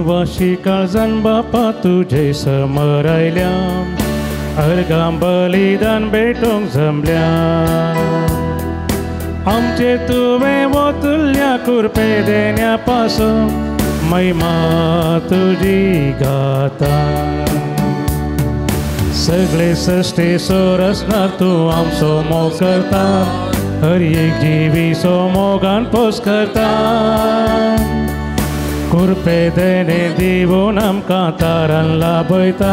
बिनवाशी काळजान बापा तुझे समोर आयल्या अर्गां बलिदान भेटोंक जमल्या आमचे तुवें वतुल्ल्या कुरपे देण्या पासून महिमा तुजी गाता सगळे सृष्टी सोर असणार तूं आमचो मोग करता हर एक जिवीचो मोगान पोस करता कुरपे देणे दिवून आमकां तारण लाभयता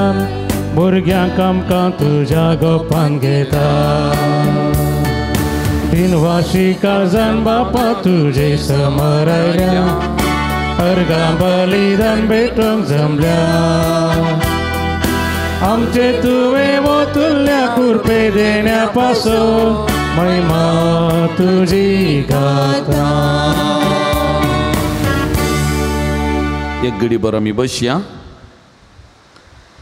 भुरग्यांक आमकां तुज्या गोपान घेता बिनवाशी काळजान बापा तुजे समोर आयल्या अर्गां बलिदान भेटोंक जमल्या आमचे तुवें वतुल्ल्या कुरपे देण्या पासून महिमा तुजी गाता. एक घडी बरो आमी बसया.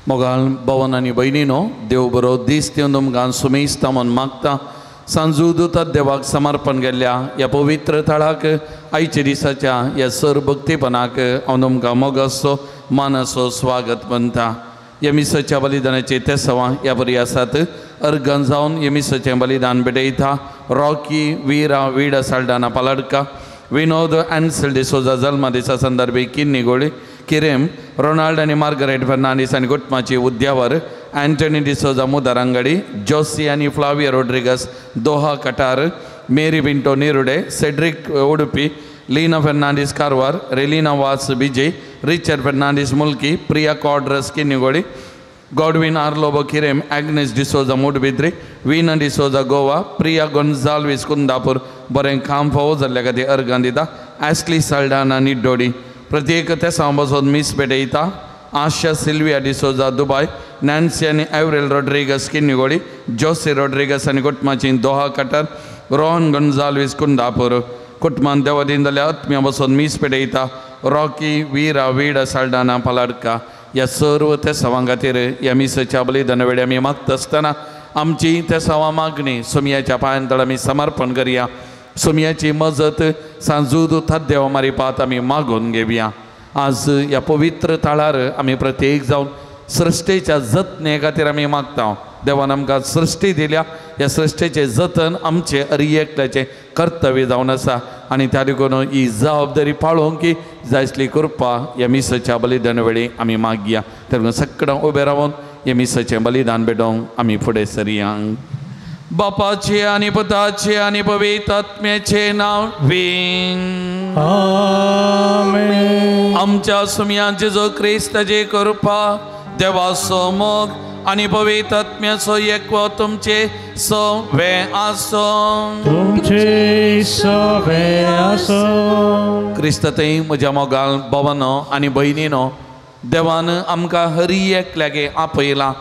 मोगाल भवन आनी भयणीनो, देव बरो दीस दिवन तुमकां सुमेस्त म्हणून मागता. सांजूद देवाक समर्पण केल्ल्या ह्या पवित्र थळाक आयच्या दिसाच्या ह्या सर भक्तीपणाक हांव तुमकां मोगाचो मानाचो स्वागत म्हणटा. ह्या मिसाच्या बलिदानाचे ते सवां ह्या बरी आसात. अर्गां जावन ह्या मिसाचें बलिदान भेटयता रॉकी वीरा वीड साल्डाना पालाडका, विनोद एन्सेल डिसोजा जल्मा दिसा संदर्भी किन्नीगोळी, किरेम रोनाल्ड आनी मार्गरेट फर्नांडीस आनी कुटुंबाची उद्यावर, एंटनी डिसोजा मुदारांगडी, जोसी आनी फ्लाविया रोड्रिगस दोहा कटार, मेरी पिंटो निरुडे, सेड्रिक उडुपी, लीना फर्नांडीस कारवार, रेलिना वास बिजे, रिचर्ड फर्नांडीस मुल्की, प्रिया कॉड्रस किन्नीगोळी, गॉडविन आर्लोबो किरेम, एग्नेस डिसोजा मुडबिद्री, वीना डिसोजा गोवा, प्रिया गोन्जाल्वीस कुंदापूर बरें काम फावो जाल्ल्या खातीर अर्गां दिता. ॲस्ली साल्डाना निड्डोडी प्रत्येक ते सांबसोन मिस भेटयता. आशा सिल्विया डिसोजा दुबय, नॅन्सी आनी एवरेल रोड्रिगस किन्नीगोळी, जोसी रोड्रिगस आनी कुटुंबाची दोहा कटर, रोहन गोन्जाल्वीस कुंदापूर कुटुंबान देवादीन जाल्ल्या आत्म्या बसोन मिस भेटयता. रॉकी वीरा वीड साल्डाना पालाडका ह्या सर्व ते सवां खातीर ह्या मिसाच्या बलिदाना वेळी आमी मागता आसतना आमची ते सवां मागणी सुमयाच्या पांयांतळ आमी समर्पण करया. सुमयाची मजत सांजूद देवा मारिपात आमी मागून घेवया. आज ह्या पवित्र ताळार आमी प्रत्येक जावन सृश्टेच्या जतने खातीर आमी मागता. देवान आमकां सृश्टी दिल्या, ह्या सृश्टेचें जतन आमचे हर एकल्याचें कर्तव्य जावन आसा आनी त्या देखून ही जबाबदारी पाळोवंक की जायसली कृपा ह्या मिसाच्या बलिदाना वेळी आमी मागया. तर सगळ्यां उबे रावन ह्या मिसाचें बलिदान भेटोवंक आमी फुडें सरया. बापाचे आनी पुताचे आनी पवित्र आत्म्याचे नांव वीण. आमेन. आमच्या सुमयाचे जो क्रिस्ताचे कृपा देवाचो मोग आनी पवित्र आत्म्याचो एकवो तुमचे सवे आसो. तुमचे सवे आसो. क्रिस्त थंय म्हज्या मोगाल भवनो आनी भयणीनो, देवान आमकां हर एकल्यागे आपयला.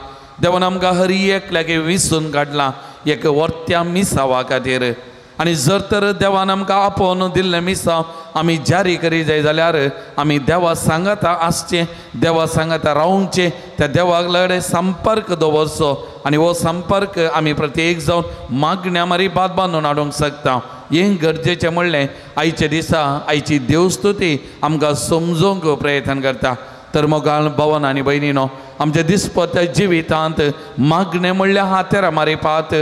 देवान आमकां हर एकल्यागे विसरून काडला एक वर्त्या मिसावा खातीर. आनी जर तर देवान आमकां आपोवन दिल्लें मिसाव आमी जारी करी जाय जाल्यार आमी देवा सांगाता आसचें, देवा सांगाता रावचें, त्या देवाक लागीं संपर्क दवरचो आनी हो संपर्क आमी प्रत्येक जावन मागण्या मारी बाद बांदून हाडूंक शकता. हें गरजेचें म्हणलें आयच्या दिसा आयची देवस्तुती आमकां समजोवंक प्रयत्न करता. तर मोगाल भवन आनी भयणीनो, आमच्या दिसपट्या जिवितांत मागणें म्हणल्यार हातेर मारिपात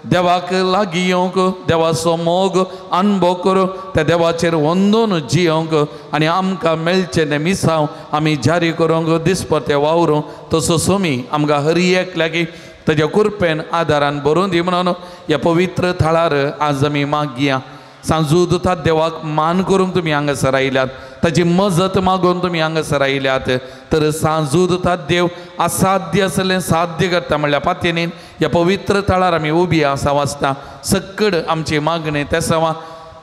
देवाक लागीं येवंक, देवाचो मोग अनुभव करूं, त्या देवाचेर वंदून जियोंक आनी आमकां मेळचें तें मिसाव आमी जारी करूंक दिसपट्टे वावरूं. तसो सुमी आमकां हर एकल्यागी ताच्या कुरपेन आदारान भरून दी म्हणून ह्या पवित्र थळार आज आमी मागया. सांजूद देवाक मान करूंक तुमी हांगासर आयल्यात, ताची मजत मागून तुमी हांगासर आयल्यात. तर सांजूद देव असाध्य आसलें साध्य करता म्हणल्यार पातयेनीन ह्या पवित्र थळार आमी उबी आसा वाचता. सकड आमची मागणी त्या सवां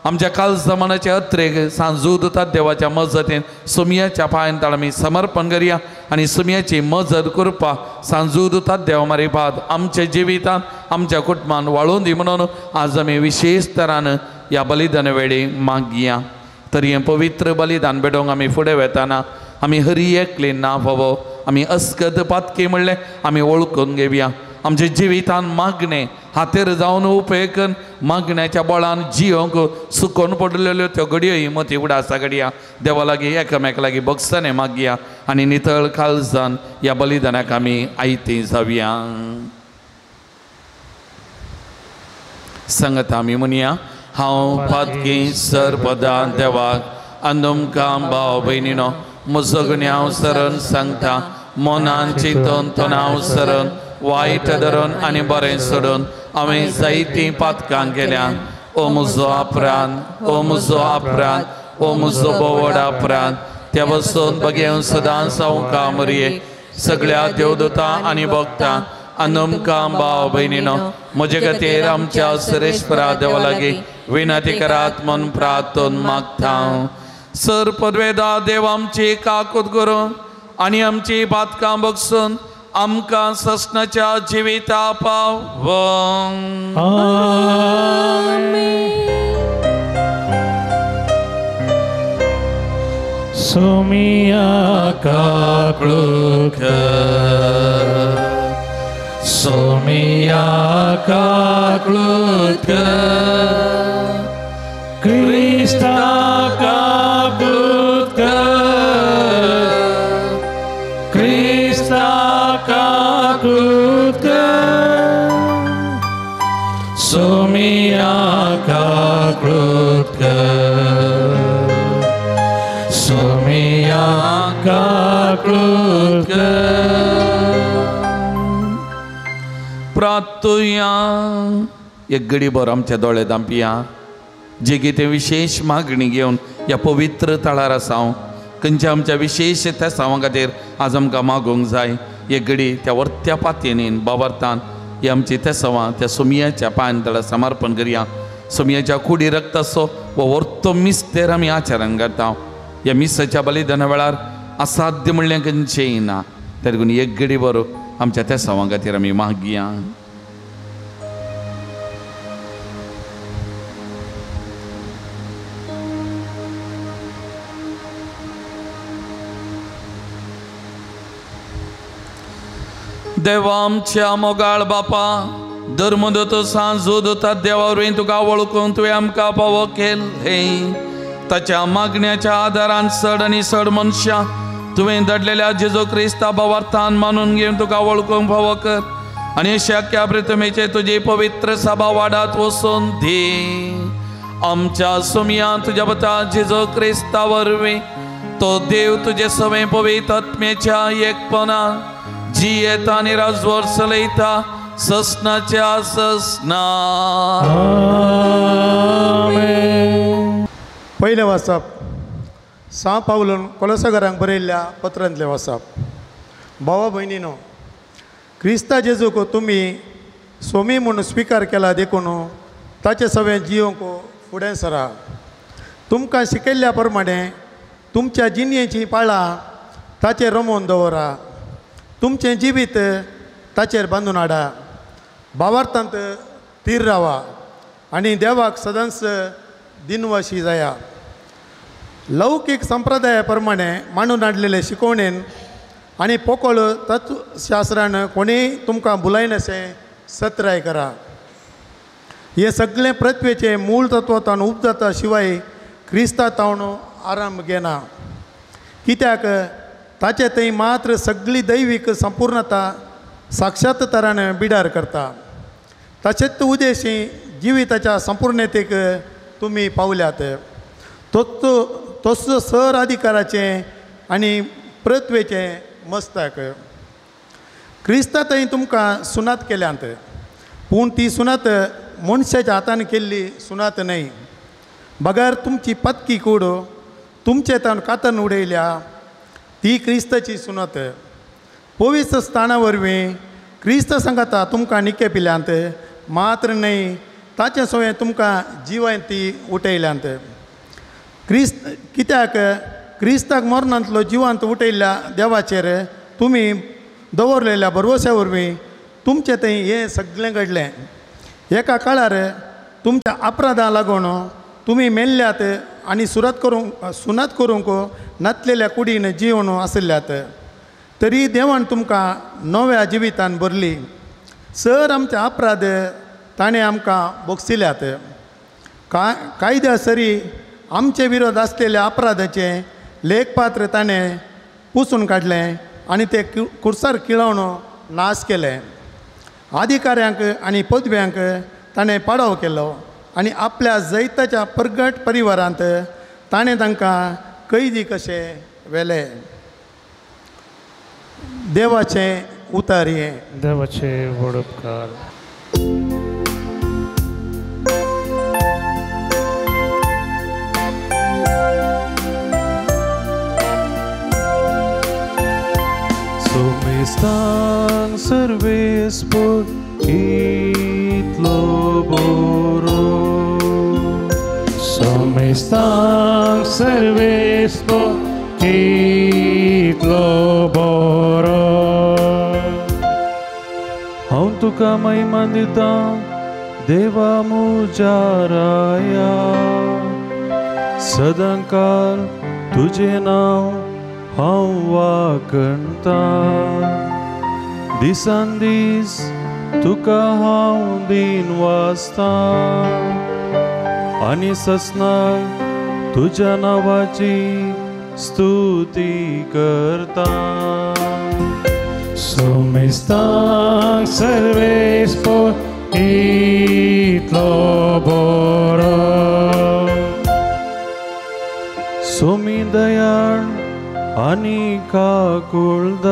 आमच्या काल जमानाच्या अत्रेक सांजूद देवाच्या मजतीन सुमयाच्या पांयांतळ आमी समर्पण करया आनी सुमयाची मजत कृपा सांजूद देवा मारिपात आमच्या जिवितांत आमच्या कुटुंबान वाळून दी म्हणून आज आमी विशेष तरान ह्या बलिदाना वेळी मागया. तर हें पवित्र बलिदान भेटोवंक आमी फुडें वेताना आमी हर एकले ना फावो आमी अस्कद पातकी म्हणलें आमी वळखून घेवया. आमच्या जिवितांत मागणें हातेर जावन उपेग मागण्याच्या बळान जियोंक सुकोन पडलेल्यो त्यो घडयोय मती उडासा घडया देवा लागीं एकामेका लागीं भक्साने मागया आनी नितळ काळजान ह्या बलिदानाक आमी आयती जावया. सांगता आमी म्हणया हांव पातकी सरपदा देवाक आनी तुमकां भाव भयणीनो म्हजो गुन्यांव सरण सांगता मनान चिंतून तोंडाव सरण वायट धरून आनी बरें सोडून हांवें जायतीं पातकां केल्या. ओ म्हजो अपराध, ओ म्हजो अपराध, ओ म्हजो बोवड अपराध. त्या वचून बगेव सदांच हांव कामरये सगळ्या देवदूतां आनी भक्तां आनी तुमकां भाव भयणीनो म्हजे खातीर आमच्या सुरेश्वरा देवा लागीं विनंती करात म्हूण प्रार्थून मागता. सर पदवेदा देव आमची काकूत करून आनी आमची पातकां बगसून आमकां ससनाच्या जिविता पाव. सोमिया काकूत कर, सोमिया काकूत कर, क्रिस्ता काकूत कर, क्रिस्ता काकूत कर, सोमिया काकूत कर, सोमिया काकूत कर. प्रार्थुया एक घडीभर आमच्या दोळे धांपया. जे कितें विशेष मागणी घेवन ह्या पवित्र तळार आसा खंयच्या आमच्या विशेष त्या सावा खातीर आज आमकां मागूंक जाय. एक घडी त्या वर्त्या पातयेनीन बाबार्थान ही आमची त्या सवां त्या सोमियाच्या पांयान तळा समर्पण करया. सोमियाच्या कुडी रक्ताचो वो वर्तो मीस तेर आमी आचरण करता. ह्या मिसाच्या बलिदाना वेळार असाध्य म्हणलें खंयचेंय ना. त्या देखून एक घडी भर आमच्या त्या सवां खातीर आमी मागया. देवा आमच्या मोगाळ बापा धर्मदूत सांजो दोता देवा वरवीं तुका वळखून तुवें आमकां फावो केलें. ताच्या मागण्याच्या आदारान चड आनी चड मनशां तुवें धाडलेल्या जेजू क्रिस्ता भावार्थान मानून घेवन तुका वळखूंक फावो कर आनी शक्य प्रथमेचे तुजी पवित्र सभा वाडात वचून दी. आमच्या सोमिया तुज्या बता जेजू क्रिस्ता वरवीं तो देव तुजे सवे पवित्र आत्म्याच्या एकपणा जी येता आनी राजवर चलयता ससनाच्या ससना. पयलें वाचप सांव पावलून कोलोसाकारांक बरयल्ल्या पत्रांतलें वाचप. भावा भयणीनो क्रिस्ता जेजूक तुमी सोमी म्हूण स्विकार केला देखून ताचे सवें जियोंक फुडें सरा. तुमकां शिकयल्ल्या प्रमाणे तुमच्या जिणयेचीं पाळां ताचेर रमोवन दवरा. तुमचें जिवीत ताचेर बांदून हाडा. भावार्थांत थीर रावा आनी देवाक सदांच दिनवशी जाया. लौकीक संप्रदाया प्रमाणे मांडून हाडलेले शिकवणेन आनी पोकळ तत्वशास्त्रान कोणीय तुमकां भुलायनाशें सत्राय करा. हे सगळें पृथ्वेचे मूळ तत्वांतल्यान उपजाता शिवाय क्रिस्ता तावन आराम घेना. कित्याक ताचे थंय मात्र सगळी दैवीक संपूर्णता साक्षात तरान बिडार करता. तशेंच उदेशी जिविताच्या संपूर्णतेक तुमी पावल्यात. तोच सर अधिकाराचें आनी पृथ्वेचें मस्तक. क्रिस्ता थंय तुमकां सुनात केल्यांत पूण ती सुनात मनशाच्या हातान केल्ली सुनात न्हय. बगर तुमची पत्की कूड तुमचे तान कातन उडयल्या ती क्रिस्ताची सुनात. पवित्र स्थाना वरवीं क्रिस्त सांगता तुमकां निके पिल्यांत मात्र न्हय ताचे सवय तुमकां जिवान ती उठयल्यांत. कित्याक क्रिस्ताक मरणांतलो जिवांत उठयल्ल्या देवाचेर तुमी दवरलेल्या भरवश्या वरवीं तुमचें थंय हें सगळें घडलें. एका काळार तुमच्या अपराधां लागून तुमी मेल्ल्यात आनी सुनात करूंक नातलेल्या कुडीन जिवन आसल्यात. तरी देवान तुमकां नव्या जिवितान भरली. सर आमचे अपराध ताणें आमकां बक्षिल्यात. कायद्या सरी आमचे विरोध आसलेल्या अपराधाचे लेखपात्र ताणें पुसून काडलें आनी ते कुर्सार किळोवन नाश केले. अधिकाऱ्यांक आनी पदव्यांक ताणें पाडाव केलो आनी आपल्या जैताच्या परगट परिवारांत ताणें तांकां कैदी कशें व्हेले. देवाचें उतर हें. देवाचे व्हड उपकार. Somistan servespor itlo boro. Somistan servespor itlo boro. हांव तुका महिमा दिता देवा मुजाराया. सदांकाळ तुझे नांव हांव वाकणता. दिसान दीस तुका हांव दिन वाचता आनी ससनाक तुज्या नांवाची स्तुती करता. Somistan servespor itlo boro. Somi Dayal आनी काकुळदार.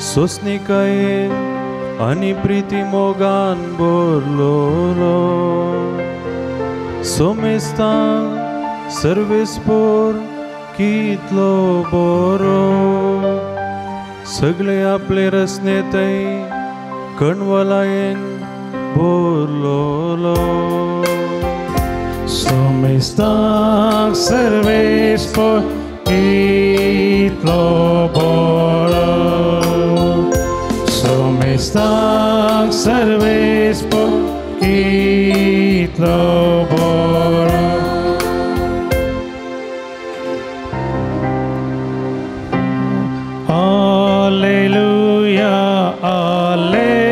सोसनिकायेन आनी प्रिती मोगान बोरलोलो. सोमेस्तां सर्वेस्पोर कितलो बरो. सगळे आपले रसने थंय कणवलायेन बोरलोलो. Somistan servespor itlo boro. Somistan servespor itlo boro. Alleluia, alleluia,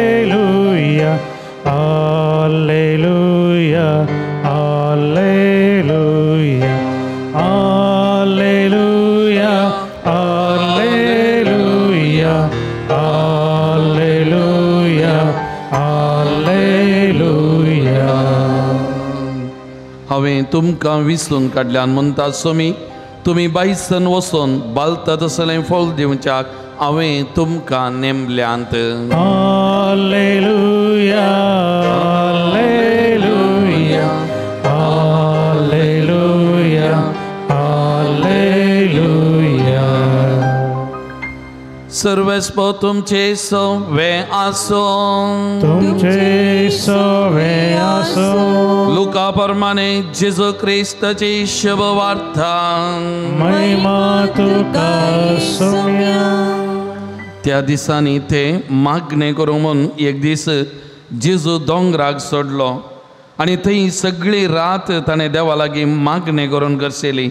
alleluia, alleluia, alleluia, alleluia, alleluia, alleluia. हांवें तुमकां विसरून काडल्यान म्हणटा सोमी तुमी बायसन वचोन बालता तसलें फळ दिवच्याक हांवें तुमकां नेमल्यांत. Alleluia, alleluia, alleluia, alleluia. सर्वेस्पो तुमचे सवे आसो. तुमचे सवे आसो. लुका प्रमाणे जेजू क्रिस्ताची शुभ वार्ता. महिमा तुका सोम्या. त्या दिसांनी ते मागणे करूं म्हूण एक दीस जेजू दोंगराक सोडलो आनी थंय सगळी रात ताणें देवा लागीं मागणे करून करशेली.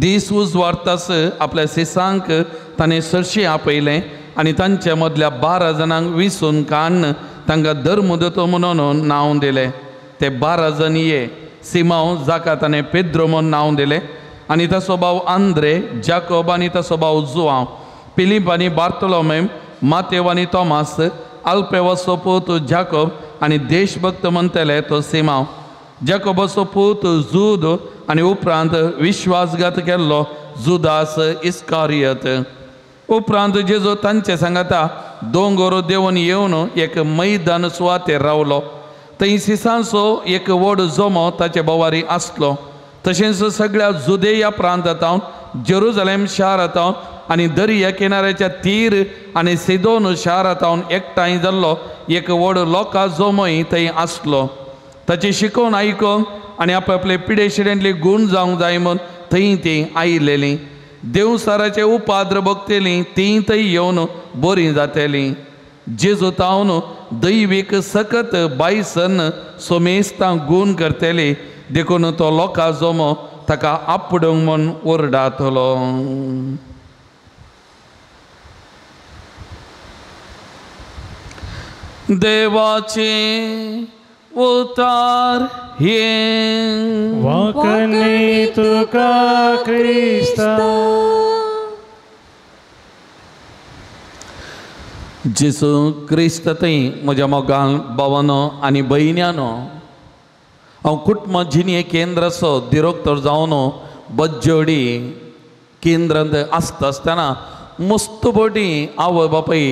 दीस उजवाडतास आपल्या शिसांक ताणें सरशी आपयलें आनी तांच्या मदल्या 12 जाणांक विसून काडून तांकां धर्मदूत म्हणून नांव दिलें. ते 12 जण ये सिमांव जाका ताणें पेद्रो म्हूण नांव दिलें आनी ताचो भाव आंद्रे, जाकोब आनी ताचो भाव जुआंव, फिलीप आनी बार्तोलोमेव, मातेव आनी तोमास, अल्फेवाचो पूत जाकोब आनी देशभक्त म्हणटले तो सिमांव, जाकोबाचो पूत जूद आनी उपरांत विश्वासघात केल्लो जुदास इस्कारियत. उपरांत जेजू तांचे सांगाता दोंगर देंवन येवन एक मैदान सुवातेर रावलो. थंय सिसांचो एक व्हड जोमो ताचे बोवारी आसलो. तशेंच सगळ्या जुदेया प्रांतांत जेरुजलेम शारांत आनी दर्या किनाऱ्याच्या तीर आनी सिदोन शारांत एकठांय जाल्लो एक व्हड लोका जोमोय थंय आसलो. ताची शिकोवन आयकोंक आनी आपले पिडेशिडेंतली गूण जावंक जाय म्हूण थंय तीं आयिल्लीं. देवसाराचे उपाद्र भोगतेलीं तीं थंय येवन बरीं जातेलीं. जेजू तावन दैवीक सकत बायसन सोमेस्तां गूण करतेली देखून तो लोका जोमो ताका आपडूंक म्हूण ओरडातलो. देवाचे उतार ये वाकणे तुका क्रिस्ता. जेसू क्रिस्त थंय म्हज्या मोगान भावानो आनी भयण्यानो, हांव कुटुंब जिणे केंद्राचो डिरेक्टर जावन बज्जोडी केंद्रांत आसता आसतना मस्त बटी आवय बापाय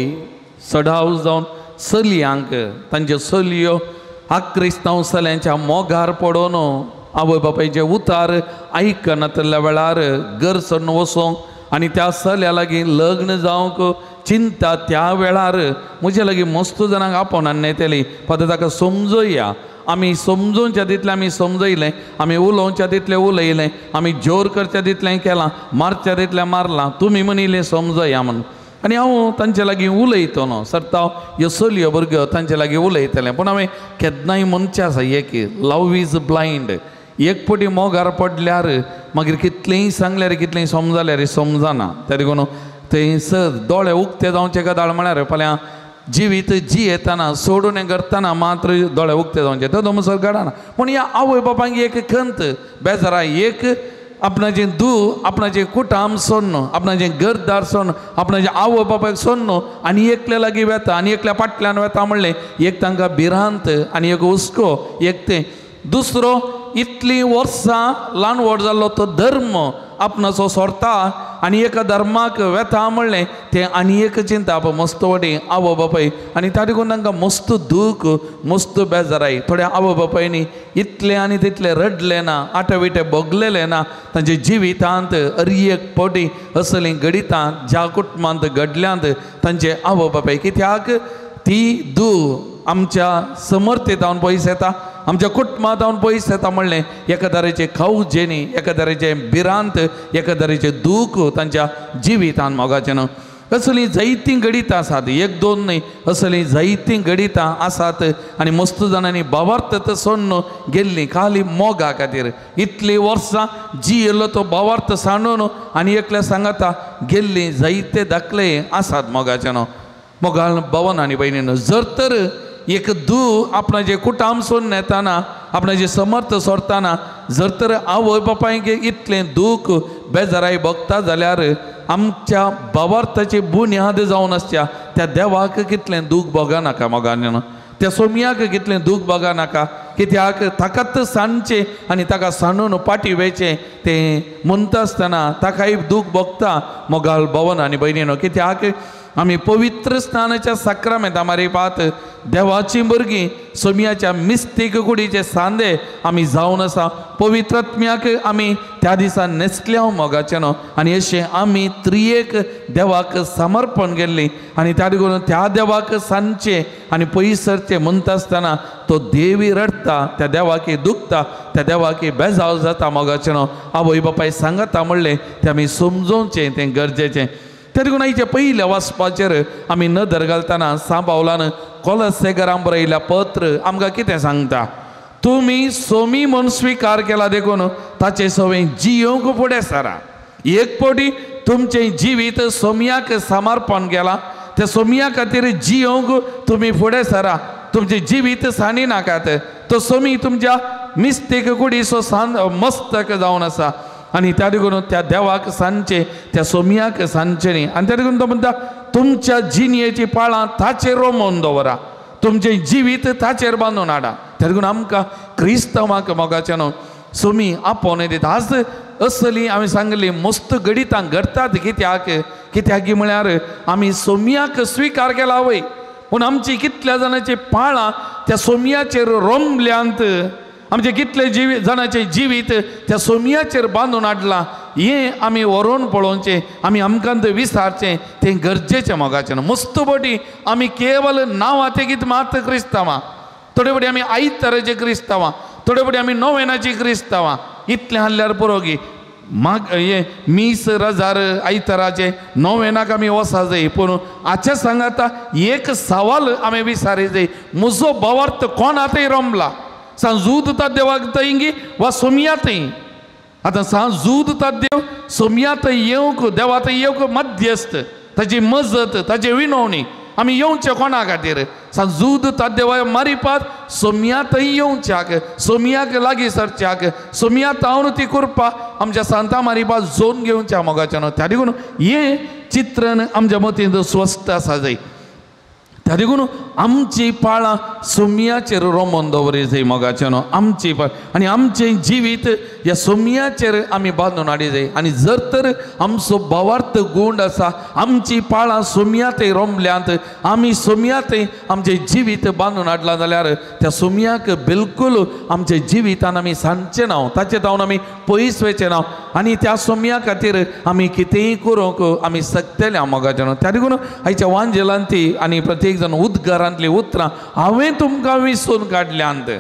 सडाव जावन चलयांक तांच्यो चलयो क्रिस्तांव चल्यांच्या मोगार पडोवन आवय बापायचे उतार आयकनातल्या वेळार घर सोडून वचोंक आनी त्या चल्या लागीं लग्न जावंक चिंता त्या वेळार म्हजे लागीं मस्त जाणांक आपोवनान नेतेली. फक्त ताका समजया, आमी समजोवच्या तितलें आमी समजयलें, आमी उलोवच्या तितलें उलयलें, आमी जोर करच्या तितलें केलां, मारच्या तितलें मारलां, तुमी म्हणिल्लें समजया म्हणून. आनी हांव तांचे लागीं उलयतलो सरता ह्यो चलयो भुरग्यो तांचे लागीं उलयतलें. पूण हांवें केन्नाय मनशां आसा एक लव इज ब्लायंड. एक पटी मोगार पडल्यार मागीर कितलेंय सांगल्यार कितलेंय समजल्यार समजना. त्या देखून थंयसर दोळे उक्ते जावचे गदाळ म्हळ्यार फाल्यां जिवीत येताना सोडून करतना मात्र दोळे उक्ते जावचे तो दमसर घडना. पूण ह्या आवय बापांक एक खंत बेजारा, एक आपणाचें आपणाचें कुटाम सोडून, आपणाचें घरदार सोडून, आपणाच्या आवय बापायक सोडून आनी एकल्या लागीं वेता आनी एकल्या फाटल्यान वेता म्हणलें एक तांकां भिरांत आनी एक हुस्को. एक तें दुसरो इतलीं वर्सां ल्हान व्हड जाल्लो तो धर्म आपणाचो सोडता आनी एका धर्माक वेता म्हणलें तें आनी एक चिंता मस्त व्हडी आवय बापाय. आनी त्या देखून तांकां मस्त दूख मस्त बेजाराय. थोड्या आवय बापायनी इतलें आनी तितलें रडलें ना, आटेविटे भोगलेलें ना. तांचे जिवितांत एक पटी असलीं घडितां ज्या कुटुंबांत घडल्यांत तांचे आवय बापाय. कित्याक ती आमच्या समर्थेतावन पयस येता, आमच्या कुटुंबांत पयस येता म्हणलें एका तरेचे खाऊ जेणी, एका तरेचे भिरांत, एका तरेचे दूख तांच्या जिवितांत मोगाचें न्हू. असलीं जायतीं गणितां आसात, एक दोन न्हय, असलीं जायतीं गणितां आसात. आनी मस्त जाणांनी भावार्थ सोडून गेल्लीं खाली मोगा खातीर. इतलीं वर्सां येयलो तो भावार्थ सांडून आनी एकल्या सांगाता गेल्लीं जायते दाखले आसात मोगाचें न्हू. मोगाळ भवन आनी भयणीनो, जर तर एक आपणाचें कुटाम सोडून येताना, आपणाचें समर्थ सोडताना जर तर आवय बापायक इतलें दूख बेजाराय भोगता जाल्यार आमच्या भावार्थाची बुन्याद जावन आसच्या त्या देवाक कितलें दूख भोगा नाका मोगान. त्या सोमयाक कितलें दूख भोगा नाका. कित्याक ताकाच सांडचें आनी ताका सांडून पाटी वेचें तें म्हणटा आसतना ताकाय दूख भोगता मोगाळ भवन आनी भयणीनो. कित्याक आमी पवित्र स्नानाच्या सक्रामेंता मारीपात देवाची भुरगीं सोमयाच्या मिस्तीक कुडीचे सांदे आमी जावन आसा. पवित्रात्म्याक आमी त्या दिसा नेसल्या मोगाचें न्हू. आनी अशें आमी त्रियेक देवाक समर्पण केल्लीं आनी त्या देखून त्या देवाक सांदचें आनी पयस सरचें म्हणटा आसतना तो देवी रडटा, त्या देवाकी दुखता, त्या देवाकी बेजाव जाता मोगाचें न्हू. आवय बापाय सांगता म्हणलें तें आमी समजोवचें, तें गरजेचें. त्या देखून आयच्या पयल्या वाचपाचेर आमी नदर घालतना सांबावलान कोलसेकरांक बरयल्या पत्र आमकां कितें सांगता. तुमी सोमी म्हूण स्विकार केला देखून ताचे सवय जियोंक फुडें सरा. एक पटी तुमचें जिवीत सोमयाक समर्पण केलां, त्या सोमया खातीर जियोंक तुमी फुडें सरा. तुमचें जिवीत साणी नाकात. तो सोमी तुमच्या मिस्तेक कुडीचो मस्तक जावन आसा आनी त्या देखून त्या देवाक सांदचें, त्या सोमयाक सांदचें न्ही. आनी त्या देखून तो म्हणटा तुमच्या जिणयेची पाळां ताचेर रोमोवन दवरा, तुमचें जिवीत ताचेर बांदून हाडा. त्या देखून आमकां क्रिस्तांवांक मोगाचें न्हू सोमी आपोवन दिता. आज असलीं हांवें सांगलीं मस्त गणितां घडटात. कित्याक म्हळ्यार आमी सोमयाक स्विकार केला वय, पूण आमची कितल्या जाणांची पाळां त्या सोमयाचेर रोमल्यांत, आमचे कितले जाणांचे जिवीत त्या सोमयाचेर बांदून हाडलां हें आमी व्हरून पळोवचें, आमी आमकां विचारचें, तें गरजेचें मोगाचें न्हू. मस्त बटी आमी केवल नांवां तेगीत मात क्रिस्तांवां, थोडे बटी आमी आयताराचे क्रिस्तांवां, थोडे बटी आमी नोवेनाची क्रिस्तांवां. इतलें हाडल्यार पुरोगी हे 20,000 आयताराचे नोवेनाक आमी वसा जाय. पूण हाचे सांगाता एक सवाल आमी विचारी जाय, म्हजो भावार्थ कोण आतांय रमला? सांजूद देवाक थंय वा सोमया थंय? आतां सांजूद देव सोमया थंय येवंक, देवा थंय येवंक मध्यस्थ, ताची मजत, ताची विनवणी आमी येवचे कोणा खातीर सांजूद ता देवा मारिपात सोम्या थंय येवच्याक सोमयाक लागीं सरच्याक सोमया तावन ती करपा आमच्या सांता मारिपात जोन घेवच्या मोगाच्यान त्या देखून हे चित्रण आमच्या मतीन स्वस्थ आसा जाय त्या देखून आमची पाळां सोमयाचेर रोमोन दवरी जाय मोगाच्यान आमची पाळ आनी आमचें जिवीत ह्या सोमयाचेर आमी बांदून हाडी जाय आनी जर तर आमचो भावार्थ गूण आसा आमची पाळां सोमया थंय रोमल्यांत आमी सोमया थंय आमचें जिवीत बांदून हाडलां जाल्यार त्या सोमयाक बिलकूल आमच्या जिवितान आमी सांडचें ना ताचे जावन आमी पयस वयचें ना आनी त्या सोमया खातीर आमी कितेंय करूंक आमी सकतले मोगाच्यान त्या देखून आयच्या वांजेलांती आनी प्रत्येक जण उद्गारांतली उतरां हांवें तुमकां विसरून काडल्यांत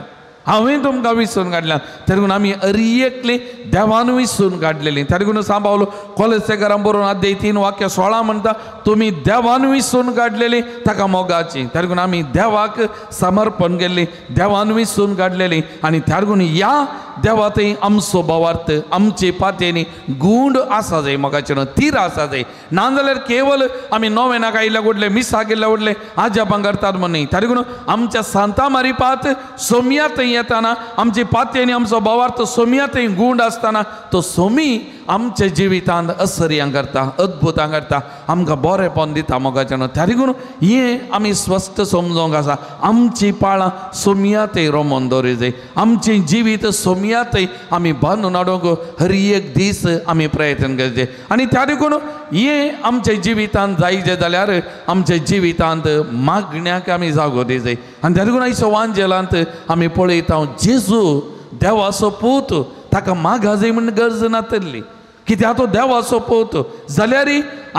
हांवें तुमकां विसरून काडल्यात त्या देखून आमी अरियेकली देवान विसरून काडलेली त्या देखून सांबावलो कोलेसेकारां बरोवन अध्याय 3 वाक्य 16 म्हणटा तुमी देवान विसरून काडलेली ताका मोगाची त्या देखून आमी देवाक समर्पण केल्ली देवान विसरून काडलेली आनी त्या देखून ह्या देवा थंय आमचो भावार्थ आमचे पातयेनी गूंड आसा जाय मोगाचेर तीर आसा जाय नाजाल्यार केवळ आमी नोवेनाक आयिल्ल्या उरले मिसा गेल्ल्या उरले आजापां करतात म्हण न्ही त्या देखून आमच्या सांता मारिपात सोमया थंय येताना आमची पातयेनी आमचो भावार्थ सोमया थंय गूंड आसतना तो सोमी आमच्या जिवितांत असर्यां करता अद्भुतां करता आमकां बरेंपण दिता मोगाच्यान त्या देखून हें आमी स्वस्थ समजोंक आसा आमची पाळां सोमया थंय रोमोन दवरी जाय आमचें जिवीत सोमया थंय आमी बांदून हाडूंक हर एक दीस आमी प्रयत्न करचे आनी त्या देखून हें आमच्या जिवितांत जायचें जाल्यार आमच्या जिवितांत मागण्याक आमी जागो दी जाय आनी त्या देखून आयच्या वांजेलांत आमी पळयता जेजू देवाचो पूत ताका मागा जाय म्हण गरज नातली कित्याक तो देवाचो पूत जाल्यार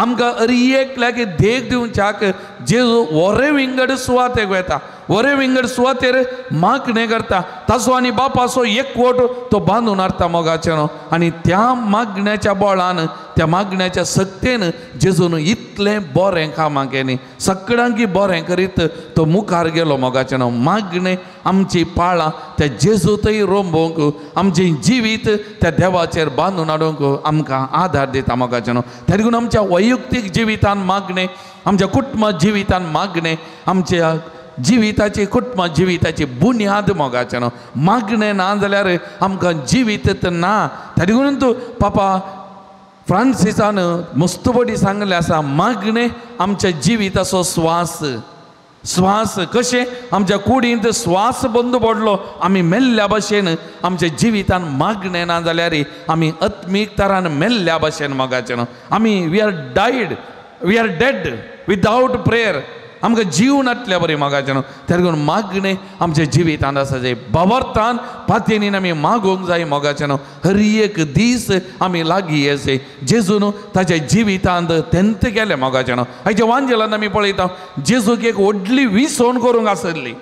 आमकां अरियेकल्याक देख दिवच्याक जेजू वरे विंगड सुवातेक वता वरे विंगड सुवातेर मागणें करता ताचो आनी बापाचो एकवट तो बांदून हाडटा मोगाच्यान आनी त्या मागण्याच्या बळान त्या मागण्याच्या सक्तेन जेजून इतलें बरें कामां केलीं सगळ्यांक बरें करीत तो मुखार गेलो मोगाच्यान मागणें आमची पाळां त्या जेजू थंय रोंबोवंक आमचें जिवीत त्या देवाचेर बांदून हाडूंक आमकां आदार दिता मोगाच्यान त्या देखून आमच्या वैयक्तीक जिवितांत मागणें आमच्या कुटुंब जिवितांत मागणें आमच्या जिविताची कुटुंब जिविताची बुन्याद मोगाच्यान मागणें ना जाल्यार आमकां जिवीत ना त्या देखून तूं पापा फ्रांसिसान मस्त बडी सांगलें आसा मागणें आमच्या जिविताचो स्वास स्वास कशें आमच्या कुडींत स्वास बंद पडलो आमी मेल्ल्या भशेन आमच्या जिवितांत मागणें ना जाल्यार आमी आत्मीक तरान मेल्ल्या भशेन मोगाच्यान आमी we are dead without prayer आमकां जीव नाटल्या बरें मोगाच्यान त्या देखून मागणें आमच्या जिवितांत आसा जाय भावार्थान पातयेनीन आमी मागोवंक जाय मोगाच्यान हर एक दीस आमी लागीं येसे जेजून ताच्या जिवितांत तेंत केलें मोगाच्यान आयच्या वांजेलांत आमी पळयता जेजूक एक व्हडली विसवण करूंक आसली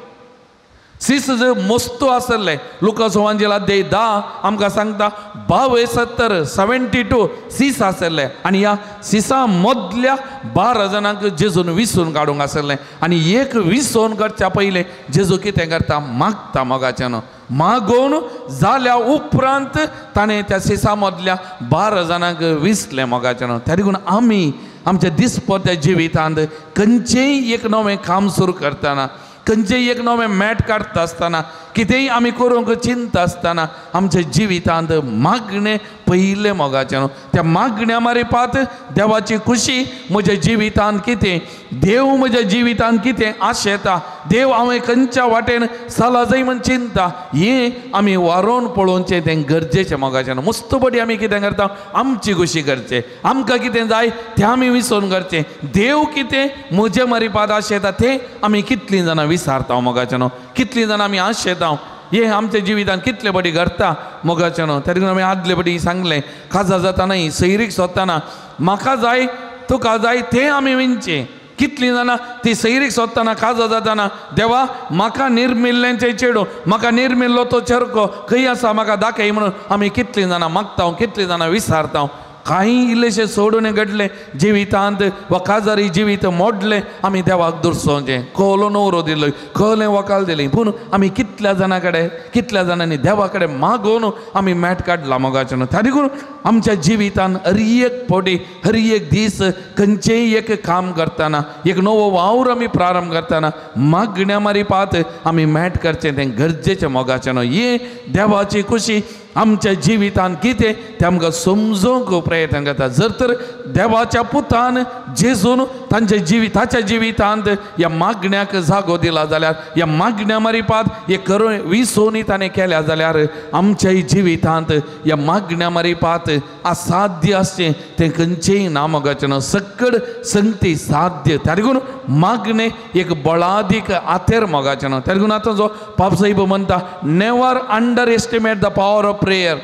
सीस मस्तो आसले लुकास वांजेला अध्याय 10 आमकां सांगता 72 सीस आसले आनी ह्या सिसा मदल्या 12 जाणांक जेजून विसरून काडूंक आसलें आनी एक विसवण करच्या पयलें जेजू कितें करता मागता मोगाच्यान मागोवन जाल्या उपरांत ताणें त्या सिसा मदल्या 12 जाणांक विसलें मोगाच्यान त्या देखून आमी आमच्या दिसपट्या जिवितांत खंयचेंय एक नवें काम सुरू करतना खंयचेंय एक नवें मॅट काडटा आसतना कितेंय आमी करूंक चिंता आसतना आमच्या जिवितांत मागणें पयलें मोगाच्यान त्या मागण्या मारिपात देवाची खुशी म्हज्या जिवितांत कितें देव म्हज्या जिवितांत कितें आशेता देव हांवें खंयच्या वाटेन चला जाय म्हण चिंता हें आमी वारोवन पळोवचें तें गरजेचें मोगाच्यान मस्त बडी आमी कितें करता आमची खुशी करचें आमकां कितें जाय तें आमी विसरून करचें देव कितें म्हजे मारिपात आशेता तें आमी कितलीं जाणां विसारता मोगाच्यान कितलीं जाणां आमी आशेता हे आमच्या जिवितांत कितले बडी घडटा मोगाच्यान त्या देखून आमी आदले बडी सांगलें काजार जाताना सैरीक सोदतना म्हाका जाय तुका जाय तें आमी विंचें कितलीं जाणां ती सैरीक सोदतना काजार जाताना देवा म्हाका निर्मिल्ल्यांचें चेडूं म्हाका निर्मिल्लो तो चरको खंय आसा म्हाका दाखय म्हणून आमी कितलीं जाणां मागता कितलीं जाणां विसारता काही इल्लेशे सोडून घडले जिवितांत वा काजारी जिवीत मोडले आमी देवाक दुरसोवचें कोलो नवरो दिलो खलें वकाल दिली पूण आमी कितल्या जाणां कडेन कितल्या जाणांनी देवा कडेन मागून आमी मेट काडला मोगाचें न्हू त्या देखून आमच्या जिवितान हर एक फावटी हर एक दीस खंयचेय एक काम करतना एक नवो वावर आमी प्रारंभ करतना मागण्या मारी पात आमी मेट करचें तें गरजेचें मोगाचें न्हू ही देवाची खुशी आमच्या जिवितान कितें तें आमकां समजूंक प्रयत्न करता जर तर देवाच्या पुतान जेजून ताच्या जिवितांत ह्या मागण्याक जागो दिला जाल्यार ह्या मागण्या मारीपात हे करून विसोनी ताणें केल्या जाल्यार आमच्याय जिवितांत ह्या मागण्या मारीपात असाध्य आसचें तें खंयचेंय ना मोगाचें न्हू सकड संगती साध्य त्या देखून मागणें एक बळादीक आतेर मोगाचें न्हू त्या देखून आतां जो पापसाहेब म्हणटा never underestimate the power of prayer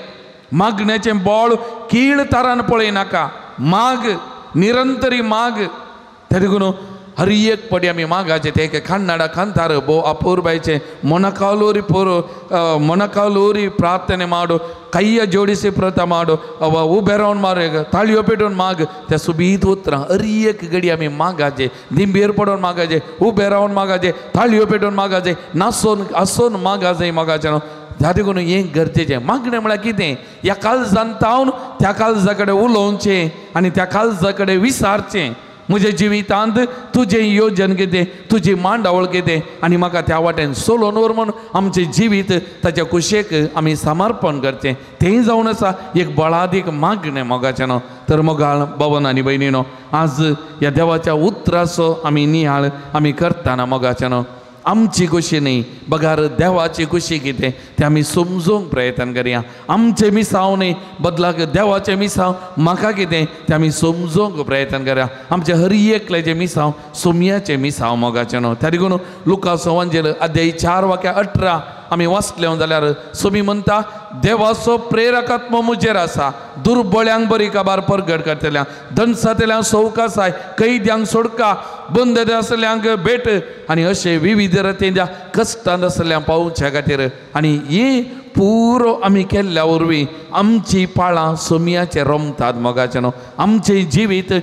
मागण्याचें बळ कीळ तारान पळयनाका माग निरंतरी माग त्या देखून हर एक पडी आमी मागाचे ते कन्नಡ ಕಂತಾರ ಬೋ ಅಪೂರ್ವೈಚೆ ಮೊಣಕಾಲೂರಿ ಪ್ರಾರ್ಥನೆ ಮಾಡು ಕೈಯ ಜೋಡಿಸಿ ಪ್ರತ ಮಾಡು ಅವ उबेरावन मार ताळयो पेटोवन माग त्या सुबीत उतरां हर एक घडी आमी मागाचे दिंबेर पडोवन मागाचे उबे रावन मागाचे ताळयो पेटोवन मागाचे नाचोन मागाचे मागाचे ह्या देखून हें गरजेचें मागणें म्हळ्यार कितें ह्या काळजान तावन त्या काळजा कडेन उलोवचें आनी त्या काळजा कडेन विचारचें म्हज्या जिवितांत तुजें योजन कितें तुजी मांडावळ कितें आनी म्हाका त्या वाटेन सोलोन व्हर म्हूण आमचें जिवीत ताच्या कुशेक आमी समर्पण करचें तेंय जावन आसा एक बळादीक मागणें मोगाचें न्हू तर मोगाळ भवन आनी भयणीनो आज ह्या देवाच्या उतराचो आमी नियाळ आमी करतना मोगाचें न्हू आमची खुशी न्ही बगार देवाची खुशी कितें तें आमी समजूंक प्रयत्न करया आमचें मिसांव न्ही बदलाक देवाचें मिसांव म्हाका कितें तें आमी समजूंक प्रयत्न करया आमचें हर एकल्याचें मिसांव सोमयाचें मिसांव मोगाचें न्हू त्या देखून लुका संवंजेल अध्याय 4:18 आमी वाचलें जाल्यार सोमी म्हणटा देवाचो प्रेरकत्व मुजेर आसा दुर्बळ्यांक बरी काबार परगट करतल्यांक दनसातल्यांक सौकासाय कैद्यांक सोडका बंद आसल्यांक भेट आनी अशें विविध रतेच्या कश्टांत आसल्यांक पावोवच्या खातीर आनी ही पुरो आमी केल्ल्या वरवीं आमची पाळां सोमयाचेर रोमतात मोगाचें न्हू आमचें जिवीत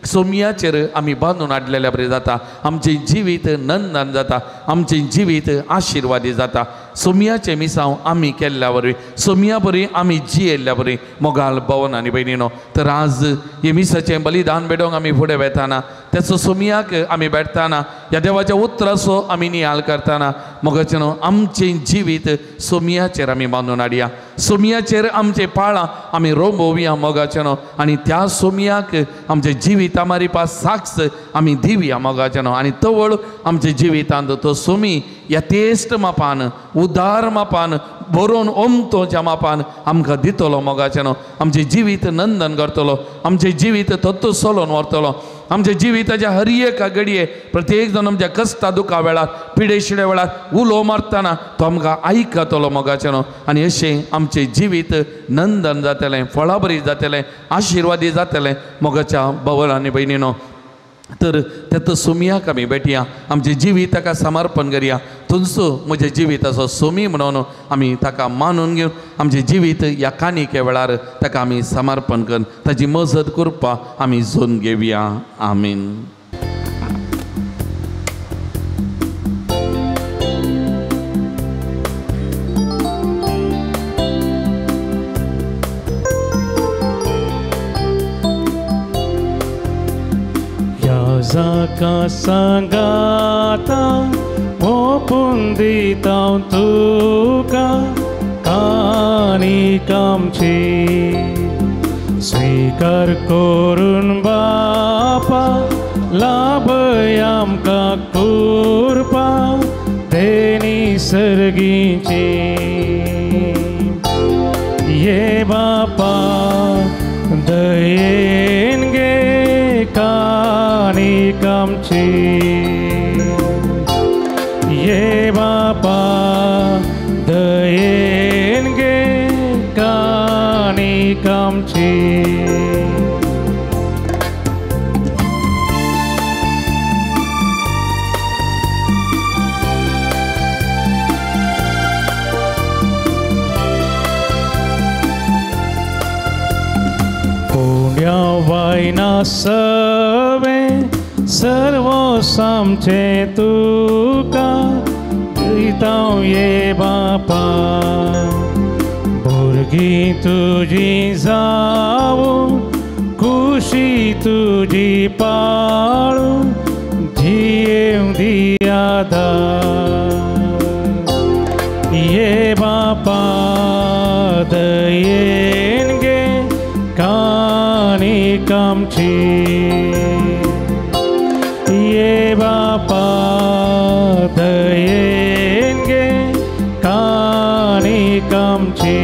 सोमयाचेर आमी बांदून हाडलेल्या बरें जाता आमचें जिवीत नंदन जाता आमचें जिवीत आशिर्वादी जाता सोमयाचें मिसांव आमी केल्ल्या वरवीं सोमया बरी आमी जियेल्ल्या बरी मोगाल भवन आनी भयणीनो तर आज हे मिसाचें बलिदान बेडोंक आमी फुडें वेताना त्याचो सोमयाक आमी भेटताना ह्या देवाच्या उतराचो आमी नियाळ करताना मोगाचें न्हू आमचें जिवीत सोमयाचेर आमी बांदून हाडया सोमयाचेर आमचें पाळां आमी रोंबोवया मोगाचें न्हू आनी त्या सोमयाक आमचें जिविता मारीपा साक्ष आमी दिवया मोगाचें न्हू आनी तवळ आमच्या जिवितांत तो सोमी ह्या तेस्ट मापान उदार मापान बरोवन ओमतोच्या मापान आमकां दितलो मोगाचें न्हू आमचें जिवीत नंदन करतलो आमचें जिवीत तत्व सोलोन व्हरतलो आमच्या जिविताच्या हर एका घडये प्रत्येक जण आमच्या कश्टा दुखा वेळार पिडेशिडे वेळार उलो मारतना तो आमकां आयकतलो मोगाचें न्हू आनी अशें आमचें जिवीत नंदन जातलें फळां बरी जातलें आशिर्वादी जातलें मोगाच्या भवन आनी भयणीनो तर तें सोमयाक आमी भेटया आमचें जिवीत ताका समर्पण करया तुमचो म्हज्या जिविताचो सोमी म्हणून आमी ताका मानून घेवन आमचें जिवीत ह्या काणिके वेळार ताका आमी समर्पण करून ताची मजत करपा आमी जोन घेवया आमीन Zaka sangata opunditaw tuka kanikamchi स्वीकार करून बापा लाभयाम का कृपा देनी सर्गीची ये बापा दयेन गे कानिकामची ये बापा दयेन गे कानिकामची सवे सर्व सामचे तुका गितांव ये बापा भुरगीं तुजी जावूं खुशी तुजी पाळूं जियेव दियादा ये बापा दयेन गे कानिक आमची ये बापा दयेन गे कानिक आमची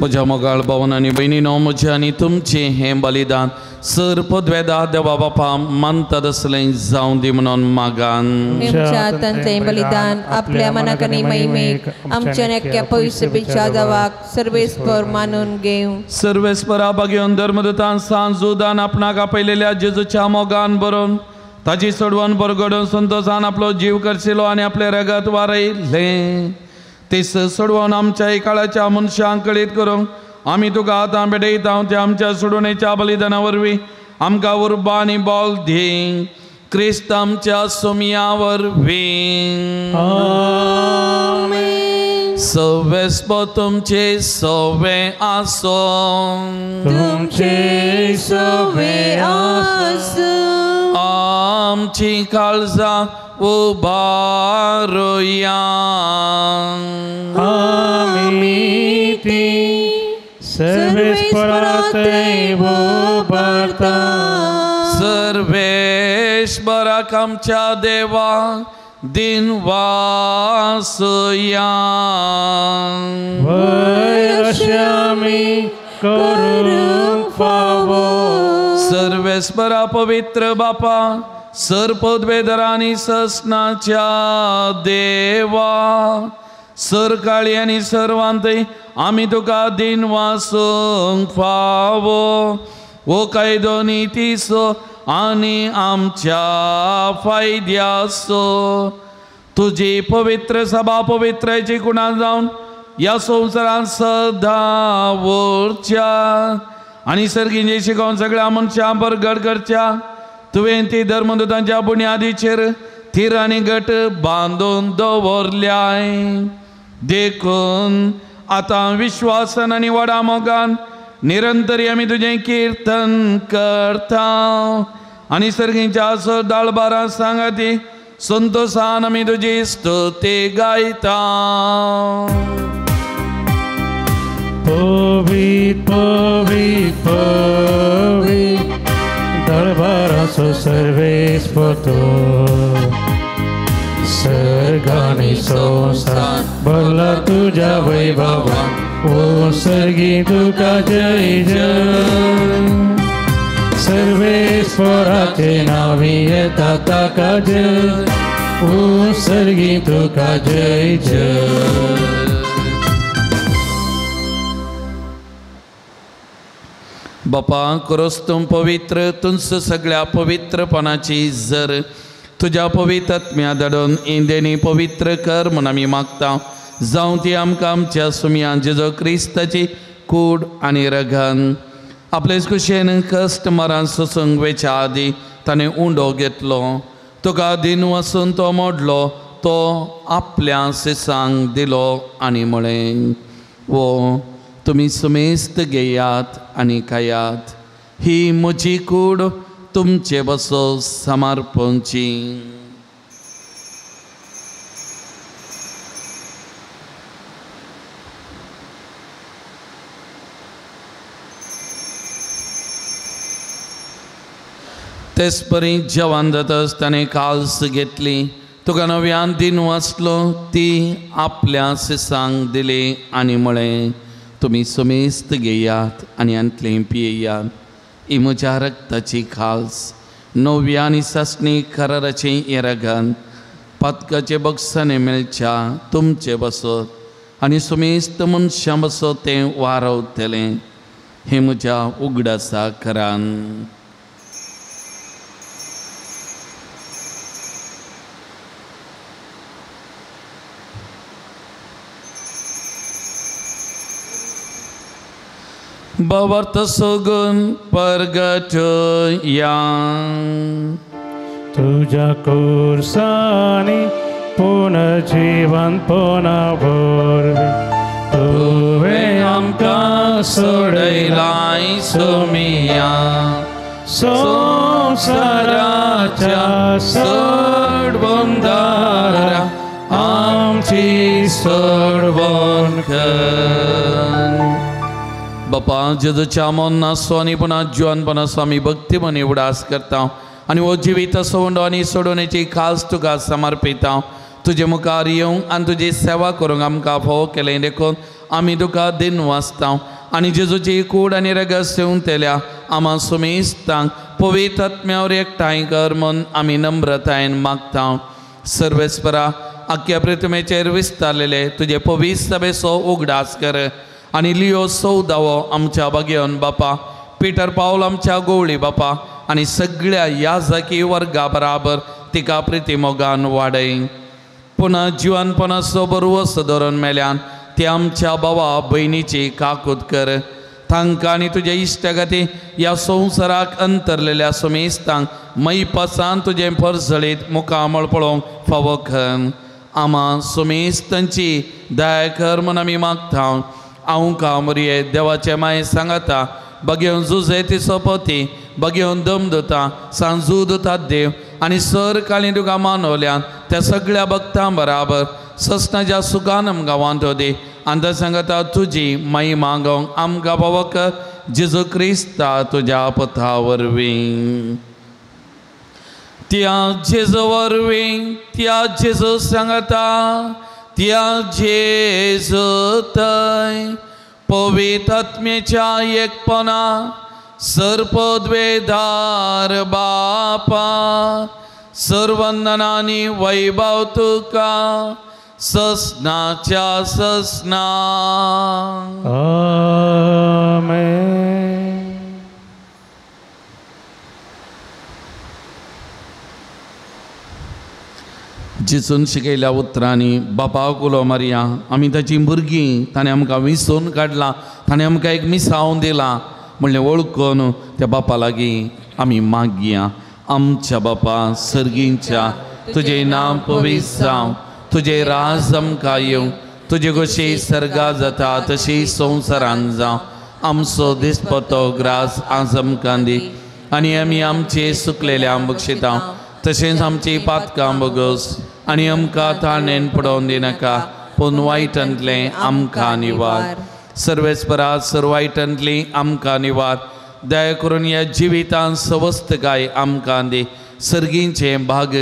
म्हज्या मोगाळ भावन आनी भयणीनो म्हजें आनी तुमचें हें बलिदान सर पदवेदार देवा बापा मानतात असलें जावं दी म्हणून मागान आमच्या हातांतलें बलिदान आपल्या मनाक आनी महिमेक आमच्या नेक्या पवित्रपेच्या देवाक सर्वेस्पर मानून घेवं. सर्वेस्परा घेवन धर्मदूतान सांज उदान आपणाक आपयलेल्या जेजूच्या मोगान बरोवन ताची सोडवण बरगडून संतोषान आपलो जीव करशिलो आनी आपले रगत वारयलें. तेस सोडवून आमच्या काळाच्या मनशांक कळीत करूंक आमी तुका आतां भेटयता ते आमच्या सोडवणेच्या बलिदाना वरवीं आमकां उर्बा आनी बोल दी. क्रिस्त आमच्या सोमिया वरवीं सवेस्पो तुमचे सवे आसो तुमचे सवे आसो आमची काळजां उबारुया आमी ती सर्वेस्परांतय उबारता सर्वेश्वराक आमच्या देवा दिनवासुया वयर अशें आमी करूंक फावो. सर्वेस्परा पवित्र बापा सर पदवेदारा आनी ससनाच्या देवा सर काळी आनी सर्वांतय आमी तुका दिन वासूंक फावो. वो कायदो नितीसो आनी आमच्या फायद्यासो तुजी पवित्र सभा पवित्राची कुणा जावन ह्या संवसारांत सदां उरच्या आनी सर्गीचे शिकोवन सगळ्या मनशां बरगड करच्या. तुवें ती धर्मदूतांच्या बुन्यादीचेर थीर आनी गट बांदून दवरल्याय. देखून आतां विश्वासान आनी व्हडा मोगान निरंतरी आमी तुजें किर्तन करता आनी सर्गीच्या दाळबारां सांगाती संतोषान आमी तुजी स्तुती गायता. पवित्र पवित्र पवित्र दरबाराचो सर्वेस्पतो सर्गानी संसार भरला तुझ्या वैभवान ओ सर्गी तुका जय जय. सर्वेस्पराचे नावी येता ताका जय ओ सर्गी तुका जय जय. बापा करोस तूं पवित्र तुंच सगळ्या पवित्रपणाची जर तुझ्या पवित्र आत्म्या धाडून इंदेनी पवित्र कर म्हूण आमी मागता. जावं ती आमकां आमच्या सुमयान जेजो क्रिस्ताची कूड आनी रगन आपलेच कुशेन कश्ट मरान सोसूंक वेच्या आदी ताणें उंडो घेतलो. तुका दिन वचून तो मोडलो तो आपल्या सिसांक दिलो आनी म्हळें वो तुमी सुमेस्त घेयात आनी खायात. ही म्हजी कूड तुमचे बसो समर्पणची. तेच परी जेवण जाताच ताणें काल्स घेतली. तुका नव्यान दिन वाचलो ती आपल्या सिसांक दिली आनी म्हळें तुमी सुमेस्त घेयात आनी अंतलें पियेयात. ही म्हज्या रक्ताची खाल्स नव्या आनी ससणी कराराचें हें रगन पदकाचे बक्षांनी मेळच्या तुमचे बसत आनी सुमेस्त मनशां बसत तें वारवतलें. हें म्हज्या उगडासा करान. Bawarta sogun pergatoya तुझ्या कोरसानी पुनर्जीवन पुनर्भोरवी तुवे आमका सोडयलाय सोमिया संसाराच्या सोडबंदारा आमची सोडवण कर. बापा जेजूच्या मोन्ना स्वानी पुन्हा जीवनपणा स्वामी भक्ती म्हणे उडास करता आणि वो जिवीत सोडून आणि सोडवण्याची खास तुका समर्पिता. तुझे मुखार येवंक आनी तुजी सेवा करूंक आमकां फोव केलें देखून आमी तुका दिन वाचता आनी जेजूची कूड आनी रगत सेवून तेल्या आम्हा सुमेस्तांक पवित्र आत्म्यावर एकठांय कर म्हूण आमी नम्रतायेन मागता. सर्वेस्परा आख्या पृथ्वीचेर विस्तारलेले तुजे पवित्र सभेचो उगडास कर आनी लियो सौदावो आमच्या बागेवन बापा, पिटर पावल आमच्या गोवळी बापा आनी सगळ्या याजकी वर्गा बराबर तिका प्रितीमोगान वाडय. पुन्हा जीवनपणाचो बरोवस धरून मेल्यान ते आमच्या भावा भयणीची काकूत कर. तांकां आनी तुजे इश्टगती ह्या संवसाराक अंतरलेल्या सुमेस्तांक मैपासान तुजें परजळीत मुखामळ पळोवंक फावो कर. आम्हा सुमेस्तांची दया कर म्हूण आमी मागता. हांव कामरिये देवाचे माये सांगता बगेवन जुजे तिचो पती बगेवन दमदता सांजूदता देव आनी सर काळी तुका मानवल्यान त्या सगळ्या भक्तां बराबर ससनाच्या सुखान आमकां वांटो दी. आनी सांगता तुजी माई मागोवंक आमकां फावो कर जेजू क्रिस्ता तुज्या पथा वरवीं. त्या जेजू वरवीं त्या जेजू सांगता त्या जेजू थंय पवित्र आत्म्याच्या एकपणा सर्पद्वेधार बापा सर्वंदनानी वैभव तुका ससनाच्या ससना. आमेन. जिसून शिकयल्या उतरांनी बापाक उलो मारया. आमी ताची भुरगीं ताणें आमकां विसोवन काडला, ताणें आमकां एक मिसांव दिला म्हणलें वळखून त्या बापा लागीं आमी मागया. आमच्या बापा सर्गींच्या तुजें नांव पवित्र जावं, तुजें राज आमकां येवं, तुजे कशी सर्गा जाता तशी संवसारांत जावं. आमचो दिसपतो ग्रास आज आमकां दी आनी आमी आमचे सुकलेल्यांक बक्षिता तशेंच आमची पातकां बगोस आनी आमकां ताणेन पडोवन दिनाका पूण वायटांतलें आमकां निवार. सर्वेस्परा सर्वायटांतली आमकां निवार. दया करून ह्या जिवितांत सवस्तकाय आमकां दी. सर्गींचे भाग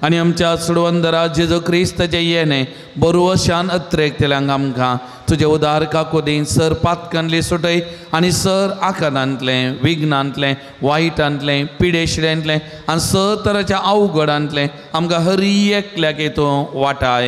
आनी आमच्या सुडवंदरा जेजू क्रिस्ताचे येणे बरोवशान अत्रेकतेल्यांक आमकां तुजे उदार काकुदीन सर पातकांतली सुटय आनी सर आकारांतलें विघ्नांतलें वायटांतलें पिडेशिड्यांतलें आनी सर तराच्या अवघडांतलें आमकां हर एकल्याक तूं वाटाय.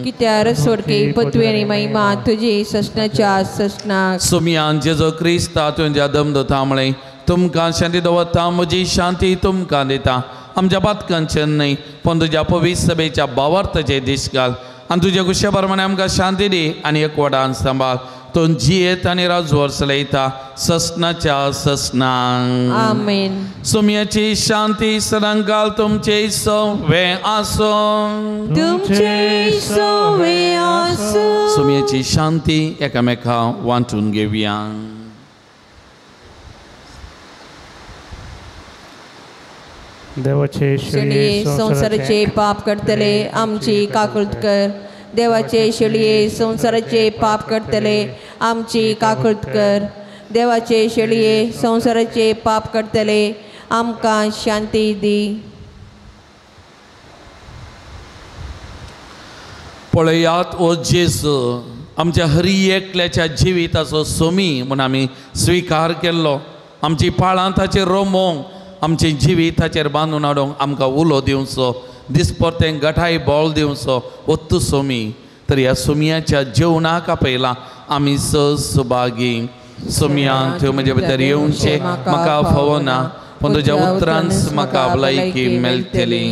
कित्यार सोडके पत्वी आनी महिमा तुजी ससनाच्या ससनाक. सुमयान जेजू क्रिस्ता तुज्या दमदतामुळे तुमकां शांती दवरता. म्हजी शांती तुमकां दिता. आमच्या पातकांचेर न्हय पूण तुज्या पवित्र सभेच्या भावार्थाचेर दीस घाल आनी तुज्या कुशा प्रमाणे आमकां शांती दी आनी एकवटान सांबाळ. तो जियेत आनी राजवर चलयता ससनाच्या ससनाक. आमेन. सुमयाची शांती सदांच घाल तुमचे सवे आसूं. तुमचे सवे आसूं. सुमयाची शांती एकामेकांक वांटून घेवया. देवाचे शेळये संसाराचे पाप करतले आमची काकुळत कर. देवाचे शेळये संसाराचे पाप करतले आमची काकुळत कर. देवाचे शेळये संसाराचे पाप करतले आमकां शांती दी. पळयात ओ जेजू आमच्या हर एकल्याच्या जिविताचो सोमी म्हूण आमी स्विकार केल्लो. आमची पाळां ताचेर रोमोवंक आमचे जिविताचेर बांदून हाडूंक आमकां उलो दिवचो दिसपरतें गठाय बोळ दिवचो ओत्तू सोमी. तर ह्या सोमयाच्या जेवणाक आपयलां आमी सुभागी. सोमयान थंय म्हजे भितर येवचे म्हाका फावो ना पूण तुज्या उतरांच म्हाका भलायकी मेळटली.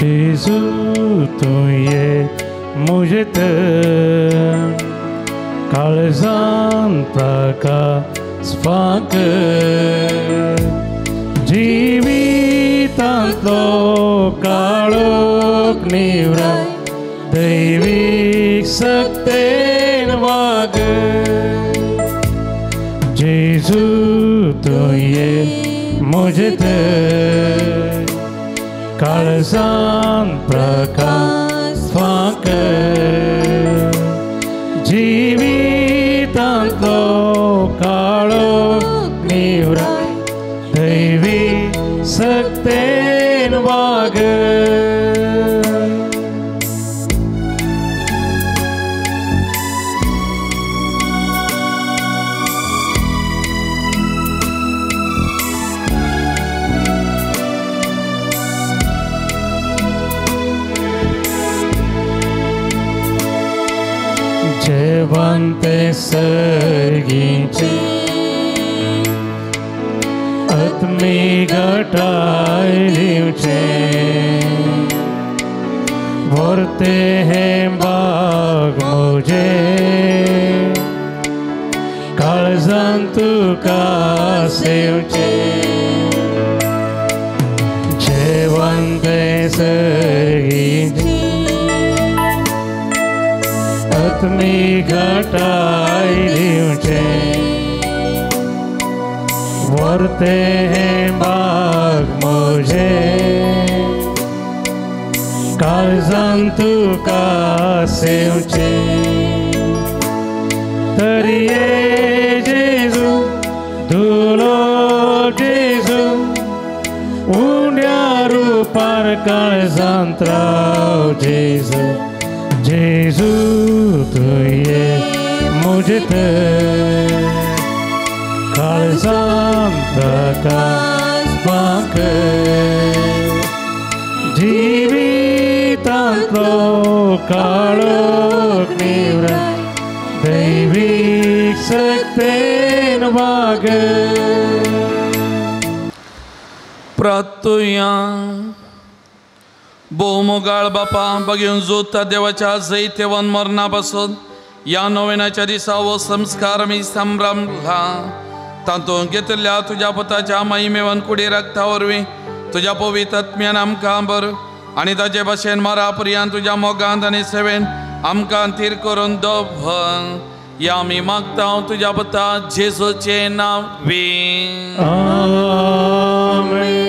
जेजू तूं ये मुझे तर काळजांत प्रकाश फाक जिवितांतलो काळोख निवराय दैवीक सक्तेन वाग जेजू तूं ये मुझे तर काळजांत प्रकाश फाक जिवितांतलो काळोख निवराय दैवी सक्तेन वाग जेवंते सर्गीचे आत्मी घटाय दिवचे वर्ते हे बाग मुझे काळजांत तुका सेवचे जेवंते सर्गीचे आत्मी घटाय दिवचे वर्ते हे बाग मुझे काळजांत तुका सेवचे तरी ये जेजू तुलो जेजू उंड्या रूपार काळजांत राव जेजू जेजू तूं ये मुझे तर काळजांत प्रकाश फाक जिवितांतलो काळोख निवराय दैवीक सक्तेन वाग प्रार्थुया भोवमोगाळ बापा बघून जोता देवाच्या जैतेवन मरणापासून या नोवेनाच्या दिसा हो संस्कार मी संभ्रमला तातूंत घेतल्या तुझ्या पुताच्या महिमेवन कुडी रक्ता वरवीं तुझ्या पवित्र आत्म्यान आमकां बर आनी ताचे भाशेन मरा पर्यंत तुझ्या मोगांत आनी सेवेन आमकां थीर करून दवर या आमी मागता तुझ्या पुता जेजूचे नांवीं आमेन.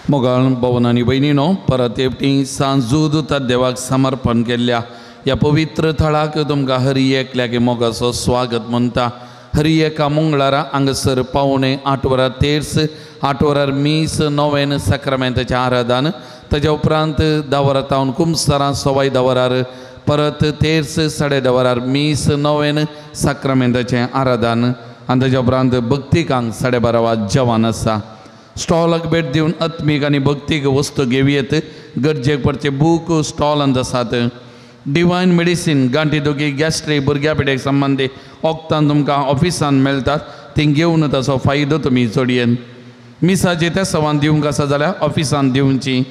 मोगाळ भवनांनी भयणीनो परत एकटी सांजूद देवाक समर्पण केल्ल्या ह्या पवित्र थळाक तुमकां हरी एकल्याक मोगाचो स्वागत म्हणटा. हरी एका मंगळारा हांगासर पावणे 8 वरां तेर्स 8 वरार मीस नोवेन सक्रामेंताचें आराधन ताच्या उपरांत 10 वरां तावन कुमसारां सवाय 10 वरार परत तेर्स 10:30 वरार मीस नोवेन सक्रामेंताचें आराधन आनी ताच्या उपरांत भक्तिकांक 12:30 जेवण आसा. स्टॉलाक भेट दिवन आत्मीक आनी भक्तीक वस्तू घेवयेत. गरजेक पडचे बूक स्टॉलांत आसात. डिवायन मेडिसीन गांठी दुखी गॅस्ट्रीक भुरग्या पिड्याक संबंदी वखदां तुमकां ऑफिसान मेळटात. ती घेवन ताचो फायदो तुमी जोडयेन. मिसाची तेसवान दिवंक आसा जाल्यार ऑफिसान दिवची.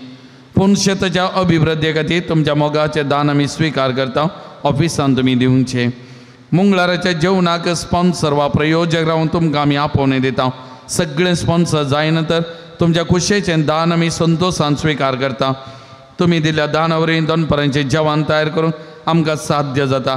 पूण शेताच्या अभिवृद्धी खातीर तुमच्या मोगाचें दान आमी स्विकार करता. ऑफिसान तुमी दिवचें. मंगळाराच्या जेवणाक स्पॉन्सर वा प्रयोजक रावन तुमकां आमी आपोवणे दिता. सगळे स्पॉन्सर जायना तर तुमच्या कुशेचें दान आमी संतोशान स्विकार करता. तुमी दिल्ल्या दानावरवीं दनपारांचें जेवण तयार करून आमकां साध्य जाता.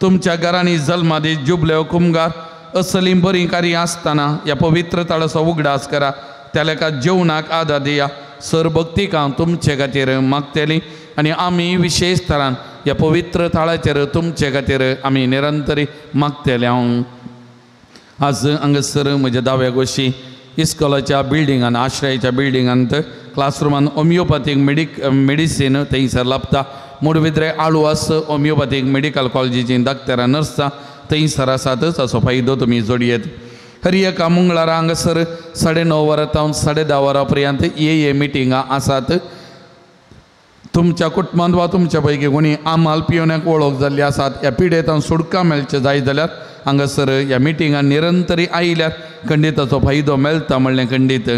तुमच्या घरांनी जल्मादी जुबले कुमगार असली बरी कार्य आसतना ह्या पवित्र तळाचो उगडास करा. त्या लेखा जेवणाक आदार दिया. सरभक्तिकां तुमचे खातीर मागतली आनी आमी विशेश तरान ह्या पवित्र तळाचेर तुमचे खातीर आमी निरंतरी मागतले. आज हांगासर म्हज्या दाव्या गोशी इस्कॉलाच्या बिल्डिंगान आश्रयाच्या बिल्डिंगांत क्लासरुमान होमिओपॅथीक मेडिसीन थंयसर लाभता. मुडबिद्रे आळुवास होमिओपॅथीक मेडिकल कॉलेजीची डाक्टरां नर्सां थंयसर आसात. ताचो फायदो तुमी जोडयेत. हर एका मंगळारा हांगासर 9:30 वरां तावन 10:30 वरां पर्यंत ये मिटिंगां आसात. तुमच्या कुटुंबांत वा तुमच्या पैकी कोणी आमाल पियोन्याक वळख जाल्ली आसात ह्या पिडेंत सुटका मेळचें जाय जाल्यार हांगासर ह्या मिटिंगान निरंतरी आयल्यार खंडीत ताचो फायदो मेळटा म्हणलें खंडीत.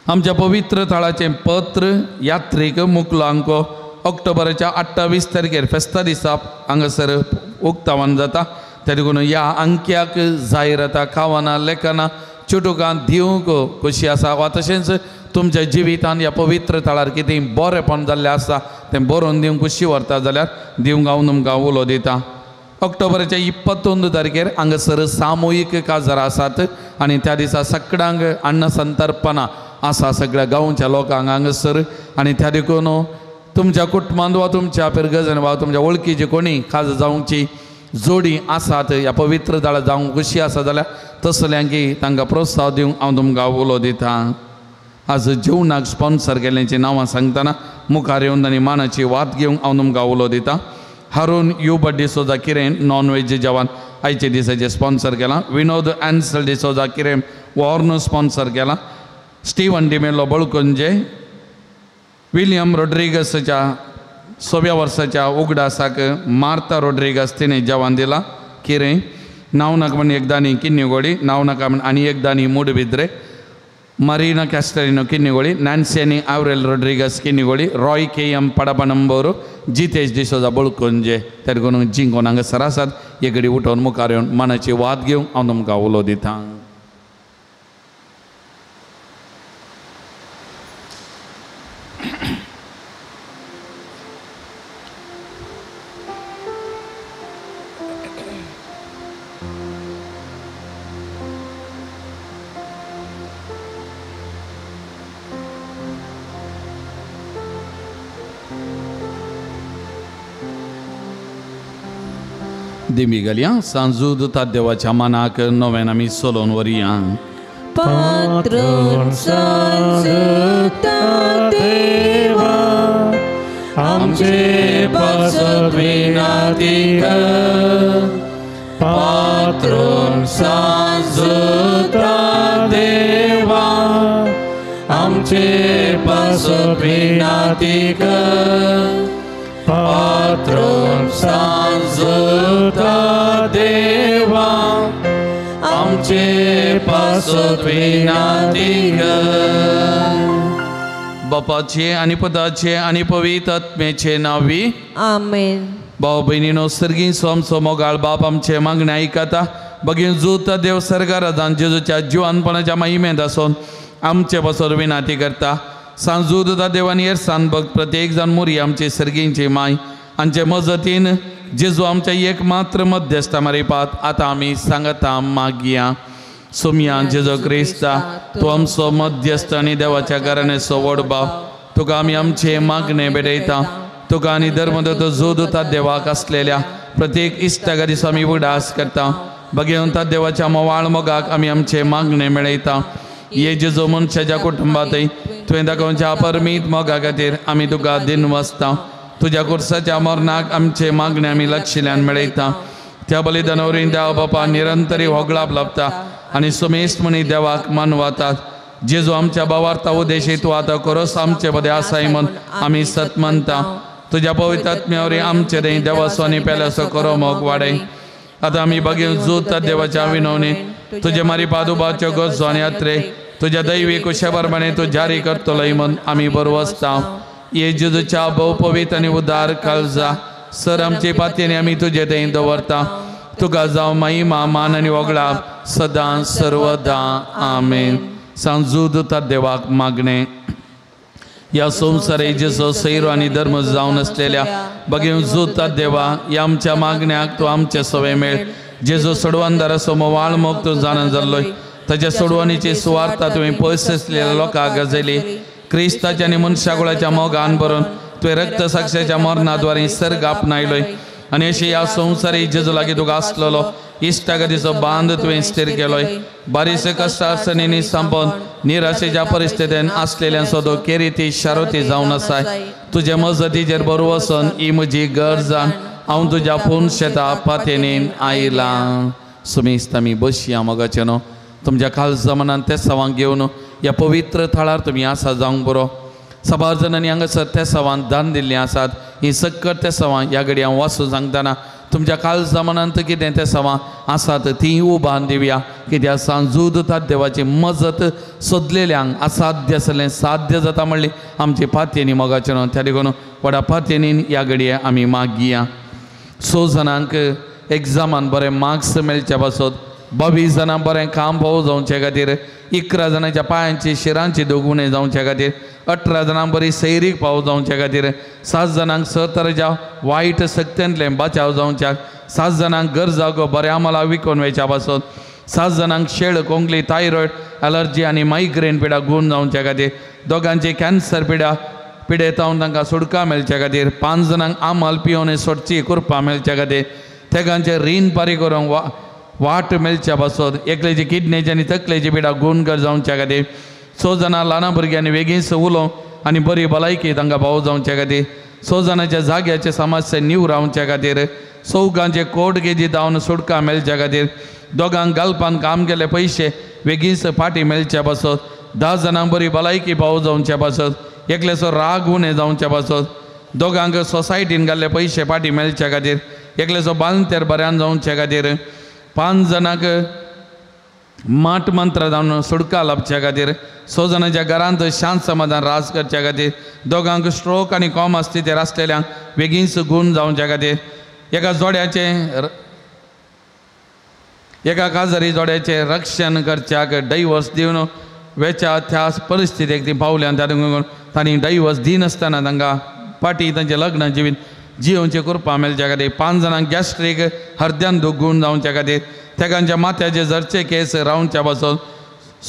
आमच्या पवित्र थळाचें पत्र यात्रेक मुखलो आंको ऑक्टोबराच्या 28 तारखेर फेस्ता दिसा हांगासर उक्तावण जाता. त्या देखून ह्या अंक्याक जायरातां खावना लेखनां चुटुकां दिवंक कशी आसा वा तशेंच तुमच्या जिवितान ह्या पवित्र थळार कितें बरेंपण जाल्लें आसा तें बरोवन दिवंक कशी व्हरता जाल्यार दिवंक हांव तुमकां उलो दिता. ऑक्टोबराच्या 21 तारखेर हांगासर सामुहीक काजार आसात आनी त्या दिसा सगळ्यांक अन्न संतर्पणां आसा सगळ्या गांवच्या लोकांक हांगासर. आनी त्या देखून तुमच्या कुटुंबांत वा तुमच्या पिरगजन वा तुमच्या वळखीची कोणी खाज जावंची जोडी आसात ह्या पवित्र थळार जावंक कशी आसा जाल्यार तसल्यांकी तांकां प्रोत्साह दिवंक हांव तुमकां उलो दिता. आज जेवणाक स्पॉन्सर केल्ल्याची नांवां सांगतना मुखार येवन तांणी मानाची वाद घेवंक हांव तुमकां उलो दिता. हारून युब डिसोजा किरें नॉन वेज जेवण आयचे दिसाचें स्पॉन्सर केलां. विनोद एन्सल डिसोजा किरें वॉर्न स्पॉन्सर केलां. स्टीवन डिमेलो बळकुंजे विलियम रोड्रिगसच्या 6व्या वर्साच्या उगडासाक मार्ता रोड्रिगस तिणें जेवण दिलां. किरें नांव नाका म्हण एकदांनी किन्निगोडी नांव नाका म्हण आनी एकदांनी मूडबिद्रे मरीना कॅस्टरिनो किन्निगोडी नॅन्सी आवरेल रोड्रिगस किन्निगोडी रॉय के.एम. पडपनंबोरू जितेश डिसोजा बळकुंजे त्या देखून जिंकोन हांगासर आसात एक घडी उठोवन मुखार येवन मनाची वाद घेवंक हांव तुमकां उलो दितां. दिमी घालया सांजूद ता देवाच्या मनाक नव्यान आमी सोलोवन वरया. पात्रोन सांजूता देवा आमचे पासत विनाती कर. पात्रोन सांजूता देवा आमचे पासत विनाती कर. पात्रोन सांजूता देवा आमचे पासत विनाती कर. बापाचे आनी पुताचे आनी पवित्र आत्म्याचे नावी आमेन. भाव भयणीनो सर्गीचो आमचो मोगाळ बाप आमचे मागणे आयकता. बगीन जोता देव सर्गाराजान जेजूच्या जिवानपणाच्या महिमेंत आसून आमचे पासत विनाती करता. सांजूदता देवानी येरसान भक्त प्रत्येक जाण मोरी आमचे सर्गींची माय आमचे मजतीन जेजू आमच्या एकमात्र मध्यस्थ मारिपात आतां आमी सांगता मागया. सोम्या जेजो क्रिस्ता तूं आमचो मध्यस्थ आनी देवाच्या घराण्याचो व्हड भाव तुका आमी आमचे मागणे भेटयता. तुका आनी धर्मदत्त जोदूता देवाक आसलेल्या प्रत्येक इश्टागा दिसा आमी उडास करता. भगवंता देवाच्या मोवाळ मोगाक आमी आमचे मागणे मेळयता. ये जेजो मनशाच्या कुटुंबांतय तुवें दाखोवच्या परमीत मोगा खातीर आमी तुका दिनवसता. तुज्या कुर्साच्या मरणाक आमचे मागणे आमी लक्षिल्ल्यान मेळयता. त्या बलिदानावरील देवा बापा निरंतरी होगळाप लाभता आनी सुमेस्त मणी देवाक मानवतात. जेजू आमच्या भावार्था उद्देशी तूं आतां खरोच आमचे मदें आसाय म्हण आमी सत म्हणटा. तुज्या पवित्र आत्म्यावरी आमचे दें देवाचो आनी पेल्याचो करो मोग वाडय. आतां आमी बगीन जोता देवाच्या विनवणी तुजे मारी पादुबाच्यो गरजो आनी यात्रे तुज्या दैवी कुशेबरपणे तूं जारी करतलोय म्हण आमी बरवसता. ये जेजूच्या भोव पवित्र आनी उदार काळजा सर आमची पातयेनी आमी तुजे थंय दवरता. तुका जावं महिमा मान आनी वगळाप सदां सर्वदा आमेन. सांजूदता देवाक मागणे. या संवसारे जेजो सैरो आनी धर्म जावन आसलेल्या बगीन जोता देवा ह्या आमच्या मागण्याक तूं आमचे सवे मेळ. जेजो सोडवंदार असो मोवाळ मोग तूं जाणा जाल्लोय. ताच्या सोडवणीची सुवार्ता तुवें पयस आसलेल्या लोकांक गाजयली. क्रिस्ताच्या आनी मनशाकुळाच्या मोगान भरून तुवें रक्त साक्षाच्या मरणाद्वारे सर्ग आपणायलोय आनी अशी ह्या संवसारी जेजू लागीं तुका आसलेलो इश्टागतीचो बांद तुवें स्थिर केलोय. बारीकशे कश्ट अडचणींनी संपोवन निराशेच्या परिस्थितीन आसलेल्या सोदो केरिती शारोती जावन आसाय. तुजे मजतीचेर बरो वचून ही म्हजी गरजान हांव तुज्या पूर्ण शेता पातयेनीन आयलां. सुमेस्त आमी बसया मोगाचे न्हू. तुमच्या खालसा मनान ते सवांक घेवन ह्या पवित्र थळार तुमी आसा जावंक बरो. साबार जाणांनी हांगासर ते सवान दान दिल्लीं आसात. ही सक्कट ते सवां ह्या घडी हांव वाचून सांगतना तुमच्या काल जमानांत कितें ते सवा आसात ती उबान दिवया कित्याक सांजूदतात देवाची मजत सोदलेल्यांक असाध्य आसलें साध्य जाता म्हणली आमची पातयेनी मोगाचें न्हू त्या देखून व्हडा पातयेनीन ह्या घडये आमी मागया 6 जाणांक एग्जामान बरे मार्क्स मेळचे पासत 22 जाणां बरें काम फावो जावचे खातीर 11 जाणांच्या पांयांची शिरांची दोगुणे जावचे खातीर 18 जाणांक बरी सैरीक फावो जावचे खातीर 7 जाणांक तरेच्या वायट सक्त्यांतले बचाव जावच्याक 7 जाणांक गरजा गो बऱ्या मला विकून वयच्या पासत 7 जाणांक शेळ कोंकली थायरॉयड एलर्जी आनी मायग्रेन पिडा गूण जावचे खातीर 2 कॅन्सर पिडेतावन तांकां सुटका मेळचे खातीर 5 जाणांक आमाल पियोन सोडची कुरपा मेळचे खातीर तेगांचे रीण पारी करूंक वाट मेळच्या पासत एकल्याची किडनीची आनी तकलेची पिडा गुणकार जावच्या खातीर 6 जाणां ल्हान भुरग्यांनी बेगीन उलोवं आनी बरी भलायकी तांकां भाव जावच्या खातीर 6 जाणांच्या जाग्याचे समस्या नीव रावच्या खातीर 4 कोर्ट केजी जावन सुटका मेळच्या खातीर 2 गालपान काम केले पयशे बेगीन फाटी मेळच्या पासत 10 जाणांक बरी भलायकी भाव जावच्या पासत एकल्याचो राग उणें जावच्या पासत 2 सोसायटीन घाल्ले पयशे फाटी मेळच्या खातीर एकल्याचो बांदतेर बऱ्यान जावच्या खातीर 5 जाणांक माट मंत्र जावन सुटका लाभच्या खातीर 6 जाणांच्या घरांत शांत समाधान राज करच्या खातीर 2 स्ट्रोक आनी कॉमा स्थितीर आसलेल्यांक बेगीनच गूण जावच्या खातीर एका काजारी जोड्याचे रक्षण करच्याक डायवर्स दिवन वेच्या त्या परिस्थितीक ती पावल्यान त्या देखून तांणी डायवर्स दिनासतना तांकां पाटी तांचें लग्न जिवीन जियोवचे कुरपा मेळच्या खातीर 5 जाणांक गॅस्ट्रीक हर्द्यान दूख गूण जावच्या खातीर तेगांच्या माथ्याचे जरचे केस रावच्या पासत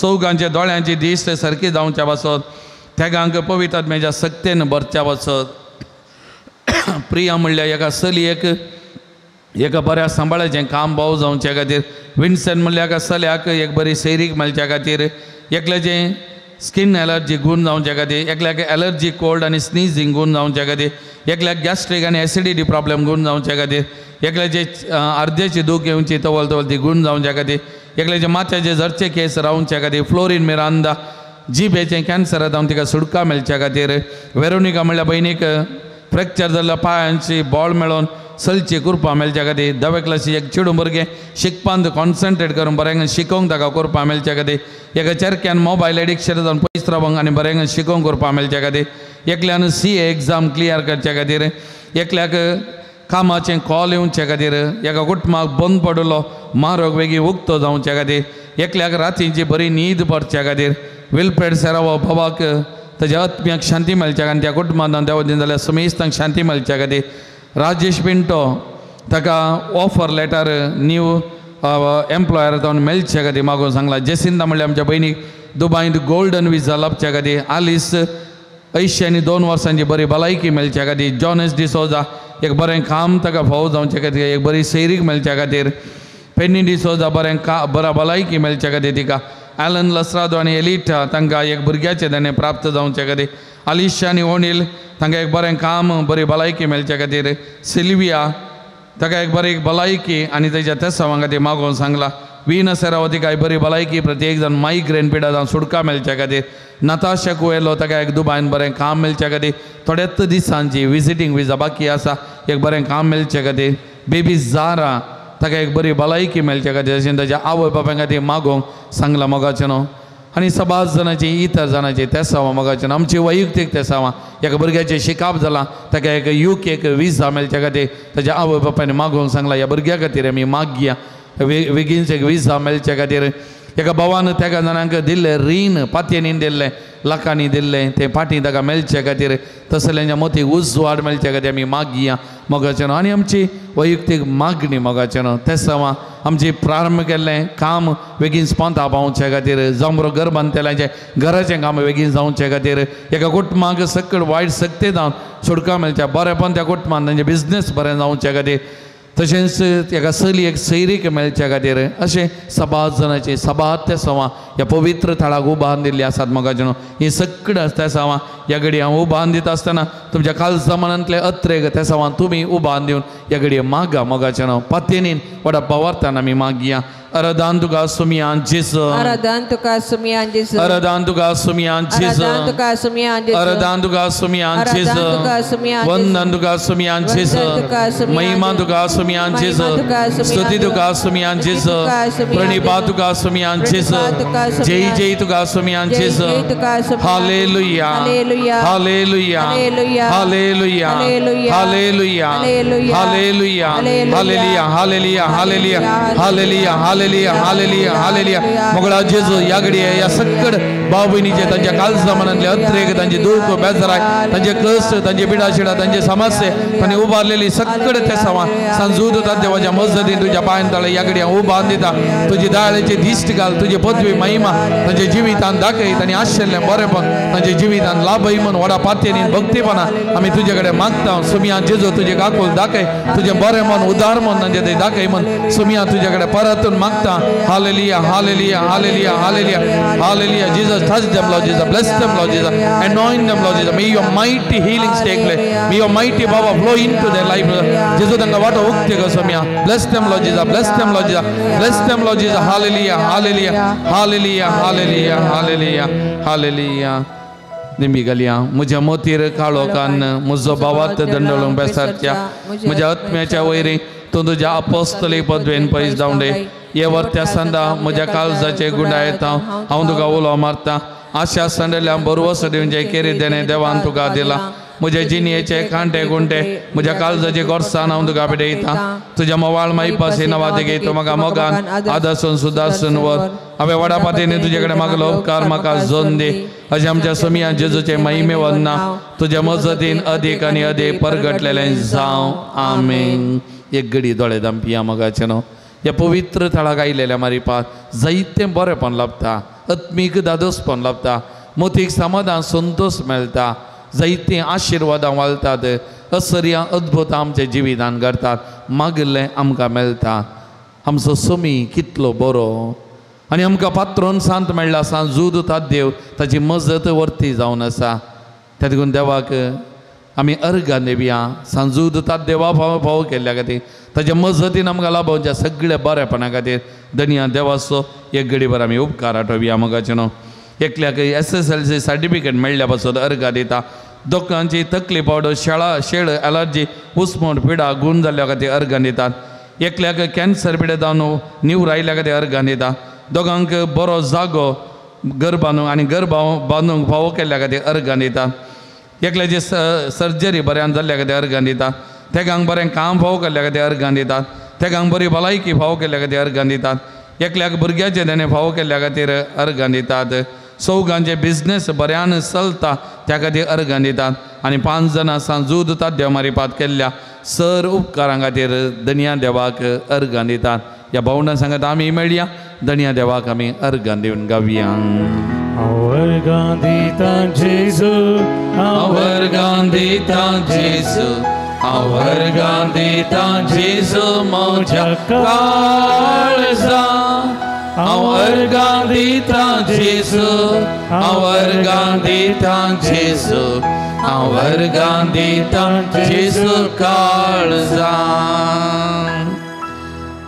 4 दोळ्यांची दिश्ट सारकी जावच्या पासत तेगांक पवित्र आत्म्याच्या सक्तेन भरच्या पासत प्रिया म्हणल्यार एका चलयेक एका बऱ्या सांबाळाचें काम भाव जावच्या खातीर विन्सेंट म्हणल्यार एका चल्याक एक बरी सैरीक मेळच्या खातीर एकल्याचें स्किन एलर्जी गूण जावच्या खातीर एकल्याक एलर्जी कोल्ड आनी स्नीजिंग गूण जावच्या खातीर एकल्याक गॅस्ट्रीक आनी एसिडिटी प्रॉब्लेम गूण जावच्या खातीर एकल्याचे अर्द्याची दूख येवची तवल ती गूण जावच्या खातीर एकल्याचे माथ्याचे जरचे केस रावच्या खातीर फ्लोरीन मिरांदा जिबेचें कॅन्सर जावन तिका सुटका मेळच्या खातीर वेरोनिका म्हणल्यार भयणीक फ्रॅक्चर जाल्ल्या पांयांची बॉल मेळोन चलची कुरपा मेळच्या खातीर 10वे क्लासी एक चेडूं भुरगें शिकपांत कॉन्सन्ट्रेट करून बरें शिकोवंक ताका कुरपा मेळच्या खातीर एका चेरक्यान मोबायल एडिक्शन जावन पयस रावंक आनी बरें शिकोवंक कुरपा मेळच्या खातीर एकल्यान CA एग्जाम क्लियर करच्या खातीर एकल्याक कामाचें कॉल येवच्या खातीर एका कुटुंबाक बंद पडलो म्हारग बेगी उक्तो जावच्या खातीर एकल्याक रातींची बरी न्हीद पडच्या खातीर विल्फ्रेड सेरावो बाबाक ताच्या आत्म्याक शांती मेळच्या खातीर त्या कुटुंबान देव दिन जाल्यार समेस्तांक शांती मेळच्या खातीर राजेश पिंटो ताका ऑफर लेटर न्यू एम्प्लॉयर जावन मेळच्या खातीर मागून सांगला जेसिंदा म्हणल्यार आमच्या भयणीक दुबयंत गोल्डन विजा लाभच्या खातीर आलिस 82 वर्सांची बरी भलायकी मेळच्या खातीर जॉनेस डिसोजा एक बरें काम ताका फावो जावच्या खातीर एक बरी सैरीक मेळच्या खातीर पेनी डिसोजा बरा भलायकी मेळच्या खातीर तिका ॲलन लसरादो आनी एलिटा तांकां एक भुरग्याचे दाणे प्राप्त जावच्या खातीर आलिशा आनी ओनिल तांकां एक बरें काम बरी भलायकी मेळच्या खातीर सिल्विया ताका एक बरी भलायकी आनी तेच्या तेसावां खातीर मागोवन सांगला वीन सेरावती काय बरी भलायकी प्रत्येक जण मायग्रेन पिडा जावन सुटका मेळच्या खातीर नताशा कुएलो ताका एक दुबयन बरें काम मेळच्या खातीर थोड्याच दिसांची विजिटींग विजा बाकी आसा एक बरें काम मेळच्या खातीर बेबी जारा ताका एक बरी भलायकी मेळच्या खातीर अशें ताच्या आवय बापाय खातीर मागोवंक सांगला मोगाचें न्हू आनी सबाज जाणांची इतर जाणांची तेसावां मोगाचें न्हू आमची वैयक्तीक तेसावां एका भुरग्याचें शिकाप जालां ताका एक UK विजा मेळच्या खातीर ताच्या आवय बापायन मागोवंक सांगला ह्या भुरग्या खातीर आमी मागया बेगीनच एक विजा मेळच्या खातीर एका भावान तेका जाणांक दिल्लें रीण पातयेनीन दिल्लें लाखांनी दिल्लें तें फाटीं ताका मेळच्या खातीर तसल्यांच्या मतीक उजवाड मेळच्या खातीर आमी मागया मोगाचें न्हू आनी आमची वैयक्तीक मागणी मोगाचें न्हू तेच सावां आमची प्रारंभ केल्लें काम बेगीन स्पोंता पावच्या खातीर जावं बरो घर बांदतेल्यांचें घराचें काम बेगीन जावच्या खातीर एका कुटुंबाक सकयल वायट सक्ते जावन सुटका मेळच्या बरेंपण त्या कुटुंबान तांचें बिजनेस बरें जावच्या खातीर तशेंच एका चलयेक सैरीक मेळच्या खातीर अशें सबाज जाणांची सबात ते सवां ह्या पवित्र थळाक उबारून दिल्ली आसात मोगाचें न्हू ही सगळीं त्या सवां ह्या घडी हांव उबारून दिता आसतना तुमच्या काल जमानांतले अत्रेक त्या सवां तुमी उबारून दिवन ह्या घडये मागा मोगाचें न्हू पातयेनीन व्हडा पवार्थान आमी मागया Aradan tuka sumian Jesus. Aradan tuka sumian Jesus. Aradan tuka sumian Jesus. Aradan tuka sumian Jesus. Aradan tuka sumian Jesus. Aradan tuka sumian Jesus. Vandan tuka sumian Jesus. Mahima tuka sumian Jesus. Stuti tuka sumian Jesus. Pranipa tuka sumian Jesus. Jai Jai tuka sumian Jesus. Hallelujah. Hallelujah. Hallelujah. Hallelujah. Hallelujah. Hallelujah. Hallelujah. Hallelujah. Hallelujah. Hallelujah. Hallelujah. Hallelujah. Hallelujah. Hallelujah. Hallelujah. Mogla जेजू यागडी या सगळ भाऊ बहिणीचे त्यांच्या काल जमान्यातले अत्रेक त्यांचे दुःख बेजाराय त्यांचे कष्ट त्यांचे बिडाशिडा त्यांचे समस्ये त्यांनी उभारलेली सगळ ते समा संजूद होतात देवाच्या मस्जिदीत तुझ्या पायांतळे यागडी उभा दिता तुझी दाळेचे दिष्ट घाल तुझे पदवी महिमा त्यांचे जीवितान दाखय त्यांनी आश्चर्य बरेपण त्यांचे जीवितान लाभही म्हणून वडा पात्यानी भक्तीपणा आम्ही तुझ्याकडे मागता सुमिया जेजू तुझे काकुल दाखय तुझे बरे मन उदार मन म्हणजे ते दाखय म्हण सुमिया तुझ्याकडे परतून मागता हालेलुया हालेलुया हालेलुया हालेलुया hallelujah Jesus touch them Lord Jesus bless them Lord Jesus anoint them Lord Jesus may your mighty healings take place may your mighty power flow into their life Jesus tanga wata ukte go sumiya bless them Lord Jesus bless them Lord Jesus bless them Lord Jesus hallelujah hallelujah hallelujah hallelujah hallelujah hallelujah निमी गलिया मुझ्या मोतीर काळोखान मुजो भावात दंडळून बेसारच्या मुझ्या आत्म्याच्या वैरी तू तुझ्या अपोस्तली पदवेन पयस जावंडे ये वर्त्या संदा म्हज्या काळजाचे गुंडा येता हांव तुका उलो मारता आशा संडल्या बरोवस दिवन जे केरी देणे देवान तुका दिला म्हज्या जिणयेचे खांटे गुंटे म्हज्या काळजाचे गोरसाण हांव तुका पिडयता तुज्या मोवाळ माईपासी नवा देगे तू म्हाका मोगान आदासून सुदासून वर हांवें वडापातीने तुजे कडेन मागलो उपकार म्हाका जोन दी अशें आमच्या सुमिया जेजूचे महिमे वंदना तुज्या मजतीन अदीक आनी अदीक परगटलेलें जावं आमीन एक घडी दोळे दामपिया मोगाचे न्हू ह्या पवित्र थळाक आयलेल्या मारिपात जायतें बरेंपण लाभता आत्मीक दादोसपण लाभता मोतीक समाधान संतोष मेळटा जायतीं आशिर्वादां वालतात असर्या अद्भुत आमच्या जिवितान घडतात मागलें आमकां मेळटा आमचो सुमी कितलो बरो आनी आमकां पात्रोन सांत मेळ्ळा सांत जूद तात देव ताची मजत वर्ती जावन आसा त्या देखून देवाक आमी अर्घां देवया सांजूद तात देवा फाव केल्ल्या खातीर ताच्या मजतीन आमकां लाभोवच्या सगळ्या बरेपणा खातीर धन्या देवाचो एक घडीभर आमी उपकार आठोवया मोगाचे न्हू एकल्याक SSLC सर्टिफिकेट मेळ्ळ्या पासून अर्घां दिता दोगांची तकली पावडर शाळा शेळ एलर्जी उस्मोट पिडा गुण जाल्ल्या खातीर अर्घां दितात एकल्याक कॅन्सर पिडे जावन नीव रायल्या खातीर अर्घां दिता दोगांक बरो जागो घर बांदूंक आनी घर बांदूंक फावो केल्ल्या खातीर अर्घां दितात एकल्याची सर्जरी बऱ्यान जाल्ल्या खातीर अर्घां दितात तेगांक बरें काम फावो केल्ल्या खातीर अर्घां दितात तेगांक बरी भलायकी फावो केल्ल्या खातीर अर्घां दितात एकल्याक भुरग्याचे देणे फावो केल्ल्या खातीर अर्घां दितात चौगांचे बिझनेस बऱ्यान चलता त्या खातीर अर्घां दितात आनी 5 जाणां सांजूद तात देव मारिपात केल्ल्या सर उपकारां खातीर धन्या देवाक अर्घां दितात ह्या भावना सांगत आमी मेळया धन्या देवाक आमी अर्घां दिवन गावया अर्घां दिता जेजू अर्घां दिता जेजू अर्घां दिता जेजू म्हज्या काळजा अर्घां दिता जेजू अर्घां दिता जेजू अर्घां दिता जेजू काळजा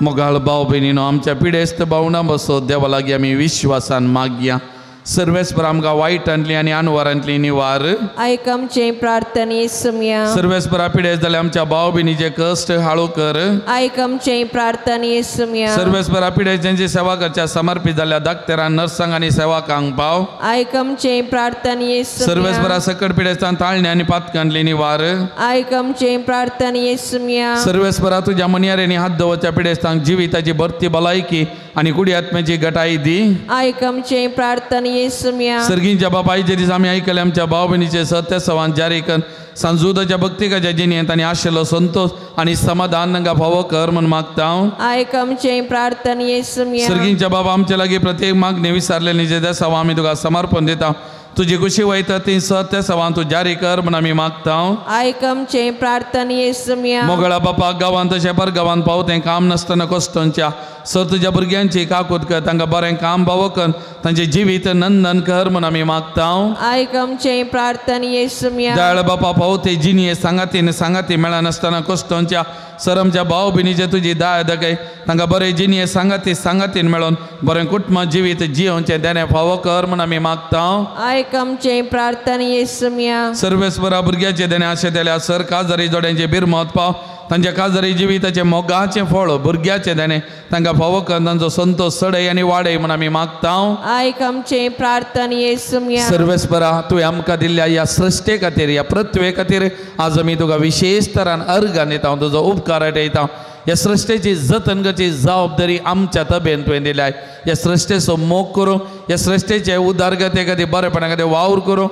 मोगाळ भाव भयणीनो आमच्या पिडेस्त भावना बसो देवा लागीं आमी विश्वासान मागया सर्वेस्पर आमकां वायटांतली आनी अनवरांतली निवार आयक आमचे प्रार्थने सुमिया सर्वेस्परा पिडेस्त जाल्यार आमच्या भाव भयणीचे कश्ट हाळू कर आयक आमचे प्रार्थने सुमिया सर्वेस्परा पिडेस्त जेंची सेवा करच्या समर्पित जाल्ल्या दाक्तेरां नर्सांक आनी सेवाकांक पाव आयक आमचे प्रार्थने सर्वेस्परा सकट पिडेस्तान ताळणी आनी पातकांतली निवार आयक आमचे प्रार्थने सुमिया सर्वेस्परा तुज्या मनियारेनी हात दवरच्या पिडेस्तांक जिविताची भरती भलायकी आनी कुडी आत्म्याची गटाई दी आयक आमचे प्रार्थने सुमिया सर्गींच्या बापायचे दीस आमी आयकले आमच्या भाव भयणीचे सत्य सवान जारी कर सांजुदाच्या भक्तिकाच्या जिणेंत आनी आशिल्लो संतोष आनी समाधान तांकां फावो कर म्हूण मागता हांव आयक आमचे प्रार्थने सुमिया सर्गींच्या बाबा आमचे लागीं प्रत्येक मागणी विसारलेली जे देसांव आमी तुका समर्पण दिता तुजी खुशी वयता ती सत्य सवान तूं जारी कर म्हूण आमी मागता हांव आयक आमचे प्रार्थने सुमिया मोगळा बापाक गांवांत तशें परगांवांत पावतें काम नासतना कश्टांच्या सर तुज्या भुरग्यांची काकूट कर तांकां बरें काम फावो कर तांचें जिवीत नंदन कर म्हूण आमी मागता हांव आयक आमचे प्रार्थने सुमिया दयाळ बापा पावते जिणये सांगाती मेळनासतना कश्टांच्या सर आमच्या भाव भयणीचे तुजी दाय दाखय तांकां बरे जिणे सांगातीन मेळोन बरें कुटुंब जिवीत जियोवचें देणे फावो कर म्हूण आमी मागता. आयक आमचे प्रार्थना येसुम्या. सर्वेस्परा भुरग्याचे देणे आशेतल्या सर काजारी जोड्यांचे बिरमत पाव तांच्या काजारी जिविताचे मोगाचें फळ भुरग्याचे देणे तांकां फावो कर तांचो संतोष चडय आनी वाडय म्हूण आमी मागता. आयक आमचे प्रार्थना येसुम्या. सर्वेस्परा तुवें आमकां दिल्ल्या ह्या सृश्टे खातीर ह्या पृथ्वे खातीर आज आमी तुका विशेष तरान अर्घ दिता हांव तुजो उपकार आठयता. ह्या सृश्टेची जतन करची जबाबदारी आमच्या तबेन तुवें दिल्या. ह्या सृश्टेचो मोग करूं ह्या सृश्टेचे उदारगते खातीर बरेपणा खातीर वावर करूं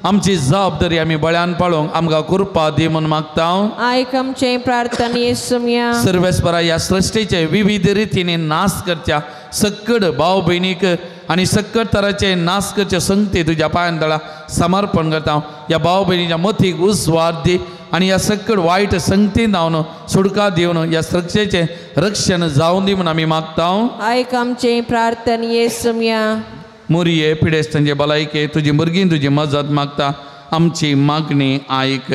आमची जबाबदारी आमी बळ्यान पाळोवंक आमकां कृपा दी म्हूण मागता. आयक आमचे प्रार्थना येसुम्या. सर्वेस्परा ह्या सृश्टेचे विविध रितीने नाश करच्या सक्कड भाव भयणीक आनी सक्कड तराचे नाश करचे संगती तुज्या पांयां तळा समर्पण करता. ह्या भाव भयणीच्या मतीक उजवाड दी आनी ह्या सक्कड वायट संगतीन जावन सुडका दिवन ह्या सृश्टेचे रक्षण जावं दी म्हूण आमी मागता. आयक आमचे प्रार्थना येसुम्या. मुरये पिडेस्तांचे भलायके तुजी भुरगीं तुजी मजत मागता. आमची मागणी आयक.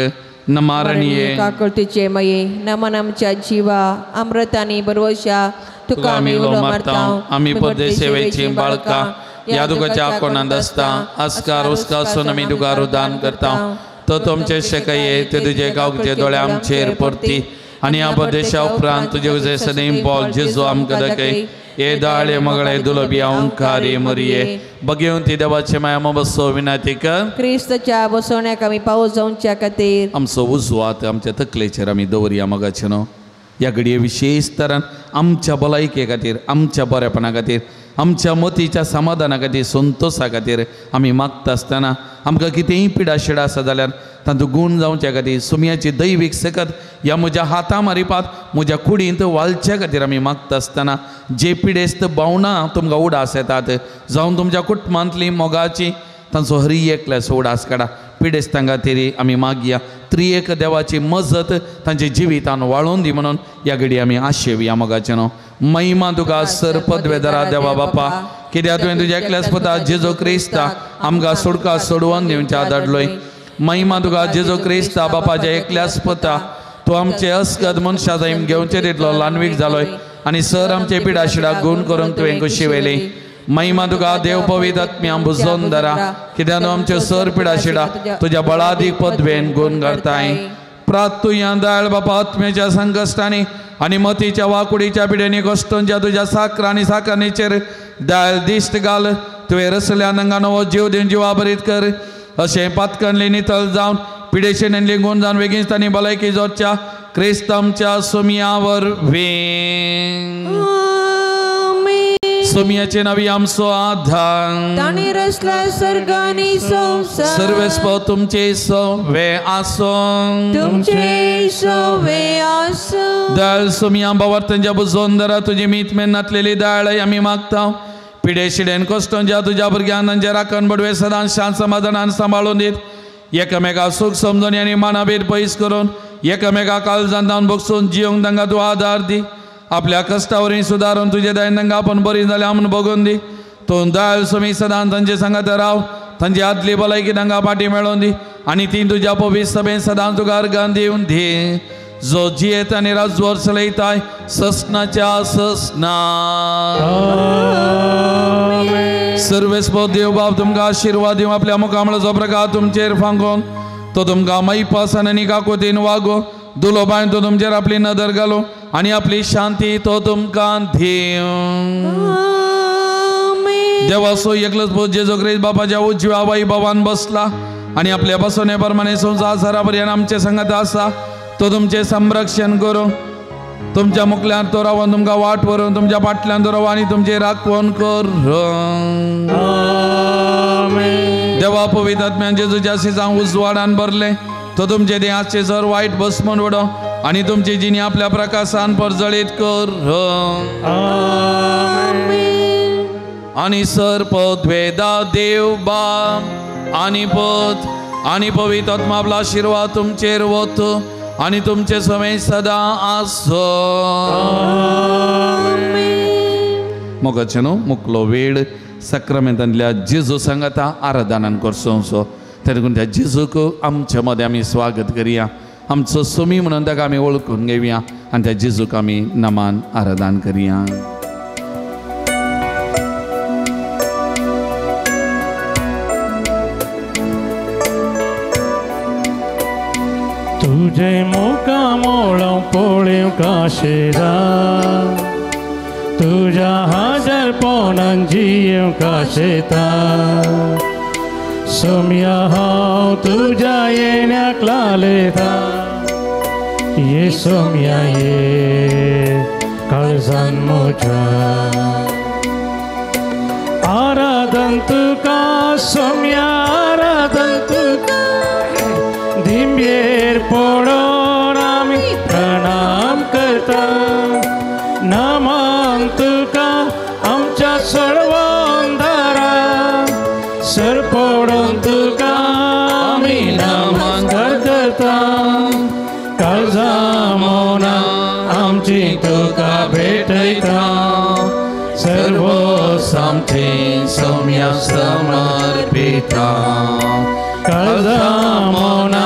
नमारणीये काकुळतीचे मये नमन आमच्या जिवा अमृतानी बरोवशा तुका आमी उलो मारता. आमी परदेश सेवेची बाळका ह्या दुखाच्या कोणांत आसता अस्कार उस्कासून आमी तुका रुदान करता. तो तुमचे शेकये ते तुजे गांवचे दोळे आमचेर पडटी आनी ह्या परदेशा उपरांत तुजे सदैव पॉल जेजू आमकां दाखय. ये दाळे मगळे दुलोबिया ओंकारे मरिये बगेवन ती देवाचे माया बसो विनंती कर. क्रिस्ताच्या बसवण्याक आमी पावस जावच्या खातीर आमचो उजवात आमच्या तकलेचेर आमी दवरया मोगाचे न्हू. ह्या घडये विशेष तरान आमच्या भलायके खातीर आमच्या बरेपणा खातीर आमच्या मतीच्या समाधाना खातीर संतोषा खातीर आमी मागता आसतना आमकां कितेंय पिडा शिडा आसा जाल्यार तातूंत गुण जावच्या खातीर सुमयाची दैवीक सकत ह्या म्हज्या हाता मारिपात म्हज्या कुडींत वालच्या खातीर आमी मागता आसतना जे पिडेस्त भावना तुमकां उडास येतात जावं तुमच्या कुटुंबांतली मोगाची तांचो हरी एकल्याचो उडास काडा. पिडेस्तां खातीर आमी मागया. त्रिएक देवाची मजत तांच्या जिवितान वाळोवन दी म्हणून ह्या घडी आमी आशेवया मोगाचे न्हू. महिमा तुका सर पदवेदारा देवा बापा कित्याक तुवें तुज्या एकल्याच पुता जेजू क्रिस्ता आमकां सुडका सोडवून दिवच्या धाडलोय. महिमा तुका जेजू क्रिस्ता बापाच्या एकल्याच पुता तूं आमचे अस्कद मनशा जाईम घेवचे तितलो ल्हानवीक जालोय आनी सर आमचे पिडा शिडा गूण करूंक तुवें कशी वेली. महिमा तुका देव पवित्र आत्म्या बुजोवन धरा कित्याक न्हू आमच्यो सर पिडा शिडा तुज्या बळादीक पदवेन गूण करताय. प्रात तूं ह्या दयाळ बापा आत्म्याच्या संकश्टांनी आनी मतीच्या वाकुडीच्या पिड्यांनी कश्टांच्या तुज्या साकरा आनी साकरणीचेर दयाळ दिश्ट घाल. तुवें रसल्या नंगा नवो जीव दिवन जिवा बरीत कर. अशें पातकणली नितळ जावन पिडेशेनेंतली गूण जावन बेगीन तांणी भलायकी जोडच्या क्रिस्तांच्या सुमयावर सुमयाचे नवी आमचो आधार ताणी रचला सर्गानी संसार सर्वेस्प तुमचे सवे आसो तुमचे सवे आसो. दयाळ सुमया बावर्तनच्या बुजोवन धरा तुजी मीत मेहनतलेली दयाळ आमी मागता. पिडे शिडेन कश्टांच्या तुज्या भुरग्यांक तांचे राखण बडवे सदां शांत समाधानान सांबाळून दीत. एकामेका सुख समजून आनी मानाभेद पयस करून एकामेका काळजांत जावन बगसून जियोंक तांकां तूं आदार दी. आपल्या कश्टावरी सुदारून तुजे दयेन तांकां आपण बरी जाल्या म्हूण बगून दी. तूं दयाळ सुमी सदां तांचे सांगात राव तांची आदली भलायकी तांकां फाटी मेळोवन दी आनी ती तुज्या पवित्र सभेन सदां तुका अर्गां दिवन दी. जो जियेत आनी राजवर चलयताय ससनाच्या ससना. सर्वेस्प देव बाब तुमकां आशिर्वाद दिवं आपल्या मुखामळाचो प्रकार तुमचेर फांगोन तो तुमकां मैपासान आनी काकुतीन वागो. दुलो बाय तो तुमचेर आपली नदर घालो आनी आपली शांती तो तुमकां दिवं. देवाचो एकलोच पूत जेजू ख्रिस्त बापाच्या उजव्या वैभवान बसला आनी आपल्या बसवणे प्रमाणे संवसारा पर्यंत आमचे संगत आसा. तो तुमचे संरक्षण करूं तुमच्या मुखल्यान तो रावन तुमकां वाट व्हरून तुमच्या फाटल्यान तो राव आनी तुमचे राखण करूं. देवा पवित्र आत्म्यान जेजूच्या सिजांक उजवाडान भरले तो तुमचे देहाचे सर वायट भस्मन वडो आनी तुमची जिणी आपल्या प्रकाशान परजळीत करूं. आनी सर पदवेदा देव बाप आनी पुत आनी पवित्र आत्मा आपला आशिर्वाद तुमचेर वतो आनी तुमचे समेत सदां आसो. मोगाचे न्हू मुकलो वेळ सक्रामेंतांतल्या जेजू सांगाता आराधनान करचो तेदे करून त्या जेजूक आमच्या मदें आमी स्वागत करया. आमचो सोमी म्हणून ताका आमी वळखून घेवया आनी त्या जेजूक आमी नमान आराधन करया. तुझे मुखामोळो पळोवंक काशेदा तुझ्या हजार पोनान जियोंक काशेता सोम्या हांव तुझ्या येण्याक लालयता ये सोम्या ये काळजान म्हज्या आराधन तुका सोम्या आराधन तुका दिंबेर पडोन आमी प्रणाम करता नमान तुका आमच्या सर्वांधारा सर पडोन तुका आमी नमान करता काळजा मोना आमची तुका भेटयता सर्व सामथे सोम्या समर्पिता काळजा मोना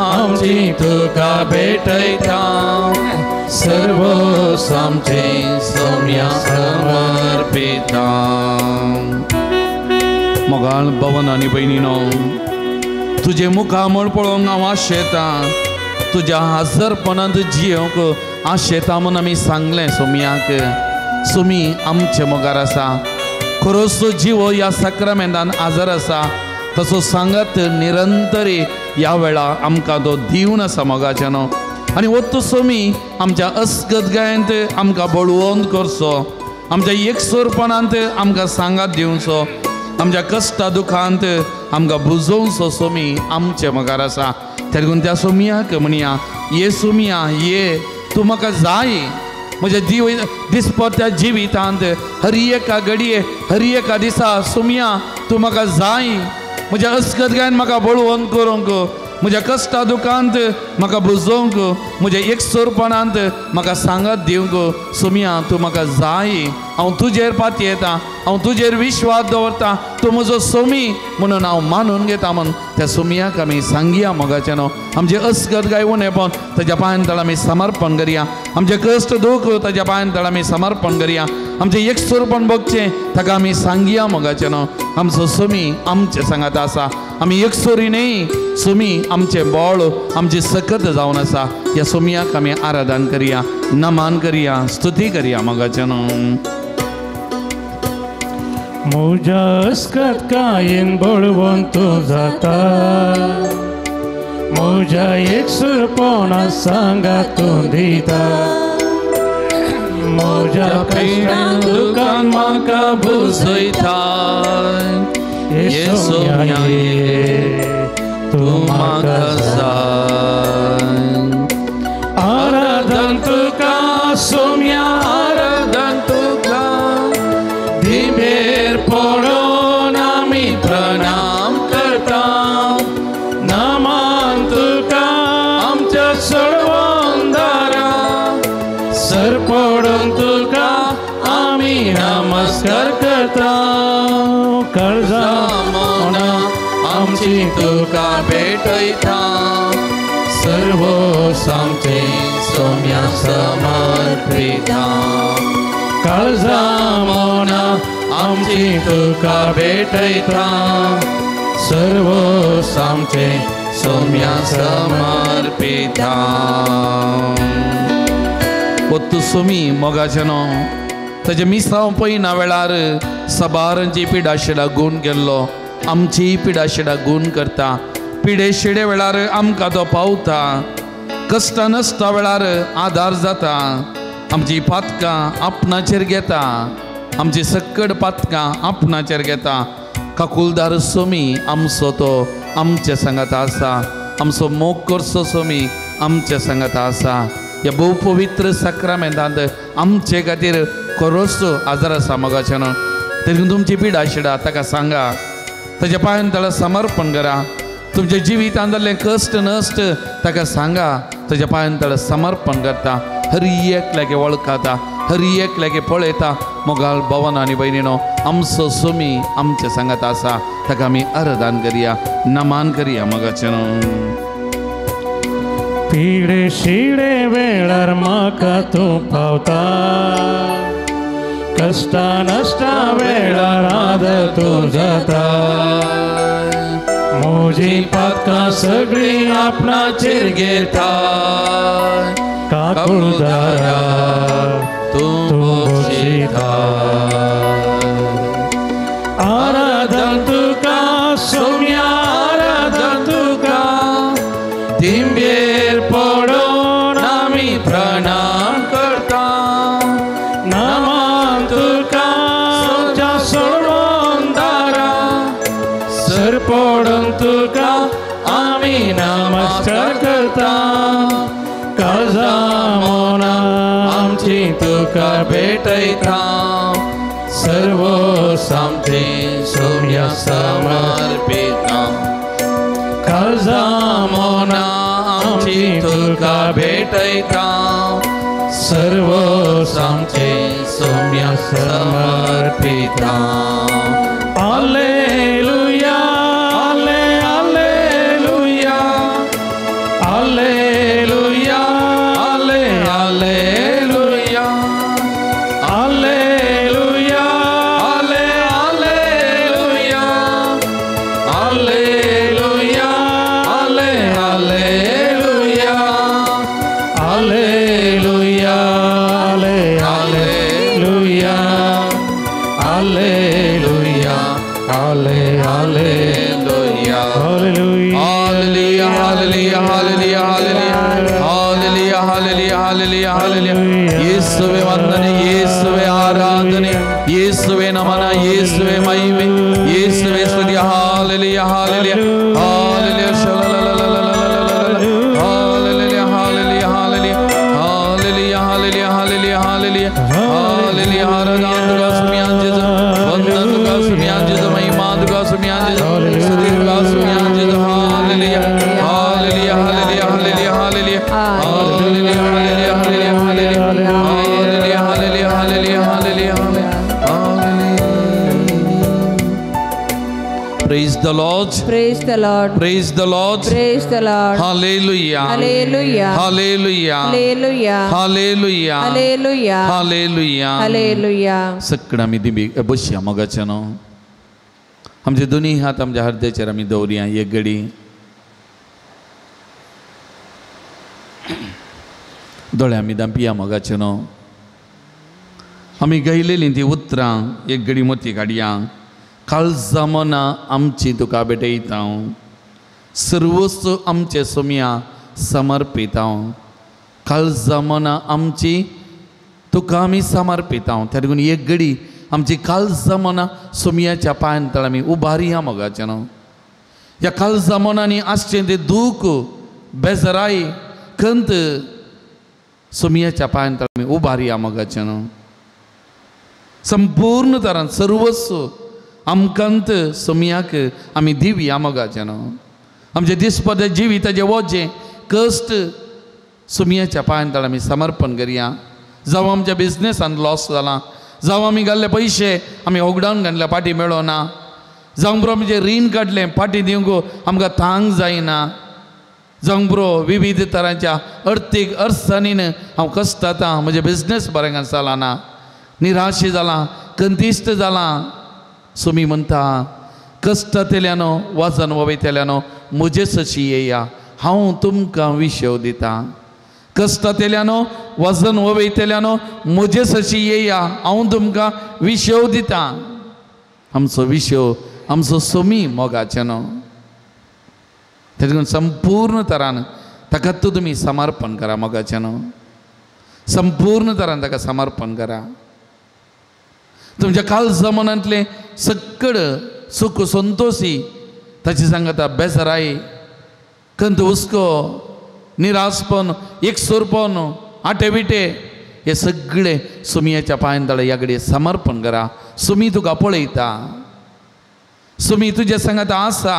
आमची तुका भेटयता सर्व सामथे सोम्या समर्पिता. मोगाळ भवन आनी भयणीनो, तुझे मुखामळ पळोवंक हांव आशेता तुज्या हजरपणांत जियोंक आशेता म्हूण आमी सांगलें सोम्याक. सोमी आमचे मोगार आसा, खरोच तो जिवो ह्या साक्रामेंतान आजार आसा तसो सांगत निरंतरी ह्या वेळा आमकां तो दिवन आसा मोगाचे न्हू. आनी हो तो सोमी आमच्या अस्गतगायेंत आमकां बळवंत करचो, आमच्या एकसोरपणांत आमकां सांगात दिवचो, आमच्या कश्टा दुखांत आमकां बुजोवचो सोमी आमचे मोगार आसा. त्या लागून त्या सोमयाक म्हणया, ये सोमया ये, तूं म्हाका जाय म्हज्या दिसपट्या जिवितांत हर एका घडये हर एका दिसा सोमया तूं म्हाका जाय. म्हज्या अस्गतगायेन म्हाका बळवंत करूंक, म्हज्या कश्टा दुखांत म्हाका बुजोवंक, म्हज्या एकसोरपणांत म्हाका सांगत दिवंक सोमया तूं म्हाका जाय. हांव तुजेर पाती येता, हांव तुजेर विश्वास दवरता, तूं म्हजो सोमी म्हणून हांव मानून घेता म्हूण त्या सोमयाक आमी सांगया मोगाचें न्हू. आमचे अस्गतगाय उणेपण ताज्या पांयां तळ आमी समर्पण करया, आमचे कश्ट दूख ताज्या पांयां तळ आमी समर्पण करया, आमचे एकसोरपण भोगचें ताका आमी सांगया मोगाचें न्हू. आमचो सोमी आमचे सांगात आसा, आमी एकसोरी न्ही, सोमी आमचे बळ आमचे सकत जावन आसा. ह्या सोमयाक आमी आराधन करया, नमान करया, स्तुती करया मोगाचें न्हू. म्हज्या अस्गतगायेन बळवंत तूं जाता, म्हज्या एकसुरपणां सांगात तूं दिता, म्हज्या कश्टां दुखान म्हाका बुजयता. ये सोम्या ये, तूं म्हाका जाय. आराधन तुका सोम्या आराधन तुका दिंबेर पडोन आमी प्रणाम करता नमान तुका आमच्या सर्वांधारा सर पडोन तुका आमी नमस्कार करता. काळजा मोना आमची तुका भेटयता सर्व सामथे सोम्या समर्पिता. काळजा मोना आमची तुका भेटयता सर्व सामथे सोम्या समर्पिता. पोत्तू सोमी मोगाचें न्हू, ताजे मिसांव पयना वेळार सबारांची पिडाशिडा गूण केल्लो, आमची पिडाशिडा गूण करता. पिडे शिडे वेळार आमकां तो पावता, कश्टा नसता वेळार आदार जाता, आमची पातकां आपणाचेर घेता, आमची सक्कड पातकां आपणाचेर घेता. काकुलदार सोमी आमचो तो आमचे सांगात आसा, आमचो मोग करचो सोमी आमचे सांगात आसा. ह्या भोव पवित्र साक्रामेंतांत आमचे खातीर खरोच आजार आसा मोगाचें न्हू. देखून तुमची पिडा शिडा ताका सांगा, ताच्या पांयां तळ समर्पण करा. तुमच्या जिवितांत जाल्ले कश्ट नश्ट ताका सांगा, ताच्या पांयां तळ समर्पण करता. हर एकल्यागे वळखता, हर एकल्यागे पळयता. मोगाळ भवन आनी भयणीनो, आमचो सोमी आमचे सांगात आसा, ताका आमी आराधन करया, नमान करया मोगाचें न्हू. पिडे शिडे वेळार म्हाका तूं पावता कष्टा नष्टा वेळार आदर तूं जाता म्हजी पातकां सगळीं आपणाचेर घेता काकुळदारा तूं बक्षिता आराधन तुका सोम्या आराधन तुका दिंबेर पडोन आमी प्रणाम करता नमन तुका सोजा सोडून दारा सर पडोन तुका आमी नमस्कार करता काळजा मोना आमची तुका भेटयता सर्व सामते सोम्या समर्पिता काळजा मोना आमची तुका भेटयता सर्व सामते सोम्या समर्पिता हालेलुया हालेलुया हालेलुया हालेलुया हालेलुया हालेलुया हालेलुया हालेलुया हालेलुया हालेलुया हालेलुया हालेलुया हालेलुया हालेलुया हालेलुया हालेलुया हालेलुया हालेलुया ಯೇಸುವೆ ವಂದನೆ ಯೇಸುವೆ ಆರಾಧನೆ ಯೇಸುವೆ ನಮನ ಯೇಸುವೆ ಮಹಿಮೆ ಯೇಸುವೆ ಸ್ತುತಿ ಹಾಲೆಲುಯ ಹಾಲೆಲುಯ ಹಾಲೆಲುಯ ಹಾಲೆಲುಯ ಹಾಲೆಲುಯ ಹಾಲೆಲುಯ ಹಾಲೆಲುಯ ಹಾಲೆಲುಯ ಹಾಲೆಲುಯ ಹಾಲೆಲುಯ ಹಾಲೆಲುಯ ಆರಾಧನೆ ತುಕಾ ಸುಮ್ಯಾಂಜಿಸ ವಂದನೆ ತುಕಾ ಸುಮ್ಯಾಂಜಿಸ ಮಹಿಮಾ ತುಕಾ ಸುಮ್ಯಾಂಜಿಸ ಸ್ತುತಿ ತುಕಾ ಸುಮ್ಯಾಂಜಿಸ ಹಾಲೆಲುಯ ಹಾಲೆಲುಯ ಹಾಲೆಲುಯ ಹಾಲೆಲುಯ ಹಾಲೆಲುಯ ಹಾಲೆಲುಯ ಹಾಲೆಲುಯ Praise the Lord. Praise the Lord. Praise the Lord. Praise the Lord. Hallelujah. Hallelujah. Hallelujah. Hallelujah. Hallelujah. Hallelujah. Hallelujah. Hallelujah. सगळं आम्ही दिबी बसया मगाच्या न्हू आमचे दोन्ही हात आमच्या हृदयाचेर आमी दवरया एक घडी दोळे आमी दांपिया मगाचे न्हू आमी गायलेलीं ती उतरां एक घडी मोती काडया काळजा मना आमची तुका भेटयता सर्वस्व आमचे सोम्या समर्पिता काळजा मना आमची तुका आमी समर्पिता त्या देखून एक घडी आमची काळजा मना सोम्याच्या पांयांतळ आमी उबारया मोगाचें न्हू ह्या काळजा मनांनी आसचें तें दूख बेजाराई खंत सोम्याच्या पांयांतळ आमी उबारया मोगाचें न्हू संपूर्ण तरान सर्वस्व आमकांत सोम्याक आमी दिवया मोगाचें न्हू आमचे दिसपदे जिविताचें वजें कश्ट सोम्याच्या पांयांतळ आमी समर्पण करया जावं आमच्या बिझनेसान लॉस जाला जावं आमी घाल्ले पयशे आमी होगडावन घातल्या फाटी मेळोना जावं बरो आमचें रीण काडलें फाटी दिवंक आमकां थांग जायना जावं बरो विविध तरांच्या अर्थीक अडचणीन हांव कश्टातां म्हजें बिझनेस बरें चलना निराशी जाला कंतिश्ट जाला सोमी म्हणटा कश्टांतल्यानो वजन वयतल्यानो म्हजे सशी येया हांव तुमकां विशव दितां कश्टांतल्यानो वजन वयतल्यानो म्हजे सशी येया हांव तुमकां विशव दितां आमचो विशव आमचो सोमी मोगाचें न्हू तेजे लागून संपूर्ण तरान ताका तुमी समर्पण करा मोगाचें न्हू संपूर्ण तरान ताका समर्पण करा तुमच्या काळजा मनांतले सगळ सुख संतोशी ताची सांगता बेजाराई खंत हुस्को निराशपण एकसुरपण आटेबिटे हे सगळे सोमयाच्या पांयांतळ ह्या घडये समर्पण करा सोमी तुका पळयता सोमी तुज्या सांगता आसा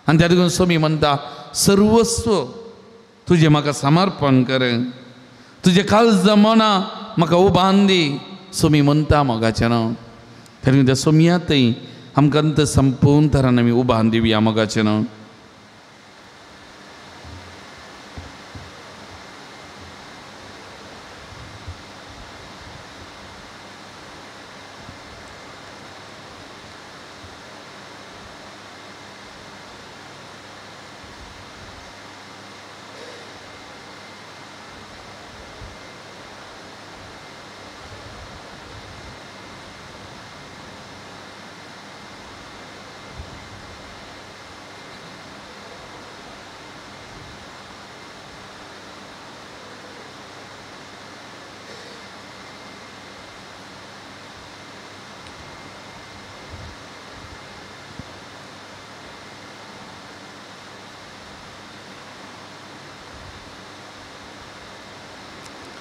आनी त्या देखून सोमी म्हणटा सर्वस्व तुजें म्हाका समर्पण कर तुजे काळजा मना म्हाका उबान दी सोमी म्हणटा मोगाचें न्हू त्या देखून त्या सोमयातय आमकां संपूर्ण तरान आमी उबान दिवया मोगाचें न्हू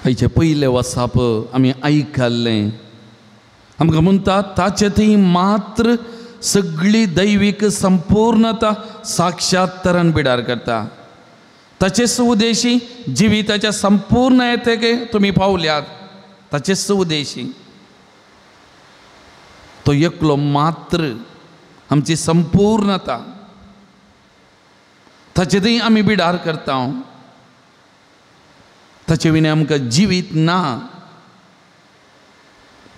हाचे पयले वसाप आमी आयकल्लें आमकां म्हणटा ताचे थंय मात्र सगळी दैवीक संपूर्णता साक्षात्तरान बिडार करता. ताचेच उद्देशी जिविताच्या संपूर्णतेक तुमी पावल्यात. ताचेच उद्देशी तो एकलो मात्र आमची संपूर्णता ताचे थंय आमी बिडार करता. ताचे विना आमकां जिवीत ना.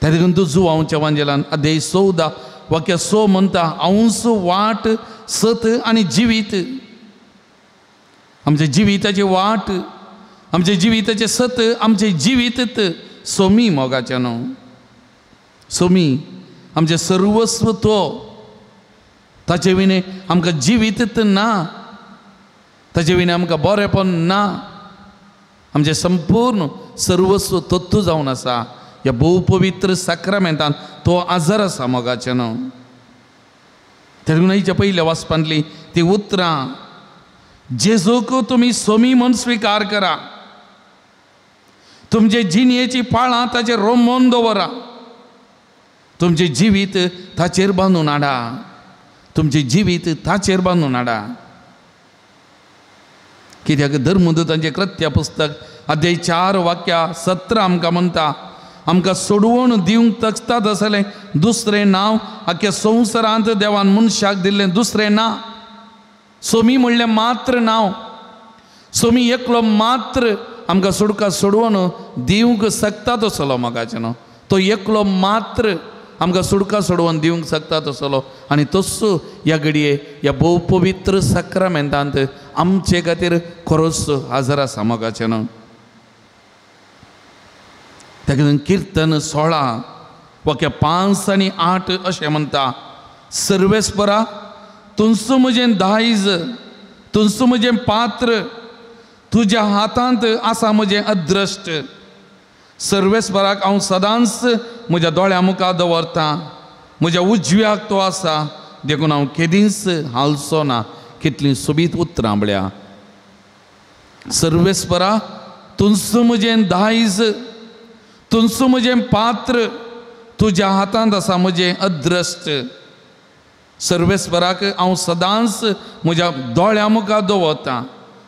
त्या देखून तूं जुवांवच्या वांजेलान अध्याय 14 वाक्य 6 म्हणटा हांवूच वाट सत आनी जिवीत. आमच्या जिविताची वाट आमच्या जिविताचे सत आमचे जिवीत सोमी मोगाचे न्हू. सोमी आमचे सर्वस्व तो. ताचे विने आमकां जिवीत ना. ताचे विने आमकां बरेंपण ना. आमचे संपूर्ण सर्वस्व तत्व जावन आसा ह्या भोवपवित्र साक्रामेंतान तो आजार आसा मोगाचे न्हू. त्या देखून हेच्या पयल्या वाचपांतली ती उतरां जेजूक तुमी सोमी म्हूण स्विकार करा. तुमचे जिणयेची पाळां ताचेर रोमोवन दवरा. तुमचे जिवीत ताचेर बांदून हाडा. तुमचे जिवीत ताचेर बांदून हाडा. कित्याक धर्मदूतांचे कृत्य पुस्तक अध्याय 4 वाक्य 17 आमकां म्हणटा आमकां सोडवून दिवंक तकतात आसलें दुसरें नांव आख्या संवसारांत देवान मनशाक दिल्लें दुसरें ना. सोमी म्हणलें मात्र नांव. सोमी एकलो मात्र आमकां सुडका सोडवून दिवंक सकतात आसलो मोगाचें न्हू. तो एकलो मात्र आमकां सुडका सोडवून दिवंक सकतात आसलो आनी तस्सो ह्या घडये ह्या भोवपवित्र साक्रामेंतांत आमचे खातीर खरोच हाजर आसा मोगाचें न्हू. त्या खातीर किर्तन 16 वाक्य 5 आनी 8 अशें म्हणटा सर्वेस्परा तुमचो म्हजें दायज तुमचो म्हजें पात्र तुज्या हातांत आसा म्हजें अद्रश्ट. सर्वेस्पराक हांव सदांच म्हज्या दोळ्या मुखार दवरतां. म्हज्या उजव्याक तो आसा देखून हांव केदींच हालचो ना. कितलीं सोबीत उतरां म्हळ्या. सर्वेस्परा तुमचो म्हजें दायज तुमचो म्हजें पात्र तुज्या हातांत आसा म्हजें अद्रश्ट. सर्वेस्पराक हांव सदांच म्हज्या दोळ्या मुखार दवरतां.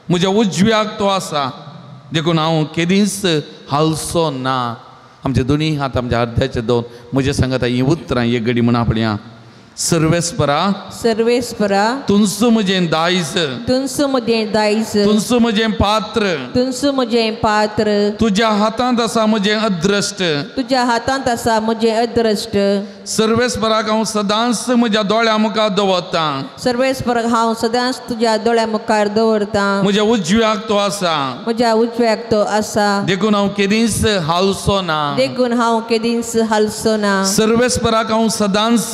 म्हज्या उजव्याक तो आसा देखून हांव केदींच हालचो ना. आमचे दोनी हात आमच्या अर्ध्याचे दोन म्हजे सांगात ही उतरां एक घडी म्हणून आपल्या. सर्वेस्परा सर्वेस्परा तुमचो म्हजें दायज तुमचो म्हजें दायज तुमचो म्हजें पात्र तुमचो म्हजें पात्र तुज्या हातांत आसा म्हजें अद्रश्ट. तुज्या हातांत आसा म्हजें अद्रश्ट. सर्वेस्पराक हांव सदांच म्हज्या दोळ्या मुखार दवरतां. सर्वेस्पराक हांव सदांच तुज्या दोळ्या मुखार दवरतां. म्हज्या उजव्याक तो आसा म्हज्या उजव्याक तो आसा देखून हांव केदींच हालचो ना. देखून हांव केदींच हालचो ना. सर्वेस्पराक हांव सदांच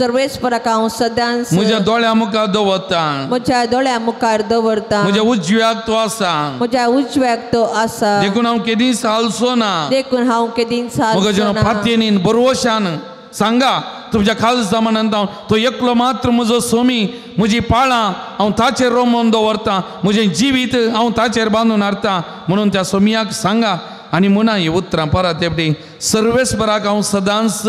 सर्वेस्पराक हांव सदांच म्हज्या दोळ्या मुखार दवरतां. म्हज्या दोळ्या मुखार दवरतां. म्हज्या उजव्याक तो आसा म्हज्या उजव्याक तो आसा देखून हांव केदींच हालचो ना. देखून हांव केदींच मग हालचो ना. फातयेनीन बरोवशान सांगा तुमच्या खालस जमान्यांत हांव तो एकलो मात्र म्हजो सोमी. म्हजी पाळां हांव ताचेर रोमोवन दवरतां. म्हजें जिवीत हांव ताचेर बांदून हाडटां म्हणून त्या सोमयाक सांगा. आनी म्हणा ही उतरां परत एपटी सर्वेस्पराक हांव सदांच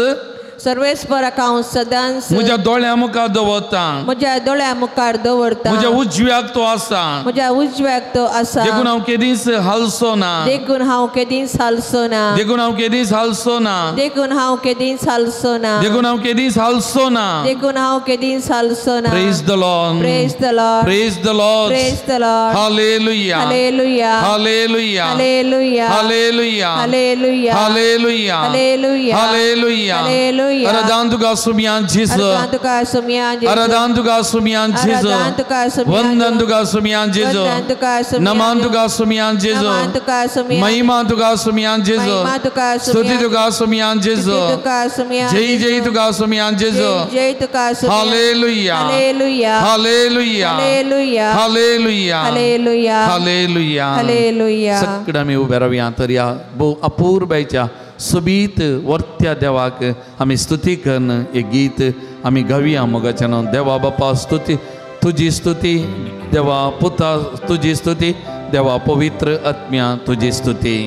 सर्वेस्पराक हांव सदांच म्हज्या दोळ्या मुखार दवरतां. म्हज्या दोळ्या मुखार दवरतां. म्हज्या उजव्याक तो आसा म्हज्या उजव्याक तो आसा देखून हांव केदींच हालचो ना. देखून हांव केदींच हालचो ना. देखून हांव केदींच हालचो ना. देखून हांव केदींच हालचो ना. देखून हांव केदींच हालचो ना. देखून हांव केदींच हालचो ना. Praise the Lord praise the Lord praise the Lord praise the Lord hallelujah हालेलुया हालेलुया हालेलुया हालेलुया हालेलुया हालेलुया हालेलुया हालेलुया hallelujah. Aradan tuka sumian Jesus. Aradan tuka sumian Jesus. Aradan tuka sumian Jesus. Aradan tuka sumian Vandan tuka sumian Jesus. Vandan tuka sumian Naman tuka sumian Jesus. Naman tuka sumian Mahima tuka sumian Jesus. Mahima tuka sumian Stuti tuka sumian Jesus. Stuti tuka sumian Jai jai tuka sumian Jesus. Jai tuka sumian Hallelujah. Hallelujah Hallelujah. Hallelujah Hallelujah. Hallelujah Hallelujah. Hallelujah. सगळं आमी उबे रावया तर या भोव अपूर्वाच्या सुबीत वर्त्या देवाक आमी स्तुती करन एक गीत आमी गावया मोगाच्यान. देवा बापा स्तुती तुजी स्तुती. देवा पुता तुजी स्तुती. देवा पवित्र आत्म्या तुजी स्तुती.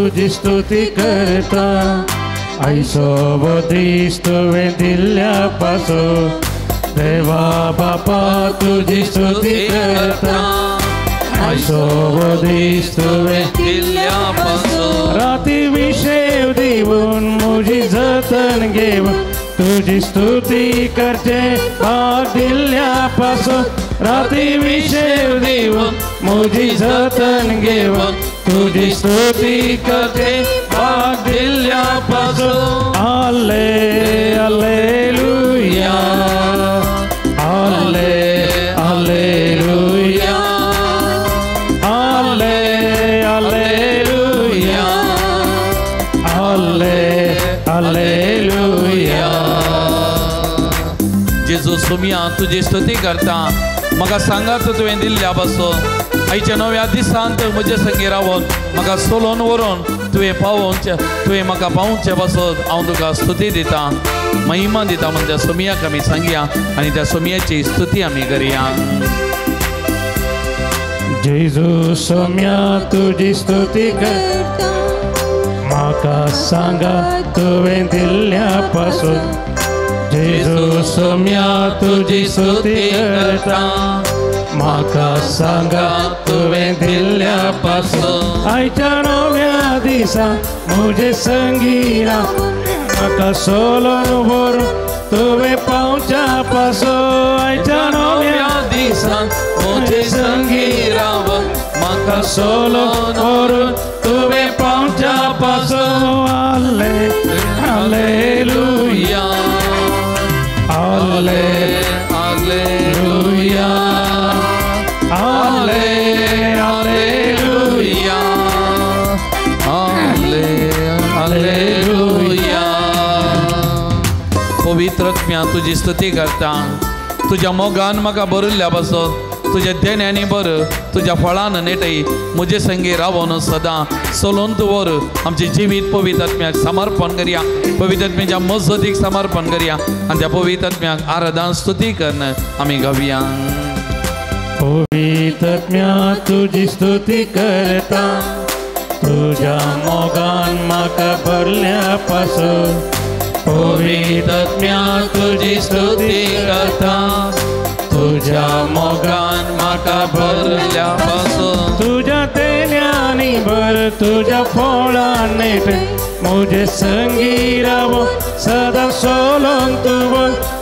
तुझी स्तुती करता आईसोबतीस तुवे दिल्यापासून देवा बापा तुझी स्तुती करता आईसोबतीस तुवे दिल्यापासून राती विषय दिवून मुझी जतन घेऊन तुझी स्तुती करते भाग दिल्यापासून राती विषय देऊन मुझी जतन घेऊन तुझी स्तुती करते भाग दिल्यापासून आले हालेलुया आले हालेलुया आले हालेलुया आले हालेलुया जेजू सुमिया तुझी स्तुती करता म्हाका सांगात तुवें दिल्ल्या पासून आयच्या नव्या दिसांत म्हजे संगी रावून म्हाका सोलोन व्हरून तुवें पावोवचे तुवें म्हाका पावोवचे पासून हांव तुका स्तुती दिता महिमा दिता म्हण त्या सुमियाक आमी सांगया आनी त्या सुमियाची स्तुती आमी करया जेजू सोम्या तुझी स्तुती करता म्हाका सांगा तुवें दिल्ल्यापासून जेजू सोम्या तुझी स्तुती करता म्हाका सांगा तुवें दिल्ल्यापासून आयच्या नव्या दिसा मुझे संगी म्हाका सोलोन व्हरून तुवें पावच्या पासून आयच्या नव्या दिसान म्हजे संगी रावन म्हाका सोलोन व्हरून तुवें पावच्या पासून आले हालेलुया आले हालेलुया आले हालेलुया हालेलुया पवित्र आत्म्या तुझी स्तुती करता तुझ्या मोगान म्हाका बरयल्ल्या पासून तुझ्या देण्यानी बर तुझ्या फळान नेटय म्हजे संगी रावून सदां चलोवन तूं वर आमचे जिवीत पवित्र आत्म्याक समर्पण करया पवित्र आत्म्याच्या मजतीक समर्पण करया आनी त्या पवित्र आत्म्याक आराधना स्तुती करून आमी गावया पवित्र आत्म्या तुझी स्तुती करता तुझ्या मोगान म्हाका भरल्या पासून पवित्र आत्म्या तुझी स्तुती करता तुझ्या मोगान म्हाका भरल्या पासून तुझ्या तेल्यानी भर तुझ्या फळान नेट मुझे संगी रावो सदा सोलोन तुव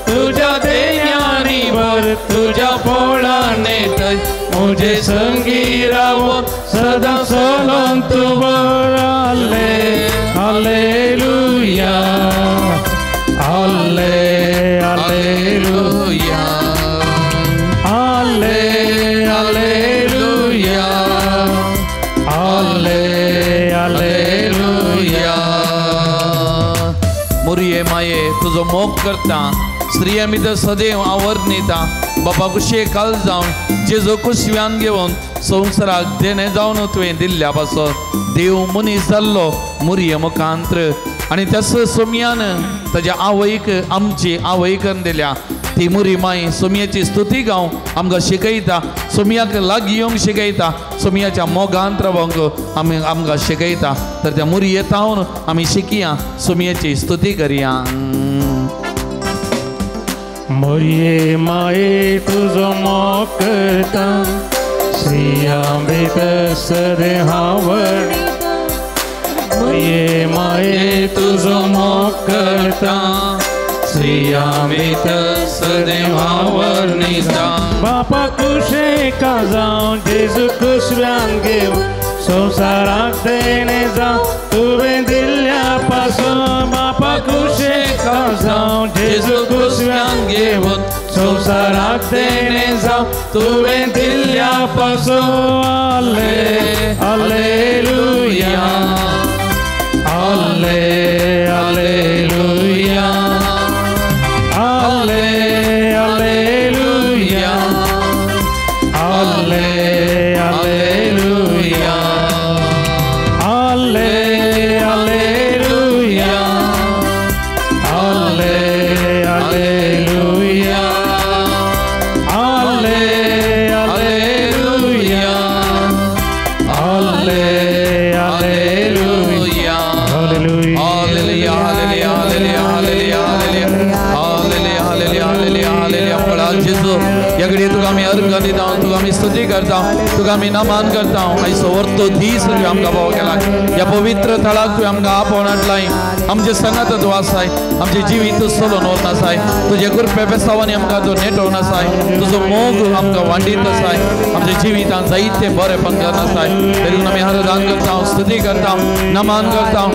तुझ्या तेल्यानी भर तुझ्या फळान नेट मुझे संगी रावो सदा सोलोन तुव आले हालेलुया आले हालेलुया आले हालेलुया आले हालेलुया मुरये माये तुझो मोग करता स्त्रिया भितर सदैव आवर्णिता बाबा कुशे काल जावन जेजो कुशव्यान घेवन संवसाराक देणे जावन तुवें दिल्ल्या पासून देव मनीस जाल्लो मुरये मुखांत्र आनी त्याच सोमयान ताज्या आवयक आमची आवयकन दिल्या ती मुरी माई सोमयाची स्तुती गाव आमकां शिकयता सोमयाक लागीं येवंक शिकयता सोमयाच्या मोगांत रावंक आमकां शिकयता तर त्या मुरयेंत रावन आमी शिकया सोमयाची स्तुती करया मोरये माये तुझो मोग करता स्त्रिया भितर सदैव आवडटा मोरये माये तुझो मोग करता स्त्रिया भितर सदैव आवर्णिता बापा कुशे का जाऊं जेजू कुशव्यान घेऊन संसाराक देणे जाऊं तुवें दिल्ल्या पासून बापा कुशे का जाऊं जेजू कुशव्यान घेऊन संसाराक देणे जाऊं तुवें दिल्ल्या पासून आले हालेलुया आले हालेलुया आले हालेलुया आले हालेलुया आले हालेलुया आले हालेलुया आले हालेलुया आले हालेलुया देवा जेजू याकडे तुका आमी अर्घ दिता तुका आमी स्तुती करता तुका आमी नमान करता आयचो वर्तो दीस तुवें आमकां भाव केला ह्या पवित्र थळाक तुवें आमकां आपोवन हाडलाय आमचे संगत तूं आसाय आमचे जिवीत चलोवन वता आसाय तुजे कृपे बेसावांनी आमकां तूं नेटोवन आसाय तुजो मोग आमकां वांडीत आसाय आमच्या जिवितांत जायते बरेपण करना आसाय तरी आमी आराधना करता स्तुती करता नमान करता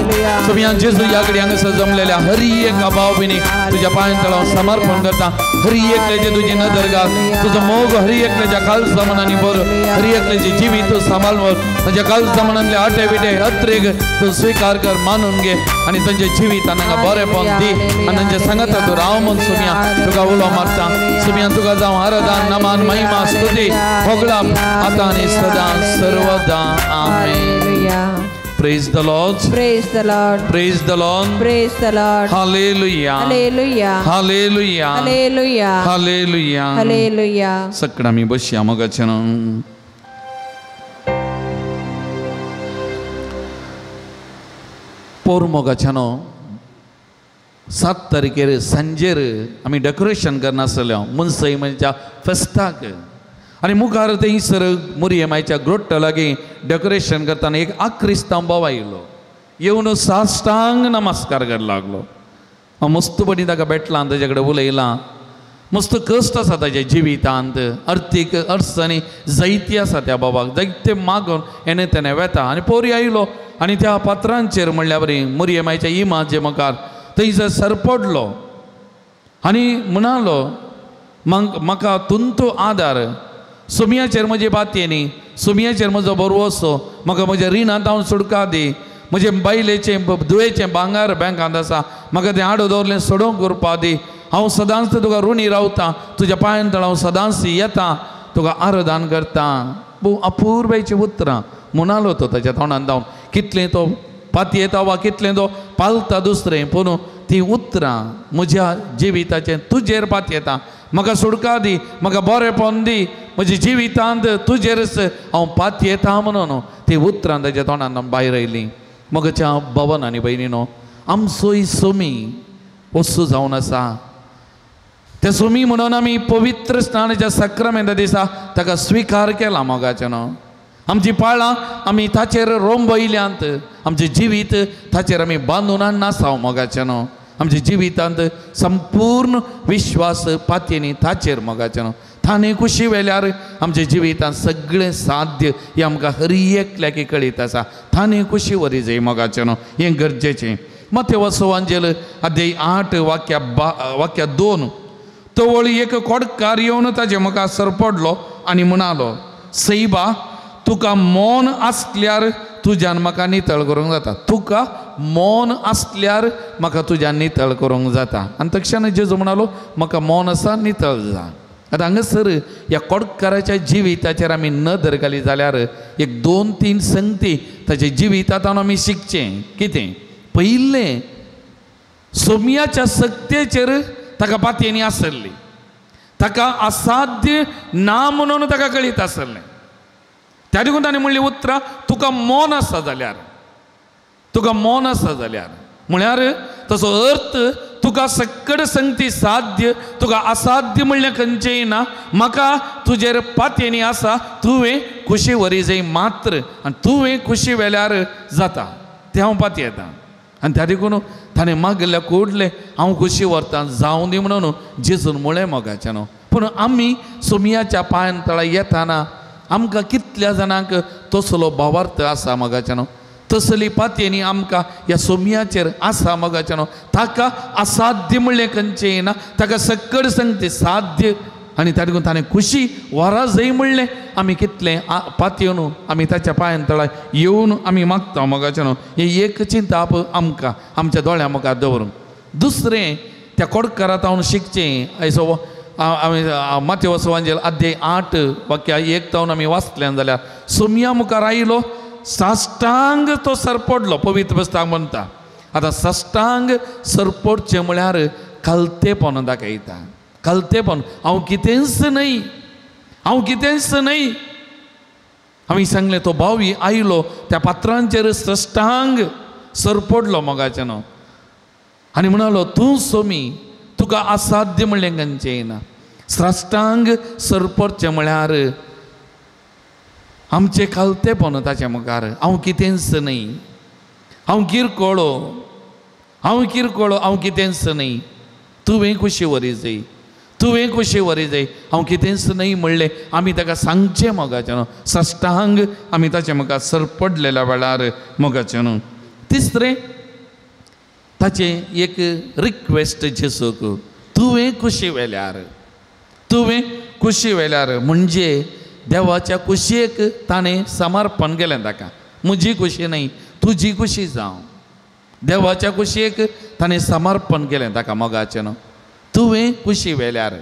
सगळ्यां जेजू याकडे हांगासर जमलेल्या हर एक भाव भयणी तुज्या पांयां तळाव समर्पण करता हर एकल्याचे तुजी नदर घाल तुजो मोग हर एकल्याच्या काल जमानांनी बर हर एकल्याचे जिवीत तूं सांबाळवर तांच्या काल जमानांतले आटे बिटे हत्रेक तूं स्वीकार कर मानून घे आनी तांच्या जिवितांत हांगा बरेपण दी आनी तांच्या सांगाता तूं राव म्हूण सुम्या तुका उलो मारता सुम्या तुका जावं आराधना नमान महिमा स्तुती होगळाप आतां आनी सदां सर्वदा आमेन. Praise the Lord. Praise the Lord. Praise the Lord. Praise the Lord. Hallelujah. Hallelujah. Hallelujah. Hallelujah. Hallelujah. Hallelujah. Sakra mi boscia mogaceno. पोर मोगाच्यानो 7 तारखेर सांजेर आमी डेकोरेशन करना आसलें मुन्सय म्हणजे फेस्ताक आनी मुखार थंयसर मुरयेमायच्या ग्रोट्ट लागीं डेकोरेशन करतना एक आक्रिस्तांव भाव आयलो येवन साश्टांग नमस्कार करपाक लागलो हांव मस्त बरी ताका भेटलां ताजे कडेन उलयलां मस्त कश्ट आसा ताच्या जिवितांत अर्थीक अडचणी जायती आसा त्या बाबाक जायते मागून हेणे तेणे वेता आनी पोरी आयलो आनी त्या पात्रांचेर म्हणल्या बरी मुरयेमायच्या इमाचे मुखार थंयसर सरपडलो आनी म्हणालो म्हाका तुंतो आदार सुमयाचेर म्हजी बातयेनी सुमयाचेर म्हजो बरवसो म्हाका म्हज्या रिणांत हांव सुटका दी म्हजे बायलेचें दुयेचें भांगार बँकांत आसा म्हाका तें आडो दवरलें सोडूंक करपा दी हांव सदांच तुका ऋणी रावतां तुज्या पांयां तळ हांव सदांच येतां तुका आराधन करतां भोव अपुर्बायचीं उतरां म्हणालो तो ताच्या तोंडांत जावन कितलें तो पातयेता वा कितलें तो पालता दुसरें पूण ती उतरां म्हज्या जिविताचें तुजेर पातयेता म्हाका सुटका दी म्हाका बरेंपण दी म्हज्या जिवितांत तुजेरच हांव पातयेता म्हणून ती उतरां ताच्या तोंडांत भायर आयलीं मोगाच्या भवन आनी भयणीनो आमचोय सोमी वस्तू जावन आसा ते सोमी म्हणून आमी पवित्र स्नानाच्या सक्रामेंता दिसा ताका स्विकार केला मोगाचें न्हू आमची पाळां आमी ताचेर रोंबयल्यांत आमचें जिवीत ताचेर आमी बांदून नासांव मोगाचें न्हू आमच्या जिवितांत संपूर्ण विश्वास पातयेनी ताचेर मोगाचें न्हू थाने कुशी वेल्यार आमच्या जिवितांत सगळें साध्य हें आमकां हर एकल्याक कळीत आसा थाने कुशी वरी जाय मोगाचें न्हू हें गरजेचें मत्य वसवांजेल अध्याय 8 वाक्य 2 तो वळी एक कोडकार येवन ताजे म्हाका सरपडलो आनी म्हणालो सैबा तुका मौन आसल्यार तुज्यान म्हाका नितळ करूंक जाता तुका मौन आसल्यार म्हाका तुज्यान नितळ करूंक जाता आनी तक्षण जेजू म्हणालो म्हाका मौन आसा नितळ जा आतां हांगासर ह्या कोडकाराच्या जिविताचेर आमी नदर घाली जाल्यार एक 2-3 संगती ताच्या जिवितांत आमी शिकचें कितें पयलें सोमयाच्या सक्तेचेर ताका पातयेनी आसली ताका असाध्य ना म्हणून ताका कळीत आसलें त्या देखून ताणें म्हणली उतरां तुका मौन आसा जाल्यार तुका मौन आसा जाल्यार म्हळ्यार ताचो अर्थ तुका सक्कड संगती साध्य तुका असाध्य म्हणलें खंयचेंय ना म्हाका तुजेर पातयेनी आसा तुवें खुशी वरी जाय मात्र आनी तुवें खुशी वेल्यार जाता तें हांव पातयेतां आनी त्या देखून ताणें मागल्या कुडलें हांव खुशी व्हरतां जावं दी म्हणून जेजून म्हळें मोगाचें न्हू पूण आमी सोमयाच्या पांयां तळा येताना आमकां कितल्या जाणांक तसलो भावार्थ आसा मोगाचें न्हू तसली पातयेनी आमकां ह्या सोमयाचेर आसा मोगाचें न्हू ताका असाध्य म्हणलें खंयचेंय ना ताका सक्कड संगती साध्य आनी त्या देखून ताणें खुशी व्हरा जाय म्हणलें आमी कितलें पातयेवन आमी ताच्या पांयां तळा येवन आमी मागता मोगाचें न्हू हें एक चिंताप आमकां आमच्या दोळ्या मुखार दवरून दुसरें त्या कोडकारांत हांव शिकचें आयचो आमी मत्य वसवांजेल अध्याय 8 वाक्य 1 तावन आमी वाचलें जाल्यार सोमया मुखार आयलो साश्टांग तो सरपडलो पवित्र पुस्तक म्हणटा आतां साश्टांग सरपडचें म्हळ्यार खालतेपण दाखयता खालतेपण हांव कितेंच न्हय हांव कितेंच न्हय आमी सांगलें तो भावी आयलो त्या पात्रांचेर साश्टांग सरपडलो मोगाचें न्हू आनी म्हणालो तूं सोमी तुका असाध्य म्हणलें खंयचेंय ना श्राष्टांग सरपरचें म्हळ्यार आमचे खालतेपण ताच्या मुखार हांव कितेंच न्ही, हांव किरकोळो, हांव कितेंच न्ही, तुवें कुशी वरी जाय, तुवें कुशी वरी जाय, हांव कितेंच न्ही म्हणलें आमी ताका सांगचें मोगाचें न्हू. श्राष्टांग आमी ताच्या मुखार सरपडलेल्या वेळार मोगाचें न्हू. तिसरें ताचें एक रिक्वेस्ट जेसूक, तुवें कुशी वेल्यार, तुवें कुशी वेल्यार म्हणजे देवाच्या कुशयेक ताणें समर्पण केलें ताका. म्हजी कुशी न्ही, तुजी कुशी जावं. देवाच्या कुशयेक ताणें समर्पण केलें ताका मोगाचें न्हू. तुवें कुशी वेल्यार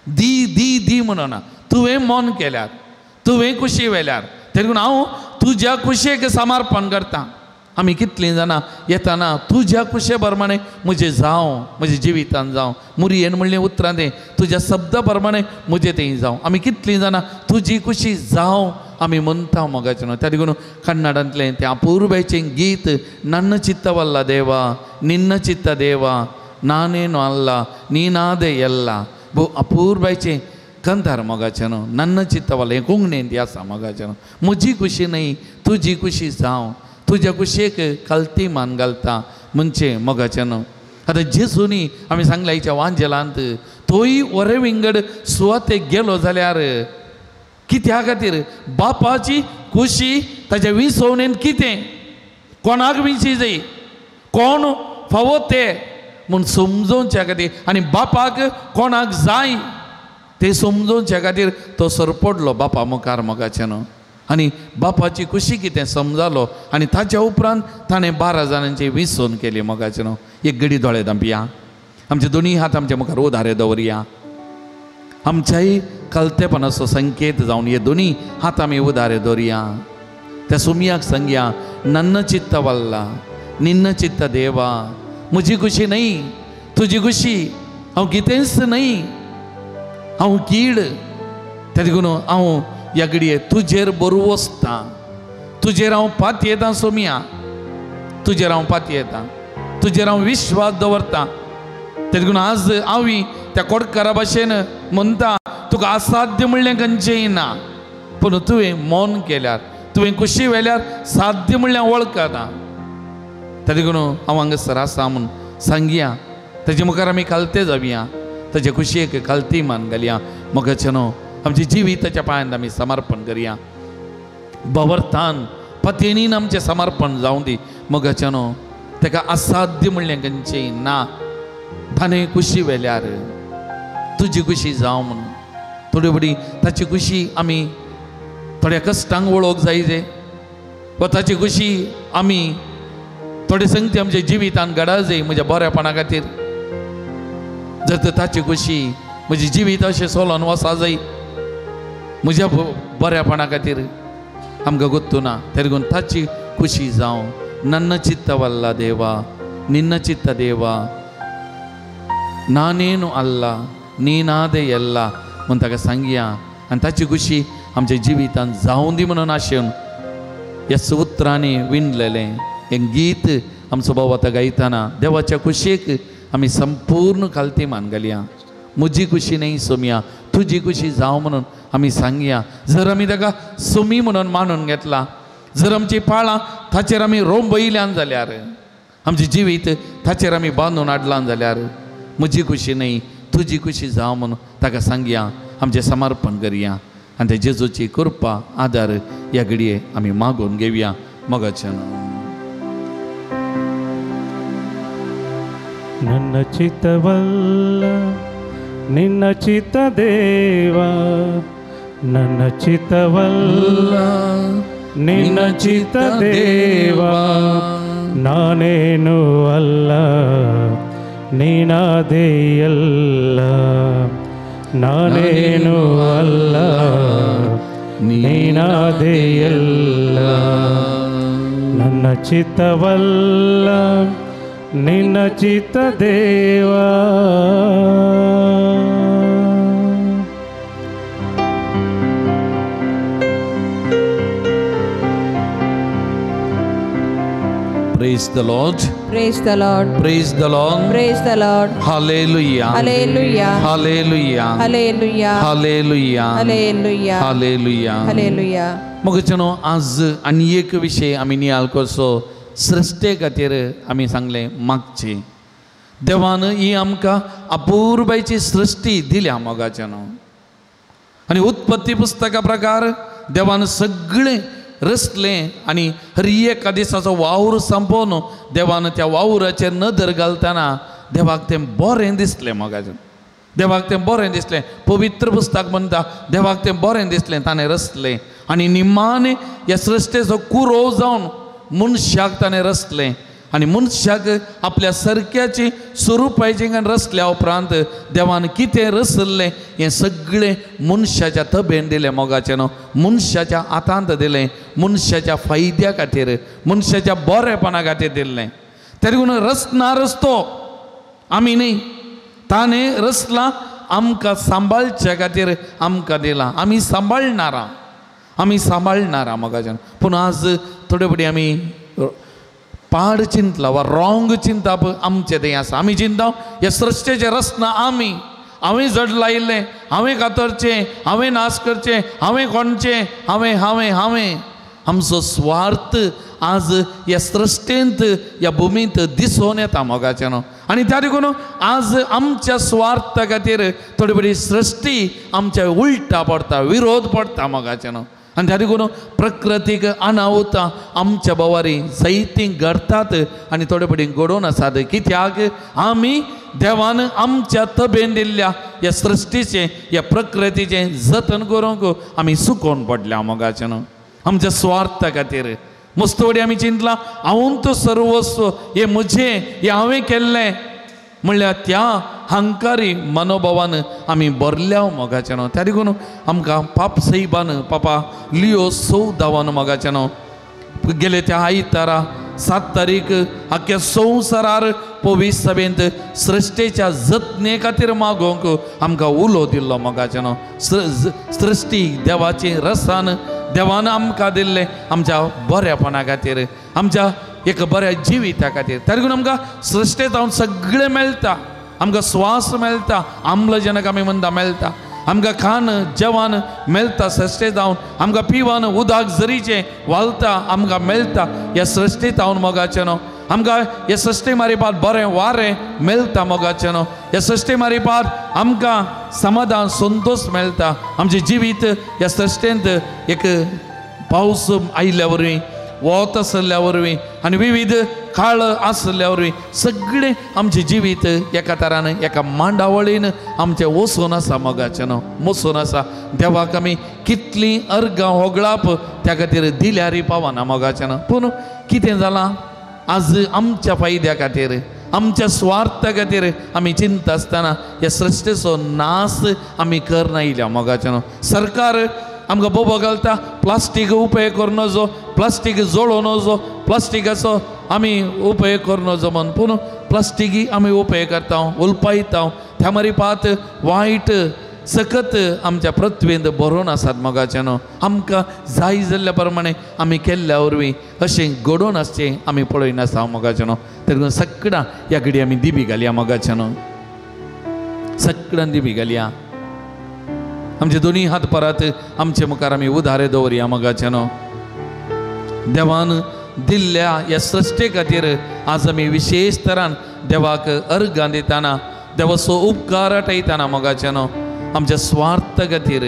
दी दी दी म्हणून ना, तुवें मन केल्यार, तुवें कुशी वेल्यार देखून हांव तुज्या कुशेक समर्पण करता. आमी कितलीं जाणां येताना तुज्या कुशे प्रमाणे म्हजें जावं, म्हज्या जिवितान जावं, मुरयेन म्हणलें उतरां तें तुज्या शब्दा प्रमाणे म्हजें तें जावं. आमी कितलीं जाणां तुजी कुशी जावं आमी म्हणटा मोगाचें न्हू. त्या देखून कन्नडांतलें तें अपूर्वेचें गीत, नन्न चित्तवल्ला देवा निन्न चित्त देवा नानेनो अल्ला नीनादे एल्ला, भोव अपूर्वेचें कंथार मोगाचें न्हू. नन्न चित्तवल्ला हें कोंकणीन ती आसा मोगाचें न्हू. म्हजी कुशी न्ही, तुजी कुशी जावं, तुज्या कुशेक खालती मान घालता म्हणचे मोगाचें न्हू. आतां जेजूनी आमी सांगल्या हेच्या वांजेलांत तोय वरे विंगड सुवातेक गेलो जाल्यार कित्या खातीर बापाची कुशी ताच्या विसवणेन कितें, कोणाक विची जाय, कोण फावो ते म्हूण समजोवच्या खातीर आनी बापाक कोणाक जाय ते समजोवच्या खातीर तो सरपडलो बापा मुखार मोगाचें न्हू. आनी बापाची कुशी कितें समजालो आनी ताच्या उपरांत ताणें 12 जाणांची विसवण केली मोगाचें न्हू. एक घडी दोळे धांपया, आमचे दोनी हात आमच्या मुखार उधारे दवरया. आमच्याय कलतेपणाचो संकेत जावन हे दोनी हात आमी उधारे दवरया. त्या सुमयाक सांगया, नन्न चित्त वल्ला निन्न चित्त देवा, म्हजी कुशी न्ही, तुजी कुशी, हांव कितेंच न्ही, हांव कीड. त्या देखून हांव ह्या घडये तुजेर बरोव वसता, तुजेर हांव पात येता सोम्या, तुजेर हांव पात येता, तुजेर हांव विश्वास दवरता. त्या देखून आज हांव त्या कोडकारा भाशेन म्हणटा, तुका असाध्य म्हणलें खंयचेंय ना, पूण तुवें मौन केल्यार, तुवें कुशी वेल्यार साध्य म्हणलें वळखता. त्या देखून हांव हांगासर आसा म्हूण सांगया, ताचे मुखार आमी खालते जावया, ताचे कुशयेक खालती मान घालया मोगाचें न्हू. आमचे जिविताच्या पांयांत आमी समर्पण करया. भवर्तान पतेनीन आमचें समर्पण जावं दी मोगाचें न्हू. ताका असाध्य म्हणलें खंयचेंय ना. ताणें कुशी वेल्यार तुजी कुशी जावं म्हणून थोडी बडी ताची कुशी आमी थोड्या कश्टांक वळोवंक जाय जे, वा ताची कुशी आमी थोडे संगती आमच्या जिवितान घडा जाय म्हज्या बरेपणा खातीर. जर तर ताची कुशी म्हजें जिवीत अशें चलोन वसा जाय म्हज्या बरेपणा खातीर आमकां गोत्तू ना. त्या देखून ताची कुशी जावं. नन्न चित्त वल्ला देवा निन्न चित्त देवा नानेनो अल्ला नीनादे एल्ला म्हूण ताका सांगया. आनी ताची कुशी आमच्या जिवितान जावं दी म्हणून आशेवन ह्या सुत्रांनी विणलेलें हें गीत आमचो भाव आतां गायतना देवाच्या कुशेक आमी संपूर्ण खालती मान घालया. म्हजी कुशी न्ही सोम्या, तुजी कुशी जावं म्हणून आमी सांगया. जर आमी ताका सोमी म्हणून मानून घेतला, जर आमची पाळां ताचेर आमी रोंबयल्यान जाल्यार, आमचें जिवीत ताचेर आमी बांदून हाडलां जाल्यार म्हजी कुशी न्ही, तुजी कुशी जावं म्हणून ताका सांगया. आमचें समर्पण करया आनी ते जेजूची कृपा आदार ह्या घडये आमी मागून घेवया मोगाचें न्हू. ನನ್ನ ಚಿತ್ತವಲ್ಲ ನಿನ್ನ ಚಿತ್ತ ದೇವ, ನನ್ನ ಚಿತ್ತವಲ್ಲ ನಿನ್ನ ಚಿತ್ತ ದೇವ, ನಾನೇನು ಅಲ್ಲ ನೀನಾದೇ ಎಲ್ಲ, ನಾನೇನು ಅಲ್ಲ ನೀನಾದೇ ಎಲ್ಲ, ನನ್ನ ಚಿತ್ತವಲ್ಲ ನಿನ್ನ ಚಿತ್ತ ದೇವ. Praise the Lord. Praise the Lord. Praise the Lord. Praise the Lord. Hallelujah. Hallelujah. Hallelujah. Hallelujah. Hallelujah. Hallelujah. Hallelujah. Hallelujah. मग चनो आज आनी एक विषय आमी नियाल करसो सृष्टे खातीर आमी सांगले मागचे देवान ही आमकां अपूर्वाची सृष्टी दिल्या मोगाच्यानो आनी उत्पत्ती पुस्तका प्रकार देवान सगळें रचलें आनी हर एका दिसाचो वावर संपोवन देवान त्या वावराचेर नदर घालतना देवाक तें बरें दिसलें मोगाचें देवाक तें बरें दिसलें पवित्र पुस्तक म्हणटा देवाक तें बरें दिसलें ताणें रचलें आनी निमाणे ह्या सृश्टेचो कुरो जावन मनशाक ताणें रचलें आनी मनशाक आपल्या सारक्याची स्वरुपाची रचल्या उपरांत देवान कितें रचल्लें हें सगळें मनशाच्या तबेन दिलें मोगाचें न्हू मनशाच्या हातांत दिलें मनशाच्या फायद्या खातीर मनशाच्या बरेपणा खातीर दिल्लें तरी पूण रचनारच तो आमी न्ही ताणें रचलां आमकां सांबाळच्या खातीर आमकां दिलां आमी सांबाळनारा मोगाचें पूण आज थोडे फावटी आमी पाड चिंतला वा रॉंग चिंतप आमचें तें आसा आमी चिंता ह्या सृश्टेचें रचना हांवें जड लायिल्लें हांवें कातरचें हांवें नाश करचें हांवें कोणचें हांवें आमचो स्वार्थ आज ह्या सृश्टेंत ह्या भुमींत दिसून येता मोगाचें न्हू आनी त्या देखून आज आमच्या स्वार्था खातीर थोडी बडी सृश्टी आमच्या उलटा पडटा विरोध पडटा मोगाचें न्हू आनी त्या देखून प्रकृतीक अनाहुतां आमच्या बोवारी जायतीं घडटात आनी थोडे फावटी घडोवन आसात कित्याक आमी देवान आमच्या तबेन दिल्ल्या ह्या सृश्टीचें ह्या प्रकृतीचें जतन करूंक आमी सुकोवन पडल्या मोगाचें न्हू आमच्या स्वार्था खातीर मस्तवडी आमी चिंतलां हांव तो सर्वस्व हे म्हजें हें हांवें केल्लें म्हणल्यार त्या हंकारी मनोभावान आमी भरल्या मोगाचें न्हू त्या देखून आमकां पाप सैबान पापा लियो 14 मोगाचें न्हू गेले त्या आयतारा 7 तारीख आख्या संवसारार पवीस सभेंत सृश्टेच्या जतने खातीर मागोवंक आमकां उलो दिल्लो मोगाचें न्हू सृश्टी देवाची रसान देवान आमकां दिल्लें आमच्या बऱ्यापणा खातीर आमच्या एक बऱ्या जिविता खातीर त्या देखून आमकां सृश्टेंत हांव सगळें मेळटा आमकां स्वास मेळटा आम्लजनक आमी म्हणटा मेळटा आमकां खाण जेवण मेळटा सृश्टेंत हांव आमकां पिवन उदक झरीचें व्हालता आमकां मेळटा ह्या सृश्टेंत हांव मोगाचें न्हू आमकां ह्या सृश्टे मारिपात बरें वारें मेळटा मोगाचें न्हू ह्या सृश्टे मारिपात आमकां समाधान संतोश मेळटा आमचें जिवीत ह्या सृश्टेंत एक पावस आयिल्ल्या वरवीं वत आसल्या वरवीं आनी विविध काळ आसल्या वरवीं सगळें आमचें जिवीत एका तरान एका मांडावळीन आमचें वचून आसा मोगाचें न्हू वचून आसा देवाक आमी कितलीं अर्गां होगळाप त्या खातीर दिल्यार पावना मोगाचें न्हू पूण कितें जालां आज आमच्या फायद्या खातीर आमच्या स्वार्था खातीर आमी चिंता आसतना ह्या सृश्टेचो नाश आमी करनायल्या मोगाचें न्हू सरकार आमकां बोबो घालता प्लास्टीक उपेग करूं नजो प्लास्टीक जळोव नजो प्लास्टिकाचो आमी उपेग करूं नजो म्हूण पूण प्लास्टीक आमी उपेग करता उलपायता त्या मारिपात वायट सकत आमच्या पृथ्वींत बरोवन आसात मोगाचें न्हू आमकां जाय जाल्ल्या प्रमाणे आमी केल्ल्या वरवीं अशें घडोवन आसचें आमी पळयनासा मोगाचें न्हू तर सगळ्यां ह्या घडये आमी दिबी घालया मोगाचें न्हू सगळ्यांक दिबी घालया आमचे दोनी हात परत आमचे मुखार आमी उदारे दवरया मोगाचें न्हू देवान दिल्ल्या ह्या सृश्टे खातीर आज आमी विशेश तरान देवाक अर्गां दितना देवाचो उपकार आठयतना मोगाचें न्हू आमच्या स्वार्था खातीर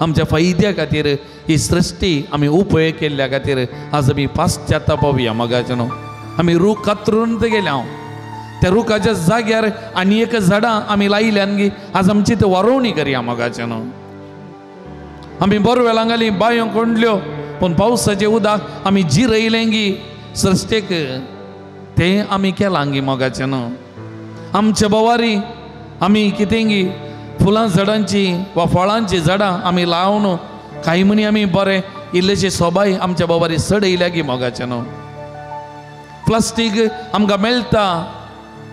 आमच्या फायद्या खातीर ही सृश्टी आमी उपेग केल्ल्या खातीर आज आमी पाश्चात्तापया मोगाचें न्हू आमी रूख कातरून गेल्या त्या रुखाच्या जाग्यार आनी एक झाडां आमी लायल्यान गी आज आमची ती वारोवणी करया मोगाचें न्हू आमी बोरवेलां घाली बांयो कोंडल्यो पूण पावसाचें उदक आमी जिरयलें गी सृश्टेक तें आमी केलां गी मोगाचें न्हू आमच्या बोवारी आमी कितें गी फुलां झाडांची वा फळांची झाडां आमी लावन कांय म्हणी आमी बरें इल्लेशे सोबाय आमच्या बोवारी सडयल्या गी मोगाचें न्हू प्लास्टीक आमकां मेळटा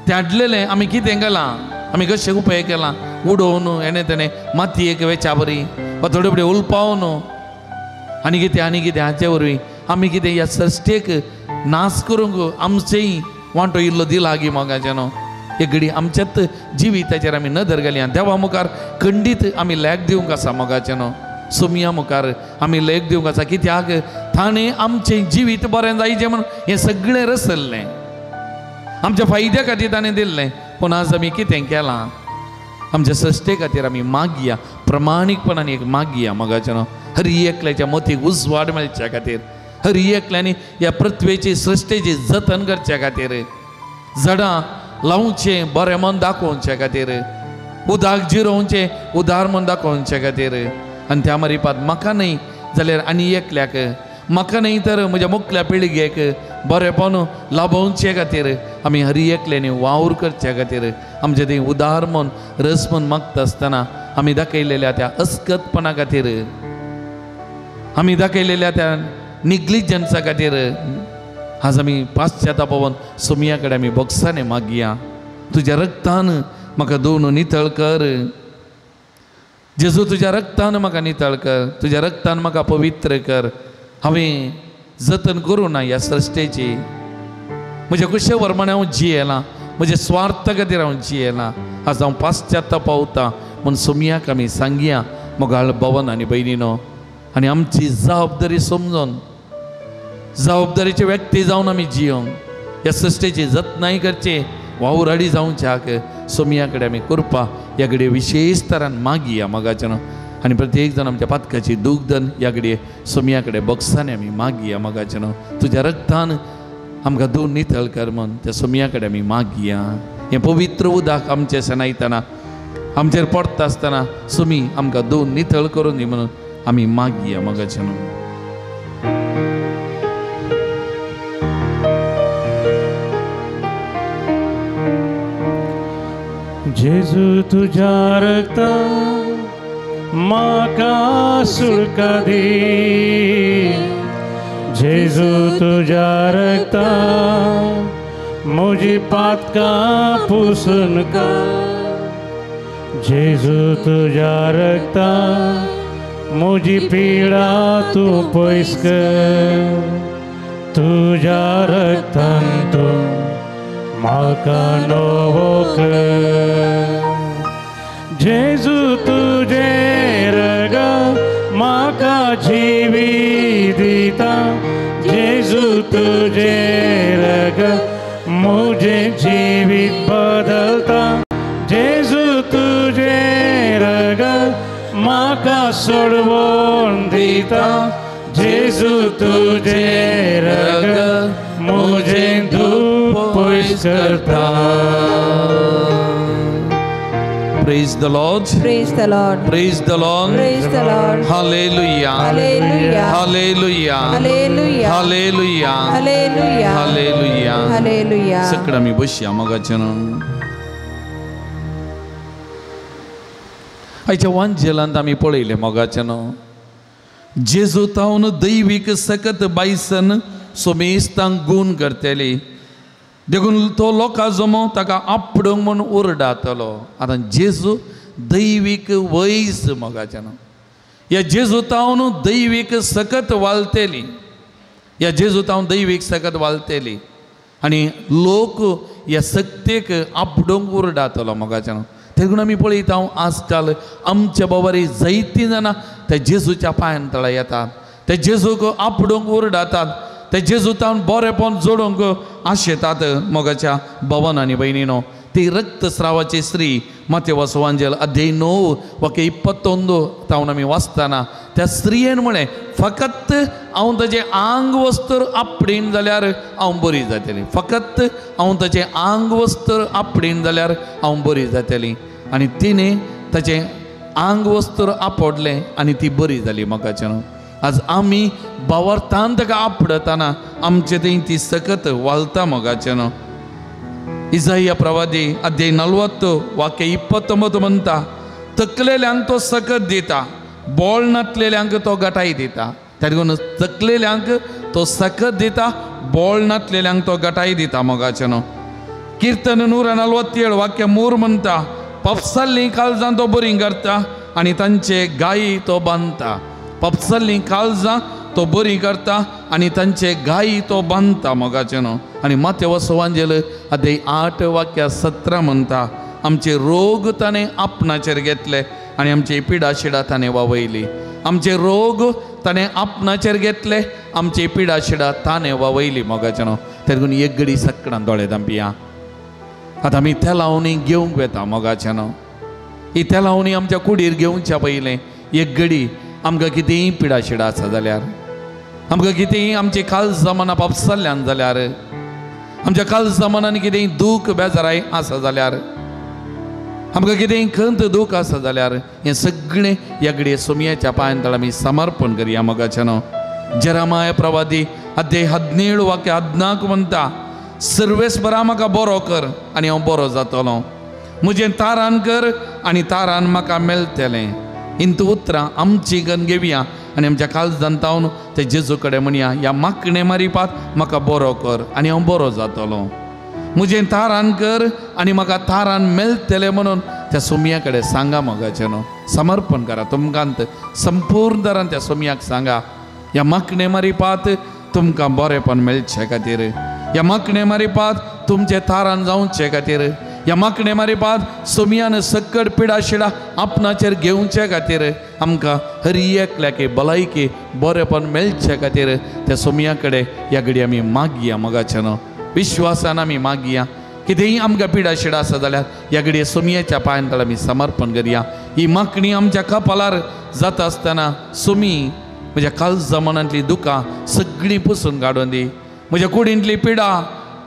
तें हाडलेलें आमी कितें केलां आमी कशें उपेग केलां उडोवन हेणे तेणे मातयेक वेच्या बरी वा थोडे फुडें उलपावन आनी कितें हाचे वरवीं आमी कितें ह्या सृश्टेक नाश करूंक आमचेय वांटो इल्लो दिला गी मोगाचे न्हू एक घडी आमच्याच जिविताचेर आमी नदर घाली आनी देवा मुखार खंडीत आमी लेख दिवंक आसा मोगाचे न्हू सुमया मुखार आमी लेख दिवंक आसा कित्याक ताणें आमचें जिवीत बरें जायचें म्हणून हें सगळें रचल्लें आमच्या फायद्या खातीर ताणें दिल्लें पूण आज आमी कितें केलां आमच्या सृश्टे खातीर आमी मागया प्रमाणीकपणान एक मागया मोगाचे न्हू हर एकल्याच्या मतीक उजवाड मेळच्या खातीर हर एकल्यानी ह्या पृथ्वेची सृश्टेची जतन करच्या खातीर झाडां लावचें बरें मन दाखोवचे खातीर उदाक जिरोवचें उदार मन दाखोवचे खातीर आनी त्या मारिपात म्हाका न्हय जाल्यार आनी एकल्याक म्हाका न्हय तर म्हज्या मुखल्या पिळगेक बरेंपण लाभोवचे खातीर आमी हर एकल्यानी वावर करचे खातीर आमचें तें उदार मन रस मन मागता आसतना आमी दाखयलेल्या त्या अस्कतपणा खातीर आमी दाखयलेल्या त्या निग्लिजन्सा खातीर आज आमी पाश्चातापावन सुमया कडेन आमी बोगसाने मागया तुज्या रक्तान म्हाका धुवन नितळ कर जेजू तुज्या रक्तान म्हाका नितळ कर तुज्या रक्तान म्हाका पवित्र कर हांवें जतन करूं ना ह्या सृश्टेची म्हज्या कुशे वर्माणे हांव जियेलां म्हज्या स्वार्था खातीर हांव जियेलां आज हांव पाश्चात्ताप पावता म्हूण सुमयाक आमी सांगया मोगाळ भवन आनी भयणीनो आनी आमची जबाबदारी समजून जबाबदारीचे व्यक्ती जावन आमी जियोंक ह्या सृश्टेची जतनाय करचे वावराडी जावच्याक सुमया कडेन आमी करपा ह्या घडये विशेश तरान मागया मोगाचे न्हू आनी प्रत्येक जाण आमच्या पातकाची दुखदन ह्या घडये सुमया कडेन बोगसाने आमी मागया मोगाचे न्हू तुज्या रक्तान आमकां धुवन नितळ कर म्हूण त्या सुमया कडेन आमी मागया हें पवित्र उदक आमचें सेनायतना आमचेर पडटा आसतना सुमी आमकां धुवन नितळ करून दी म्हणून आमी मागया मोगाचे न्हू जेजू तुझ्या रक्तान म्हाका सुटका दी जेजू तुझ्या रक्तान म्हजी पातकां पुसून काड जेजू तुझ्या रक्तान म्हजी पिडा तूं पयस कर तुझ्या रक्तान तूं म्हाका नवो कर जेजू तुझे रगत म्हाका जिवीत दिता जेजू तुझे रगत म्हजें जिवीत बदलता जेजू तुझे रगत म्हाका सोडवून दिता जेजू तुझे रगत म्हजें दूख पयस करता Praise the Lord. Praise the Lord. Praise the Lord. Praise the Lord. Hallelujah. Hallelujah. Hallelujah. Hallelujah. Hallelujah. Hallelujah. Hallelujah. Hallelujah. सगळं मी बसया मोगाचे न्हू आयच्या वांजेलांत आमी पळयलें मोगाचे न्हू जेजू तावन दैवीक सकत बायसन सोमेस्तांक गूण करतली देखून तो लोकां जमो ताका आपडूंक म्हूण ओरडातलो आतां जेजू दैवीक वैस मोगाचे न्हू ह्या जेजू तावन दैवीक सकत वालतेली ह्या जेजू तावन दैवीक सकत वालतेली आनी लोक ह्या सक्तेक आपडूंक ओरडातलो मोगाचे न्हू देखून आमी पळयता आजकाल आमच्या बाबारी जायतीं जाणां त्या जेजूच्या पांयां तळा येतात त्या जेजूक आपडूंक ओरडातात ते जेजू तावन बरेंपण जोडूंक आशेतात मोगाच्या भवन आनी भयणीनो ती रक्तस्रावाची स्त्री माथेव सुवांजेल अध्याय 9 वाक्य 21 तावन आमी वाचतना त्या स्त्रियेन म्हळें फकत हांव ताचें आंग वस्तर आपडीन जाल्यार हांव बरी जातली फकत हांव ताचें आंग वस्तर आपडीन जाल्यार हांव बरी जातली आनी तिणें ताचें आंग वस्तर आपडलें आनी ती बरी जाली मोगाचें न्हू आज आमी बावर्तान ताका आपडतना आमचे थंय ती सकत वालता मोगाचें न्हू इसाइया प्रवादी अध्याय 40 वाक्य 29 म्हणटा तकलेल्यांक तो सकत दिता बोळ नातलेल्यांक तो गटाय दिता त्या देखून तकलेल्यांक तो सकत दिता बोळ नातलेल्यांक तो गटाय दिता मोगाचें न्हू कीर्तन 147 वाक्य 3 म्हणटा पपसल्लीं काळजां तो बरीं करता आनी तांचे गायी तो बांदता पपसल्लीं काळजां तो बरी करता आनी तांचे गायी तो बांदता मोगाचे न्हू. आनी माथ्या सुवांजेल अध्याय 8 वाक्य 17 म्हणटा आमचे रोग ताणें आपणाचेर घेतले आनी आमची पिडा शिडा ताणें वावयली. आमचे रोग ताणें आपणाचेर घेतले, आमची पिडा शिडा ताणें वावयली मोगाचे न्हू. तेदून एक घडी सक्कडान दोळे धांपिया. आतां आमी इथे लावनी घेवंक वेता मोगाचे न्हू. इथे लावनी आमच्या कुडीर घेवच्या पयलें एक घडी आमकां कितेंय पिडा शिडा आसा जाल्यार, आमकां कितेंय आमची काल जमाना पापसल्ल्यान जाल्यार, आमच्या काल जमानान कितेंय दूख बेजाराय आसा जाल्यार, आमकां कितेंय खंत दूख आसा जाल्यार हें सगळें ह्या घडये सोमयाच्या पांयां तळ आमी समर्पण करया मोगाचे न्हू. जेरामाय प्रवादी अध्याय 17 वाक्य 14 म्हणटा सर्वेस्परा म्हाका बरो कर आनी हांव बरो जातलो. म्हजें तारान कर आनी तारान म्हाका मेळटलें. इंतू उतरां आमची गन घेवया आनी आमच्या काळजांत तावन ते जेजू कडेन म्हणया ह्या माकणे मारिपात म्हाका बरो कर आनी हांव बरो जातलो. म्हजें तारान कर आनी म्हाका तारान मेळटलें म्हणून त्या सोमया कडेन सांगा मोगाचें न्हू. समर्पण करा तुमकांत संपूर्ण तरान त्या सोमयाक सांगा ह्या माकणे मारिपात तुमकां बरेपण मेळचे खातीर, ह्या माकणे मारिपात तुमचे तारान जावचे खातीर, ह्या माकणे मारिपात सोमयान सक्कड पिडा शिडा आपणाचेर घेवचे खातीर, आमकां हर एकल्याके भलायकी बरेपण मेळचे खातीर त्या सोमया कडेन ह्या घडी आमी मागया मोगाचें न्हू. विश्वासान आमी मागया. कितेंय आमकां पिडा शिडा आसा जाल्यार ह्या घडये सोमयाच्या पांयां तळ आमी समर्पण करया. ही मागणी आमच्या कपालार जाता आसतना सोमी म्हज्या काल जमानांतली दुकां सगळीं पुसून काडून दी. म्हज्या कुडींतली पिडा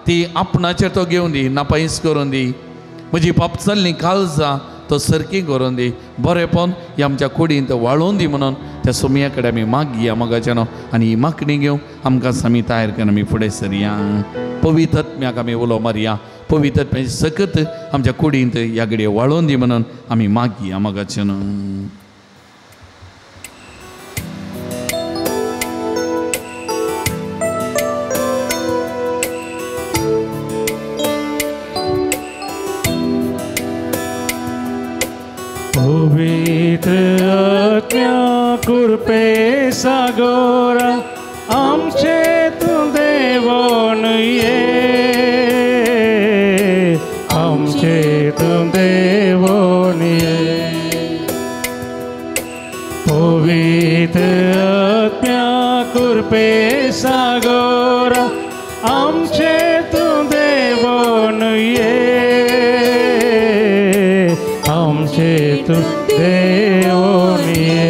ती आपणाचेर तो घेवन दी, नापायस करून दी. म्हजी पापचल्लीं काळजां तो सरकी करून दी. बरेपण ही आमच्या कुडींत वाळोवन दी म्हणून त्या सोमया कडेन आमी मागया मोगाचें न्हू. आनी ही मागणी घेवन आमकां आमी तयार करून आमी फुडें सरया. पवित्र आत्म्याक आमी उलो मारया. पवित्र आत्म्याची सकत आमच्या कुडींत ह्या घडये वाळोवन दी म्हणून आमी मागया मोगाचें न्हू. पवित्र आत्म्या कृपे सागोरा आमचे तू देवोन ये, आमचे तू देवोन ये. पवित्र आत्म्या कृपे सागोरा आमचे तू देवोन ये, आमचे तू देवोन ये.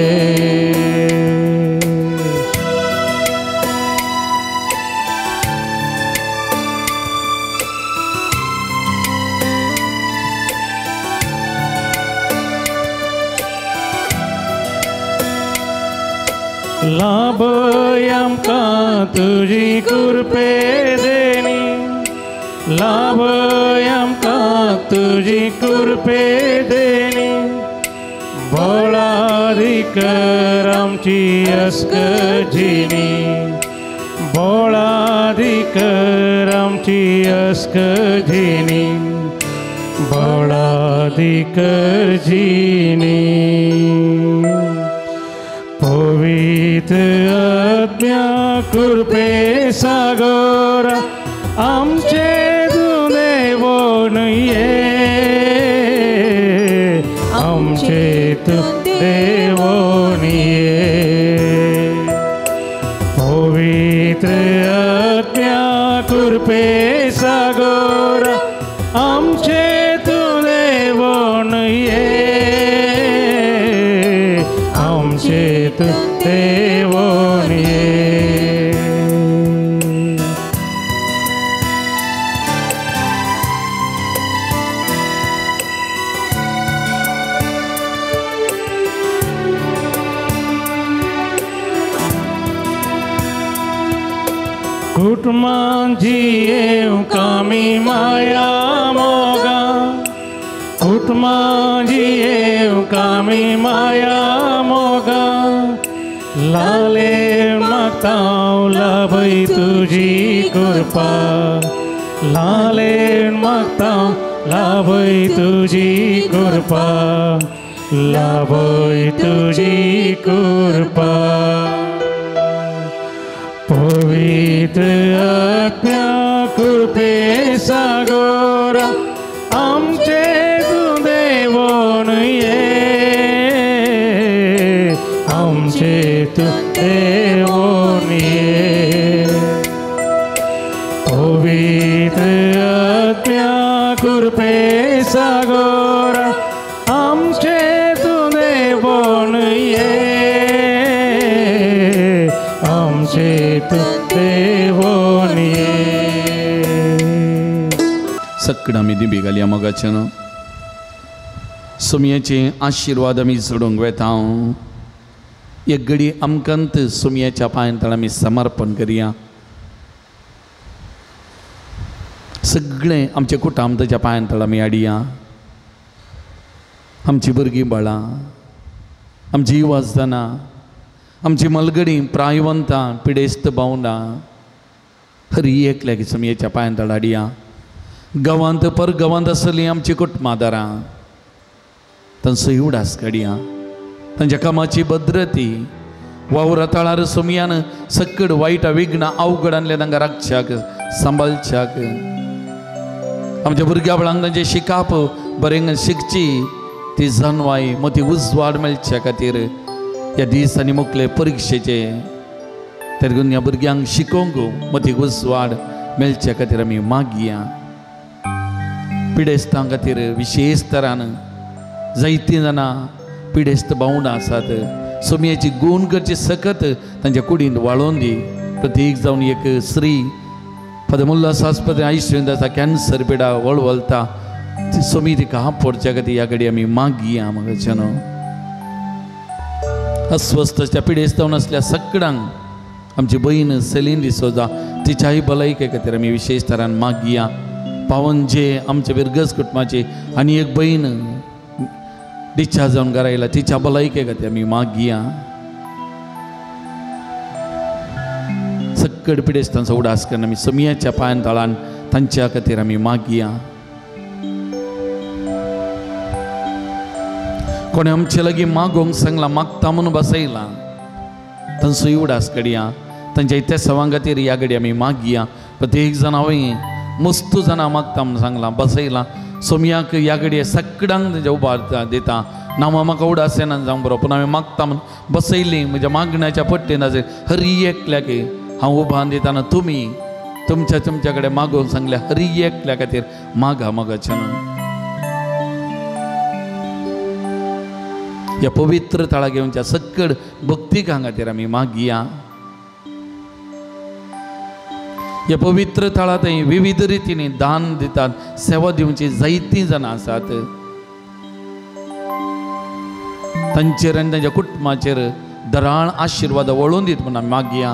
लाभय आमकां तुजी कृपे देणी, लाभय आमकां तुजी कृपे देणी. बोळादी कर आमची अस्कजिणी, बोळादी कर आमची अस्कजिणी, बोळादी कर जिणी. पवित्र आत्म्या कृपे सागोरा आमचे तू देवोन ये, आमचे तू देवोन ये. पवित्र आत्म्या कृपे सागोरा आमचे तू देवोन ये, आमचे तू देवोन ये. कुटुंबांची येऊ कामी माया मोगा, कुटुंबांची येऊ कामी माया मोगा. लाले मागतां लाभय तुजी कृपा, लाले मागतां लाभय तुजी कृपा, लाभय तुजी कृपा. पवित्र आत्म्या कृपे सागर आमचे तू देवोन ये आमचे तू देवोन ये पवित्र आत्म्या कृपे सागर आमचे तू देवोन ये आमचे तू देवोन ये सक्कड आमी दिबेगाली मोगाचें सुमयेचे आशिर्वाद आमी सोडूंक वेता एक घडी आमकांत सुमयेच्या पांयांतळ आमी समर्पण करया सगळें आमचे कुटुंब ताच्या पांयांतळ आमी हाडया आमची भुरगीं बाळां आमची युवाजनां आमची मलगडीं प्रायवंतां पिडेस्त भावंडां हरी एकल्याक सुमयेच्या पांयांतळ हाडया गांवांत परगांवांत आसलीं आमची कुटुंबादारां तांचो उडास काडया तांच्या कामाची भद्रती वावरा तळार सुमयान सक्कड वायट विघ्न अवघडांतले तांकां राखच्याक सांबाळच्याक आमच्या भुरग्या बाळांक तांचे शिकाप बरें शिकची ती जानवाय मोठी उजवाड मेळच्या खातीर ह्या दिसांनी मुखले परिक्षेचे तर ह्या भुरग्यांक शिकोवंक मोठी उजवाड मेळच्या खातीर आमी मागया पिडेस्तां खातीर विशेष तरान जायतीं जाणां पिडेस्त भावंडां आसात सुमयेची गूण करची सकत तांच्या कुडींत वाळोवन दी प्रत्येक जावन एक स्त्री पदमुल्लास आस्पत्रे आयसीयूंत आसा कॅन्सर पिडा वळवळटा ती सुमी तिका पडच्या खातीर ह्या घडी आमी मागया म्हाका अस्वस्थच्या पिडेस्त जावन आसल्या सगळ्यांक आमची बहीण सेलीन डिसोजा तिच्याही भलायके खातीर आमी विशेष तरान मागया पावनजे आमच्या बिरगस कुटुंबाची आनी एक बहीण डिस्चार्ज जावन घरा येयला तिच्या भलायके खातीर आमी मागया सक्कड पिडेस्तांचो उडास करून आमी सुमयेच्या पांयांतळान तांच्या खातीर आमी मागया कोणी आमचे लागीं मागोवंक सांगला मागता म्हणून बसयला तांचोय उडास काडया तांच्या इत्यासवां खातीर ह्या घडी आमी मागया प्रत्येक जाण हांवें मस्तू जाणां मागता म्हणून सांगला बसयला सुमयाक ह्या घडये सगळ्यांक तांच्या उबार दिता नांवां म्हाका उडास येना जावंक बरो पूण हांवें मागता म्हणून बसयली म्हज्या मागण्याच्या पट्टेन हरी एकल्याक हांव उबान दिताना तुमी तुमच्या कडेन मागोवंक सांगल्या हरी एकल्या खातीर मागा मोगाचें ह्या पवित्र तळा घेवच्या सक्कड भक्तीकां खातीर आमी मागया ह्या पवित्र तळांत विविध रितींनी दान दितात सेवा दिवची जायतीं जाणां आसात तांचेर आनी तांच्या कुटुंबाचेर दराळ आशिर्वाद वळोवन दीत म्हणून आमी मागया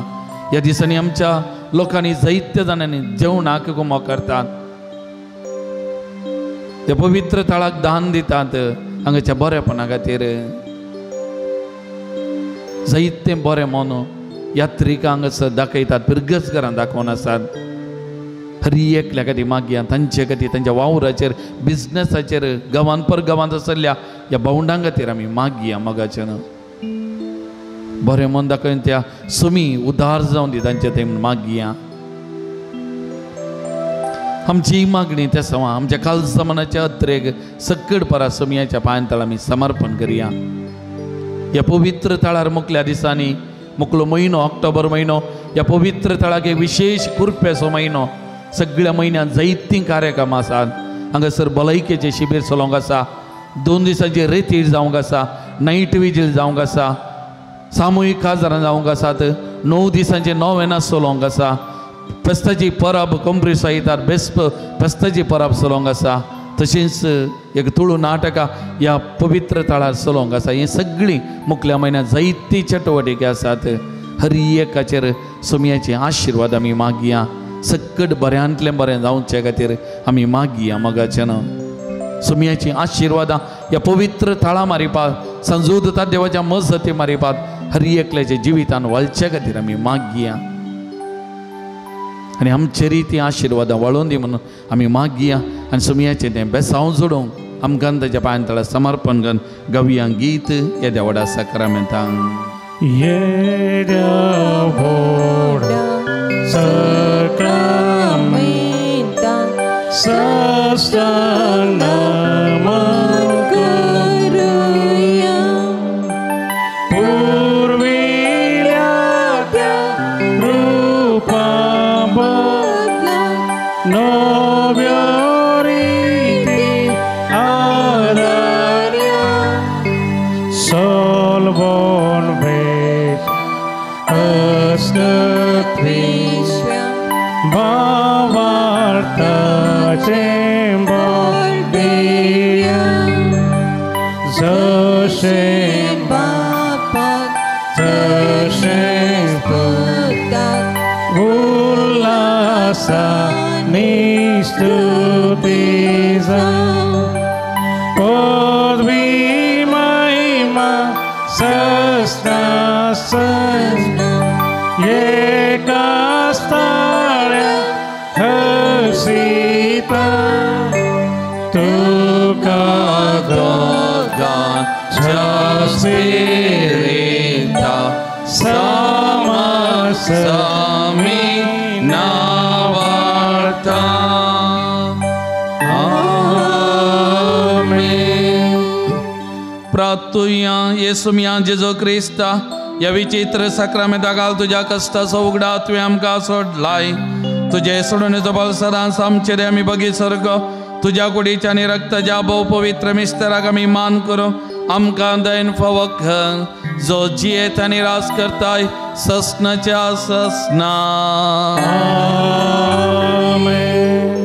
ह्या दिसांनी आमच्या लोकांनी जायत्या जाणांनी जेवणाक गुमो करतात ह्या पवित्र तळाक दान दितात हांगाच्या बरेपणा खातीर जायते बरें मन यात्रिकांक दाखयतात पिरगस घरां दाखोवन आसात हरी एकल्या खातीर मागया तांचे खातीर तांच्या वावराचेर बिजनसाचेर गांवांत परगांवांत आसल्या ह्या भावंडां खातीर आमी मागया मोगाचें बरें मन दाखोवन त्या सुमी उदार जावन दी तांचे थंय मागया आमची मागणी त्या सवा आमच्या कालसमानाच्या अत्रेक सक्कड परा सुमयाच्या पांयांतळ आमी समर्पण करया ह्या पवित्र तळार मुखल्या दिसांनी मुखलो म्हयनो ऑक्टोबर म्हयनो ह्या पवित्र तळाक एक विशेष कुरपेचो म्हयनो सगळ्या म्हयन्यात जायतीं कार्यक्रम आसात हांगासर भलायकेचें शिबीर चलोवंक आसा 2 दिसांची रेतीर जावंक आसा नायट विजील जावंक आसा सामुहीक काजारां जावंक आसात 9 दिसांचे नोवेना चलोवंक आसा फेस्ताची परब कंप्रिसायतात बेस्प फेस्ताची परब चलोवंक आसा तशेंच एक तुळू नाटकां ह्या पवित्र तळार चलोवंक आसा ही सगळीं मुखल्या म्हयन्यात जायती चटवटिके आसात हरी एकाचेर सुमयाचे आशिर्वाद आमी मागया सक्कड बऱ्यांतलें बरें जावचे खातीर आमी मागया मोगाचें सुमयाची आशिर्वादां ह्या पवित्र तळा मारिपाक संजोदता देवाच्या मजती मारिपाक हरी एकल्याच्या जिवितान वळचे खातीर आमी मागया आनी आमचे रीती आशिर्वादां वळोवन दी म्हणून आमी मागया आनी सुमयाचें तें बेसांव जोडूंक आमकां ताच्या पांयांतळार समर्पण करून गावया गीत ह्या देवाडा साक्रामेंतांक ये Sakramenta Sastang naman करूया पूर्वील्या त्या रूपा बदला नव्या रीती आराध्या solvon ves ascat विश्वा भावार्थाचे बोलबिया जसे बापाक तसे पुताक उल्हासाने स्तुती जाऊ पदवी महिमा सस्तासन एका स्थळ्या हसीता तुका Spirita Samasami navarta. Amen. प्रार्थूया Yesu मिया जेजो क्रिस्ता या विचित्र सक्रमेंताकाल तुझ्या कष्टाचो उगडा तुवें आमकां सोडलाय तुझे सोडून बल सदांच आमचे आमी बगी सर्ग तुझ्या कुडीच्या आनी रक्ताच्या भोव पवित्र मिस्तेराक आमी मान करूं आमकां दयन फावो कर जो जियेत आनी रास करताय ससनाच्या ससना Amen.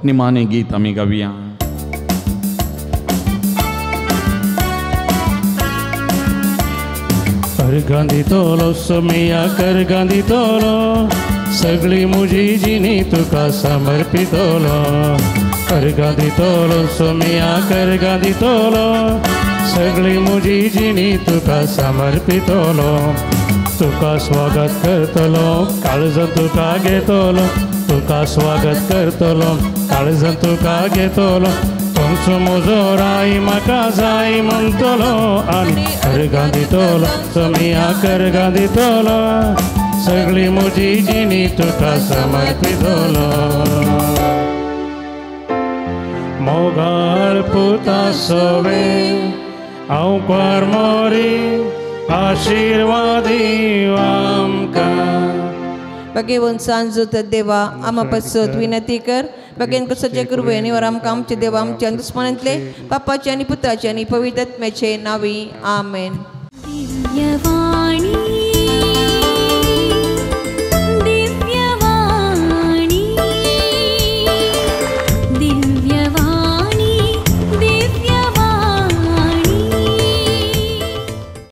निमाने गीत आमी गावया करगांधी तोलो सोमिया करगांधी तोलो सगळी मुजी जिनी तुका समर्पितोलो करगांधी तोलो सोमिया करगांधी तोलो सगळी मुजी जिनी तुका समर्पितोलो तुका स्वागत करतलो काळज तुका घेतलो तुका स्वागत करतलो काळज तुका घेतलो तुमचो म्हजो राय म्हाका जाय म्हणटलो आनी करगां दितलो सोमिया करगां दितलो सगळी म्हजी जिणी तुका समर्पितलो मोगाळ पुता सोवे हांव परमोरी आशिर्वादी आमकां भगेवन सांजूत देवा आम्हा पसत विनंती कर भगेन कसोचे कृपेने वर आमकां आमचे देवा आमच्या दुश्मनांतले पापाचे आनी पुताचे आनी पवित्र आत्म्याचे नावी आमेन. दिव्यवाणी